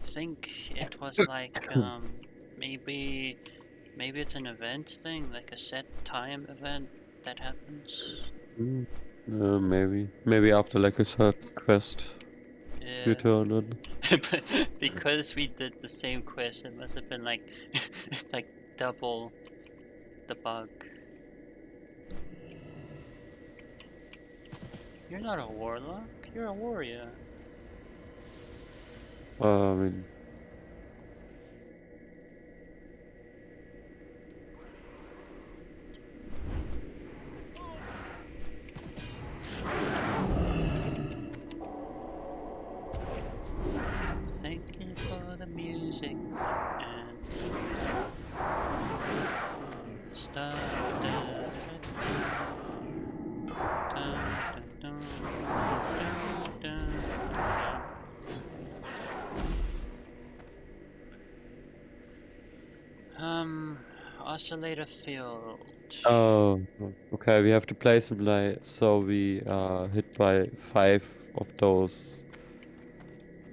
I think it was like, maybe it's an event thing, like a set time event that happens. Maybe after like a certain quest, Yeah. you turn on. But because we did the same quest, it must have been like, like double the bug. You're not a warlock, you're a warrior. I mean, Thank you for the music. Oscillator field. Oh, okay. We have to place them like so we are hit by 5 of those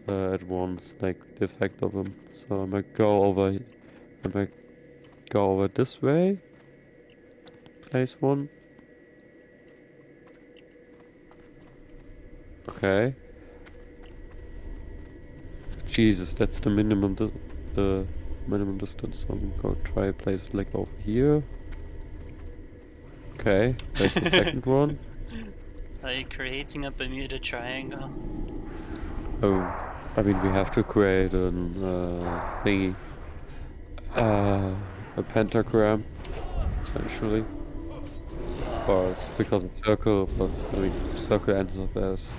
at once, like the effect of them. So I might go over. I might go over this way. Place one. Okay. Jesus, that's the minimum. The minimum distance. So I'm gonna try place it like over here. Okay. Place the second one. Are you creating a Bermuda Triangle? Oh, I mean we have to create an thingy. A pentagram, essentially. Or it's because it's circle, but I mean circle ends up as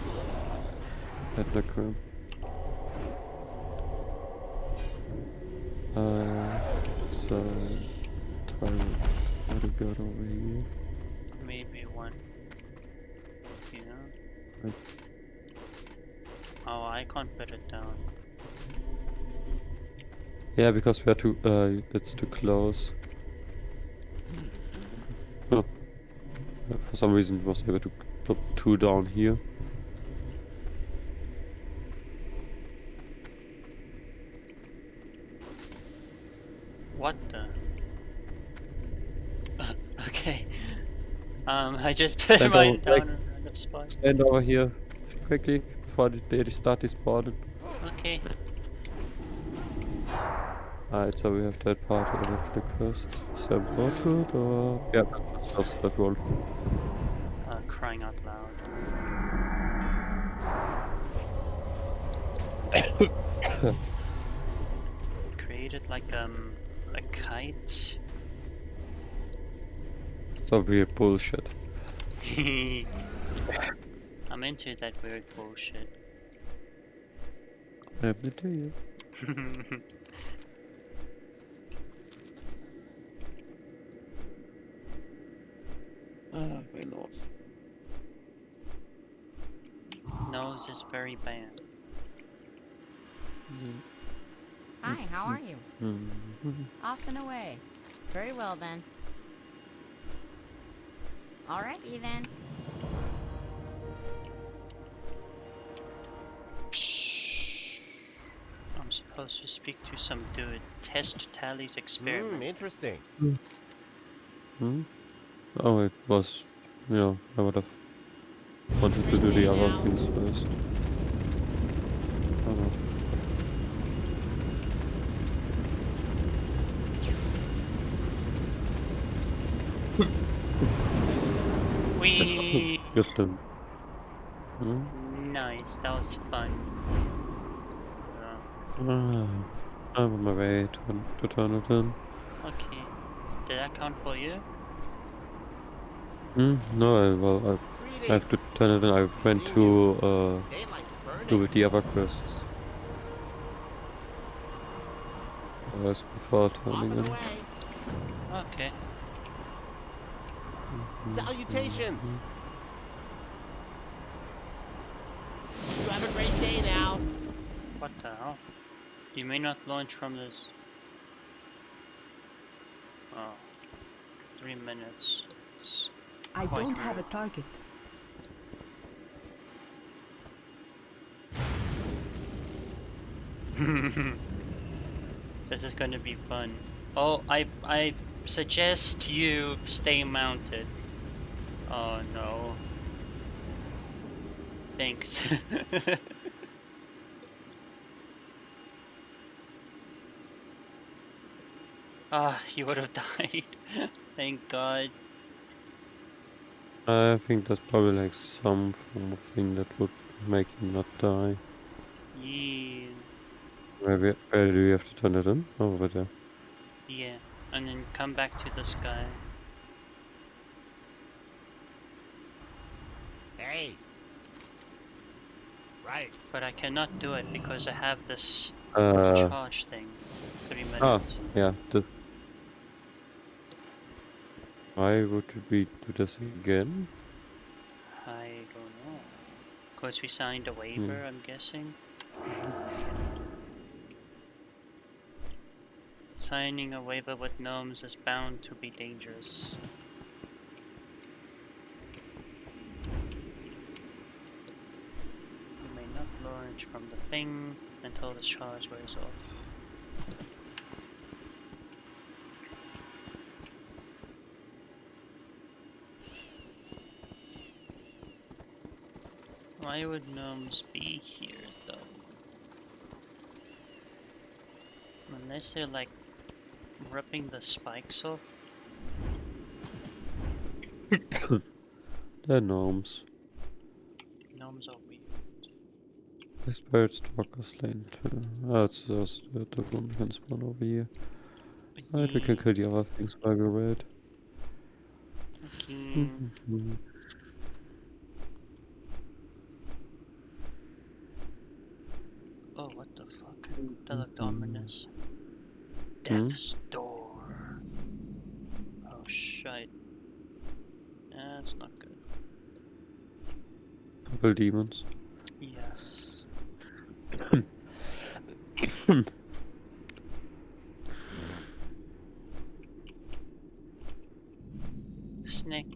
pentagram. So try to get over here. Maybe one. Yeah. Right. Oh, I can't put it down. Yeah, because we are too it's too close. Oh. For some reason was able to put 2 down here. What the? Okay. I just put Stand mine over, down like, in a random spot. stand over here quickly before they start despawning. Okay. Alright, so we have that part of the quest. So go to it or yeah, that's just that one. Crying out loud. Created like a kite. So weird bullshit. I'm into that weird bullshit. Let me tell you. My nose. Nose is very bad. Hi, how are you? Mm-hmm. Off and away. Very well then. Alrighty then. Psh. I'm supposed to speak to some dude. Test Tally's experiment. Interesting. Hmm? Oh, it was, you know, I would have wanted to do the other things first. Oh no. Wee. Just them. Hmm? Nice, that was fun. I'm on my way to turn it in. Okay. Did that count for you? No, well, I have to turn it in. I went to Daylight's burning. do with the other quests. First before Off turning and in. away. Okay. Salutations. You have a great day now. What the hell? You may not launch from this. Oh. 3 minutes. It's I quite don't have a rude. target. This is going to be fun. Oh, I suggest you stay mounted. Oh no. Thanks. Ah, you would have died. Thank God. I think there's probably like some form of thing that would make him not die. Yeah. Where do you have to turn it in? Oh, over there. Yeah. And then come back to the sky. Hey. Right. But I cannot do it because I have this Uh, charge thing. 3 minutes. ah, yeah. Why would we do this again? I don't know. Because we signed a waiver, I'm guessing. Signing a waiver with gnomes is bound to be dangerous. You may not launch from the thing until the charge wears off. Why would gnomes be here though? Unless they're like ripping the spikes off. They're gnomes. Gnomes are weird. The spirit stalker slain. Oh, it's just the one can spawn over here. Right, we can kill the other things while we're red. Okay. Oh, what the fuck? That looked ominous. Death's door. Oh shit. That's not good. Double demons. Yes. Snake.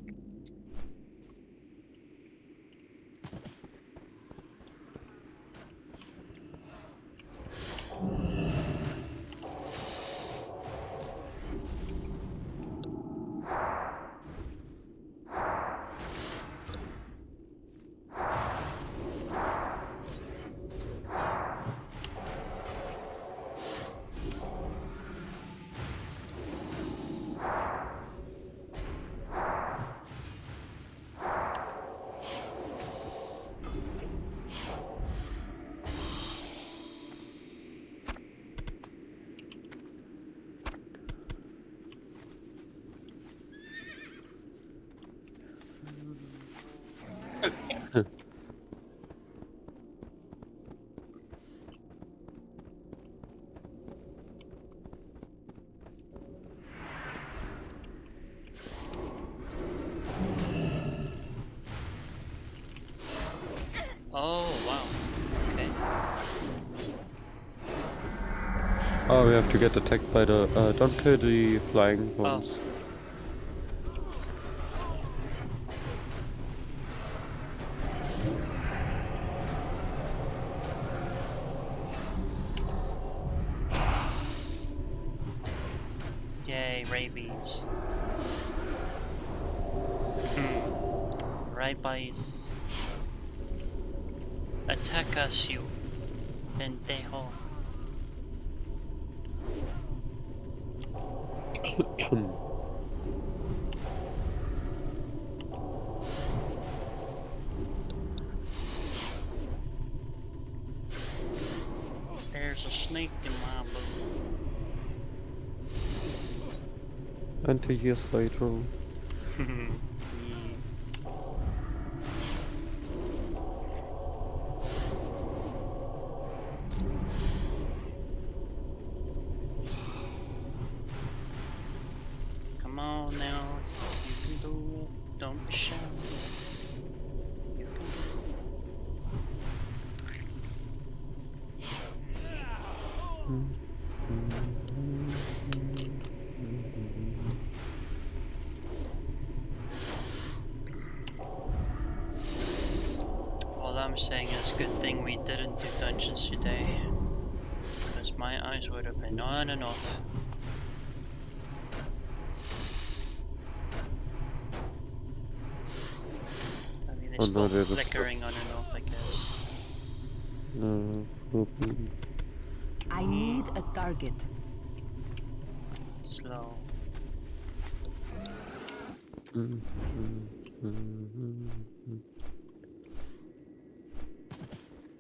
Oh, wow. Okay. Oh, we have to get attacked by the. Don't kill the flying ones. Yay, rabies. Rabies. Attack us, you pendejo. There's a snake in my boot. 20 years later. Come on now, you can do it. Don't be shy. You can do it. All I'm saying is, good thing we didn't do dungeons today, because my eyes would have been on and off. I mean, it's Oh, no, still there's a flickering on and off, I guess. I need a target. Slow.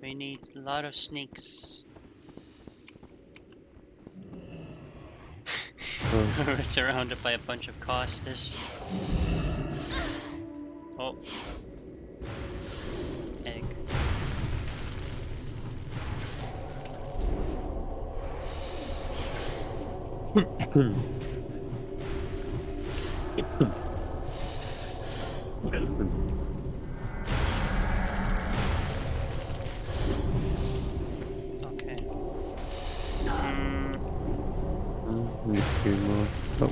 We need a lot of sneaks. We're surrounded by a bunch of casters. Oh. Egg. Okay. Nicht viel mehr. Oh.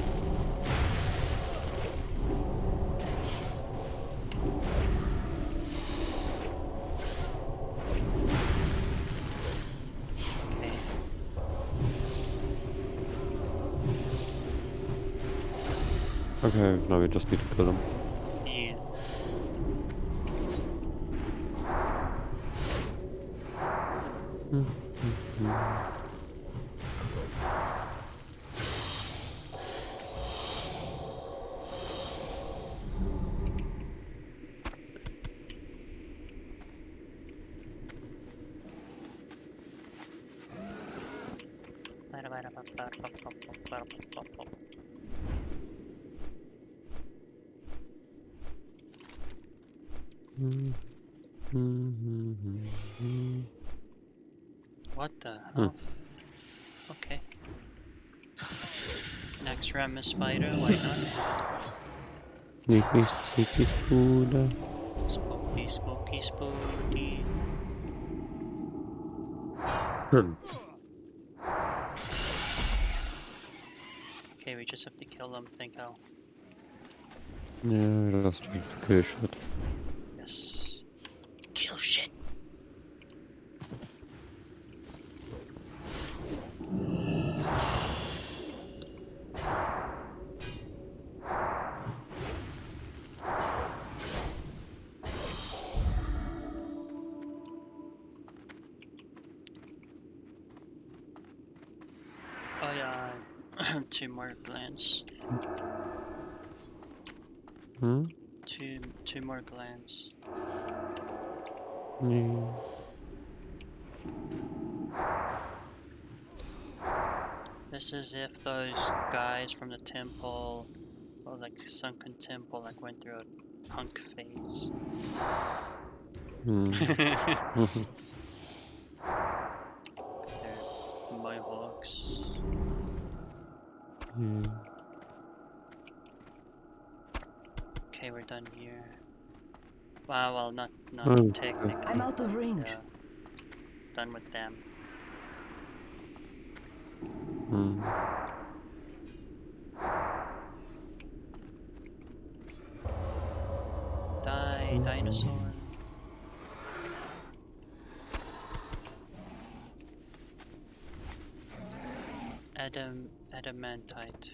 Okay, now we just need to kill them. Yeah. What the hell? Okay. Next round is spider, why not? Sneaky, sneaky spooder. Spooky, spooky, spooky. Okay, we just have to kill them, think how. Yeah, just need to kill shit. Yes. Kill shit! Oh yeah, 2 more glands. Hmm? Two more glands. Yeah. This is if those guys from the temple, or like the sunken temple, like went through a punk phase. They're mohawks. Okay, we're done here. Wow, well, not Oh, technically. I'm out of range. Yeah. Done with them. Die, dinosaur. Adamantite.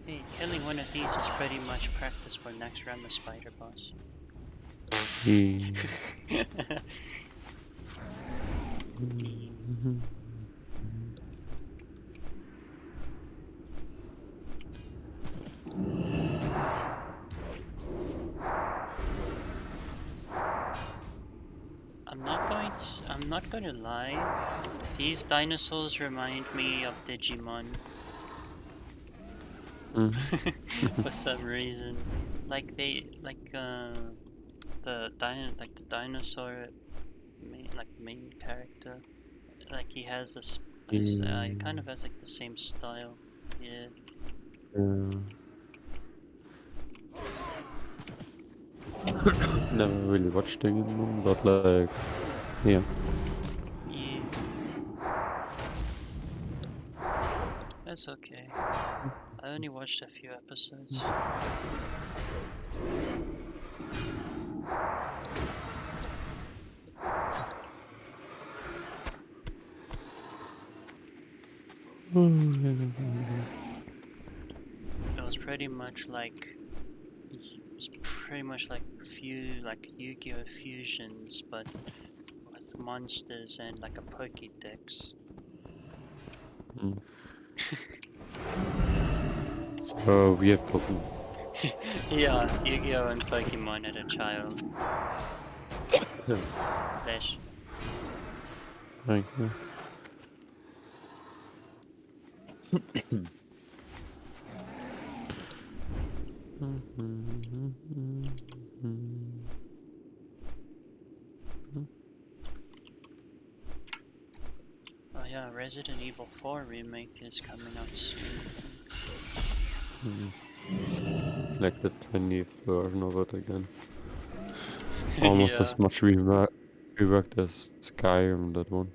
Hey, killing one of these is pretty much practice for next round the spider boss. I'm not gonna lie. These dinosaurs remind me of Digimon. For some reason. Like the dinosaur main character. Like he has this he kind of has like the same style. Yeah. Never really watched Digimon, but like, yeah. Yeah. That's okay. I only watched a few episodes. It was pretty much like Yu-Gi-Oh fusions, but with monsters and like a Pokédex. So weird person. Yeah, Yu-Gi-Oh and Pokemon had a child. Flash. Thank you. Oh yeah, Resident Evil 4 remake is coming out soon. Like the 20th version of it again. Almost Yeah. as much reworked as Skyrim, that one.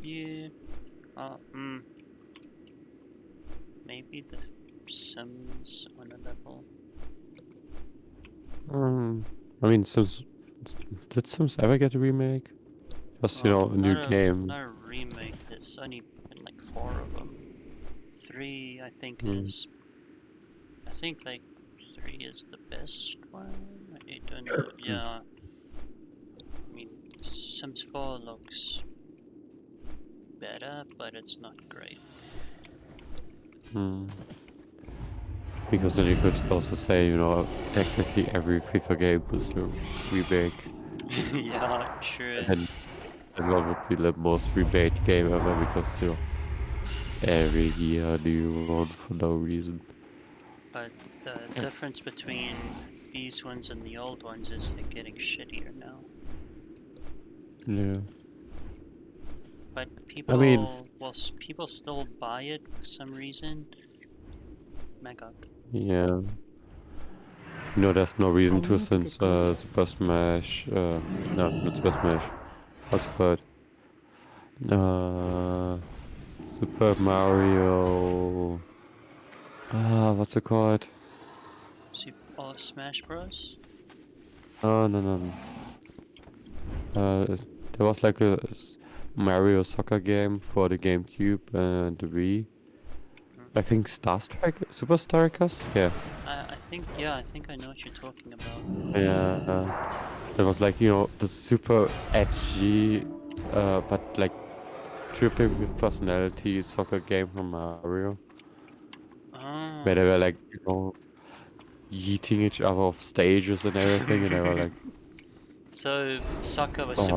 Yeah. Maybe the Sims on a level. I mean, did Sims ever get a remake? Just, you know, a new game. Not a remake. There's only been like 4 of them. 3, I think, Mm. is. I think like 3 is the best one. I don't know. Yeah. I mean, Sims 4 looks better, but it's not great. Because then you could also say, you know, technically every FIFA game was a remake. Yeah, true. And what would be the most remade game ever because, you know, every year a new one for no reason. But the difference between these ones and the old ones is they're getting shittier now. Yeah. But people people still buy it for some reason. Mega. Yeah. You know, there's no reason I to need to since get closer. Super Smash, no, not Super Smash. What's it called? Super Mario. What's it called? Smash Bros. Oh, no, no. There was like a Mario soccer game for the GameCube and the Wii. I think Super Strikers? Yeah. I think I think I know what you're talking about. Yeah. That was like, you know, the super edgy, but like tripping with personality soccer game from Mario. Where they Oh. were like, you know, yeeting each other off stages and everything, and they were like, So soccer with oh, it's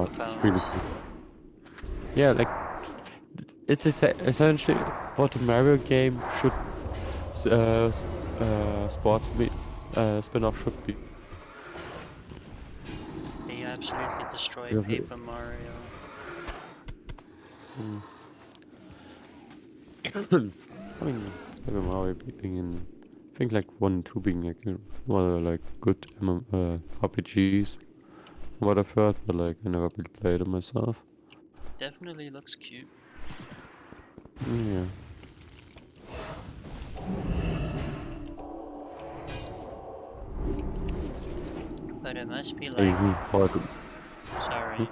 really superpowers. cool. Yeah, like, it's essentially what a Mario game should, spin-off should be. They absolutely destroy Yeah, Paper Mario. I mean, Paper Mario being in, I think like 1 and 2 being like, you know, one like good RPGs, from what I've heard, but like I never played them myself. Definitely looks cute. Yeah. But it must be I like even thought, sorry.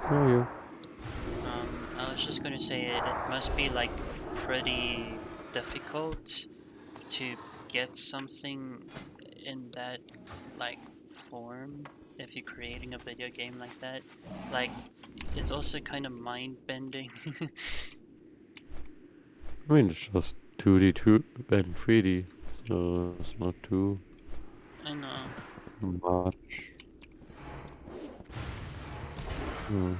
oh yeah. I was just gonna say it must be like pretty difficult to get something in that like form if you're creating a video game like that. Like it's also kind of mind bending. I mean, it's just 2D and 3D, so it's not too I know. much. Yeah.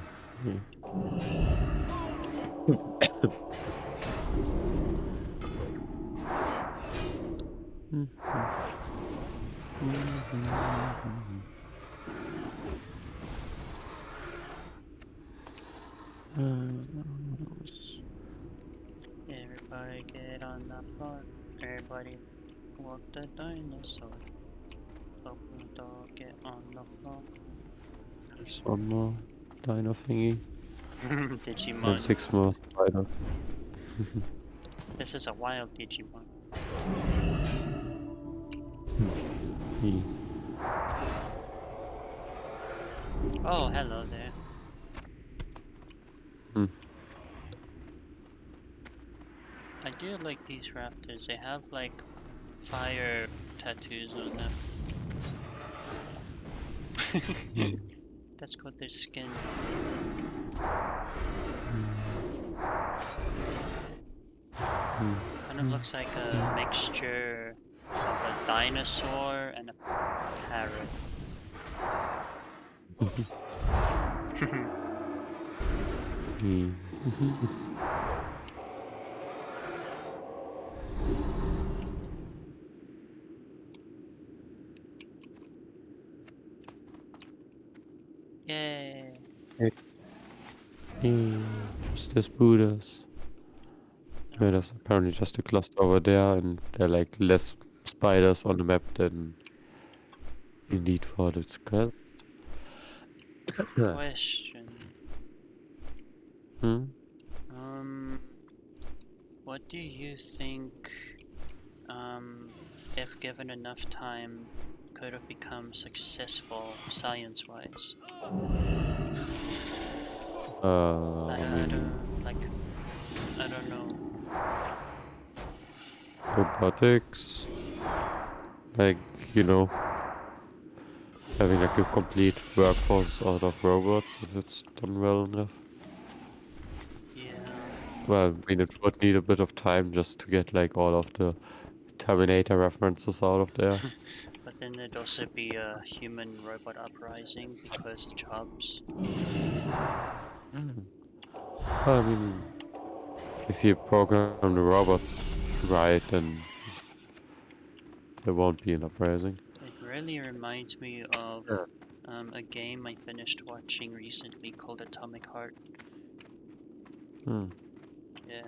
Everybody get on the floor. Everybody walk the dinosaur. Open the door, get on the floor. There's one more dino thingy. And Digimon. 6 more spiders. This is a wild Digimon. Yeah. Oh, hello there. I do like these raptors. They have like fire tattoos on them. That's called their skin. Kind of looks like a mixture of a dinosaur and a parrot. Yay! What's this Buddhas? Yeah, there's apparently just a cluster over there, and there are like less spiders on the map than you need for this quest. Question. Hmm? What do you think, if given enough time, could have become successful science-wise? I mean, I don't know. robotics, like, you know, having like a complete workforce out of robots, if it's done well enough. Yeah. Well, I mean, it would need a bit of time just to get like all of the Terminator references out of there. But then there'd also be a human robot uprising because jobs. I mean, if you program the robots right, then there won't be an uprising. It really reminds me of a game I finished watching recently called Atomic Heart. Hmm. Yeah.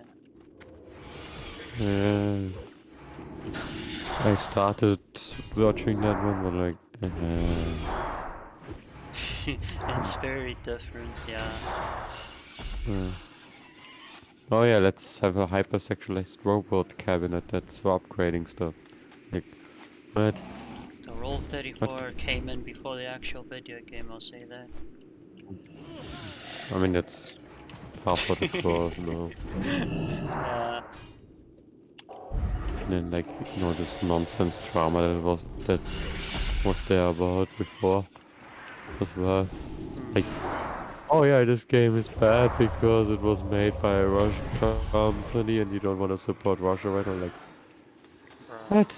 I started watching that one, but like, It's very different, yeah. oh yeah, let's have a hypersexualized robot cabinet that's for upgrading stuff. Like, what? The Roll 34 came in before the actual video game, I'll say that. I mean, that's half what it was, no. Yeah. And then, like, you know, this nonsense drama that was there about before as well. Like, oh yeah, this game is bad because it was made by a Russian company and you don't want to support Russia, right? I'm like, what?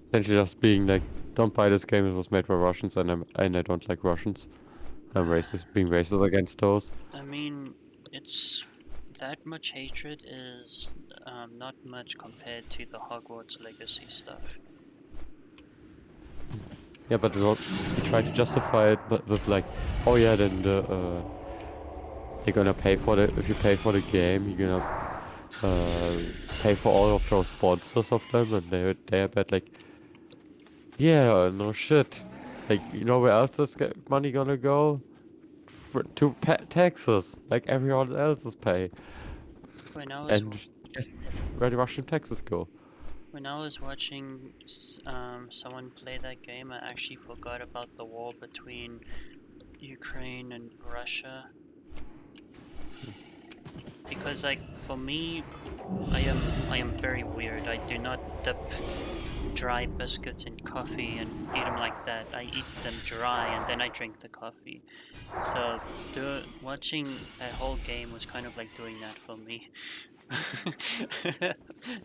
Essentially just being like, don't buy this game, it was made by Russians and I don't like Russians. I'm racist, being racist against those. I mean, it's that much hatred is not much compared to the Hogwarts Legacy stuff. Yeah, but you try to justify it, but with like, oh yeah, then you're gonna pay for the if you pay for the game, you're gonna pay for all of those sponsors of them, and they're bad. Like, yeah, no shit. Like, you know where else this money gonna go? To taxes, like everyone else's pay. When I was And guess where the Russian taxes go? when I was watching someone play that game, I actually forgot about the war between Ukraine and Russia. Because like for me, I am very weird. I do not dip dry biscuits in coffee and eat them like that. I eat them dry and then I drink the coffee. So watching that whole game was kind of like doing that for me.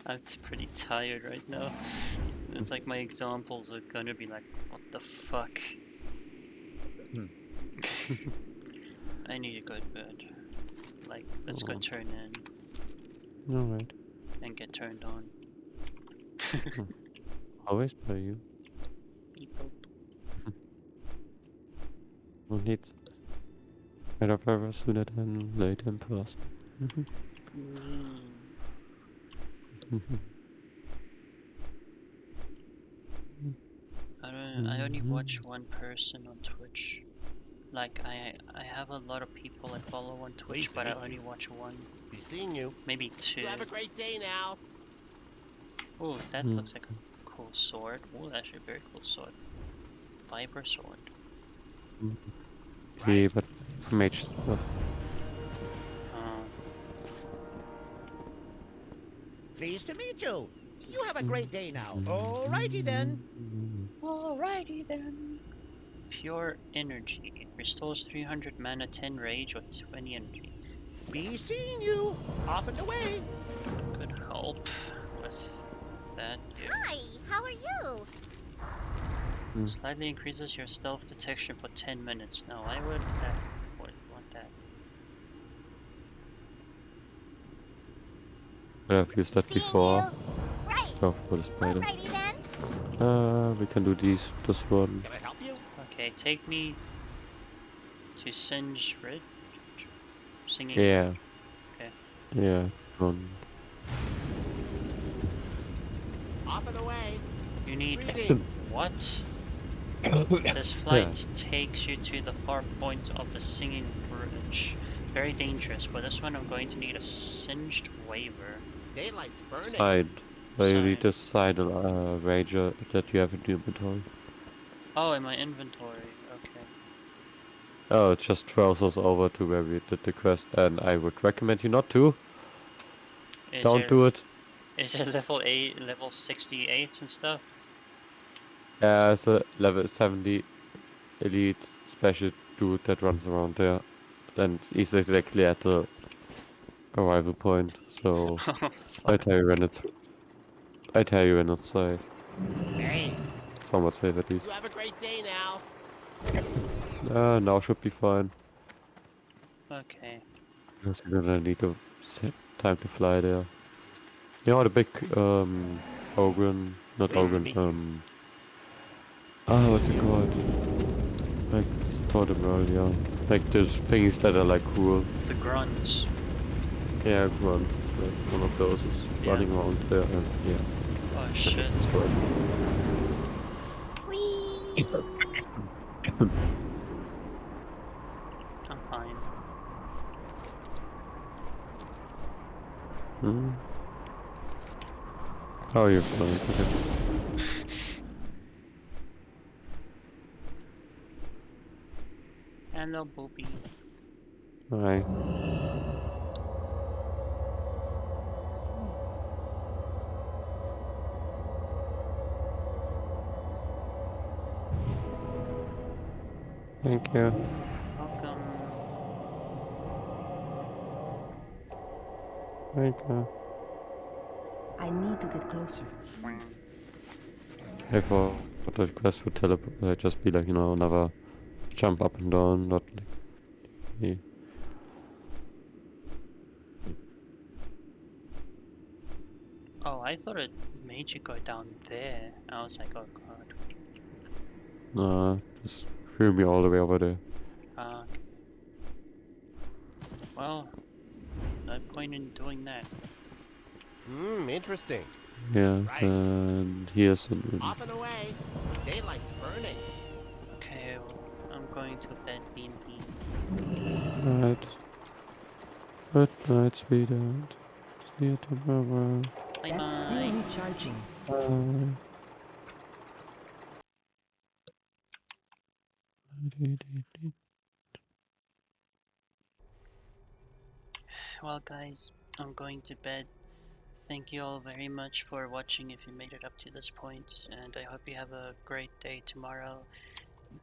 I'm pretty tired right now. It's like my examples are gonna be like, what the fuck? I need to go to bed. Like, let's go turn in Alright. and get turned on. Always by you. Beep boop. We'll need better forever sooner than later in person. I only watch one person on Twitch. Like I have a lot of people I follow on Twitch, but I only watch one, Be seeing you. maybe two. You have a great day now. Oh, that looks like a cool sword. Oh, that's actually a very cool sword. Vibra sword. Yeah, but mage stuff. Pleased to meet you. You have a great day now. Alrighty then. Alrighty then. Pure energy restores 300 mana, 10 rage, or 20 energy. Be seeing you. Off and away. Could help with that. Hi, how are you? Slightly increases your stealth detection for 10 minutes. No, I would want that. I've used that Seeing before. you. Right. So for the spiders. Alrighty then. We can do this one. Can I help you? Okay, take me To Singe Ridge? Singing Yeah. Ridge? Okay. Yeah. Off and away. You need... Greetings. What? This Yeah. flight takes you to the far point of the Singing Bridge. Very dangerous. For this one, I'm going to need a Singed Waiver. Daylight's burning. Side. But you need Side. to side ranger that you have in your inventory. Oh, in my inventory. Okay. Oh, it just throws us over to where we did the quest, and I would recommend you not to. Don't do it. Is it level 8, level 68 and stuff? It's a level 70 elite special dude that runs around there. And he's exactly at the arrival point, so I tell you when it's safe. Hey, Somewhat safe at least. you have a great day now. Now should be fine. Okay. Because you're gonna need to time to fly there. You know the big Ogren, not Ogren, what's it called? Like told him earlier. Like those things that are like cool. The grunts. Yeah, run. Like one of those is Yeah. running around there and yeah. Oh shit. That's right. Whee! I'm fine. Hmm. Oh, you're fine. Okay. Hello, booby. Alright. Thank you. Welcome. Thank you. I need to get closer. I thought the quest would just be like, another jump up and down, not like... Yeah. Oh, I thought it made you go down there. I was like, oh god. Nah, just threw me all the way over there. Okay. Well, no point in doing that. Interesting. Yeah, Right. and here's Off and away. Daylight's burning. Okay, well, I'm going to bed, B&B. Alright. Good night, sweetheart. See you tomorrow. Bye That's bye. still recharging. Bye. Well, guys, I'm going to bed. Thank you all very much for watching if you made it up to this point, and I hope you have a great day tomorrow.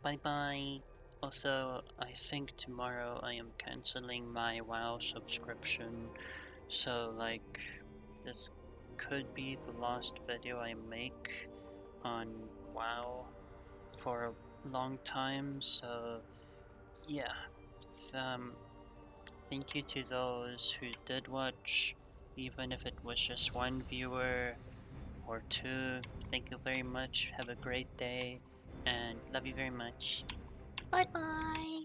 Bye bye. Also, I think tomorrow I am canceling my WoW subscription, so like this could be the last video I make on WoW for a long time, so yeah. Thank you to those who did watch, even if it was just one viewer or two. Thank you very much. Have a great day and love you very much. Bye bye.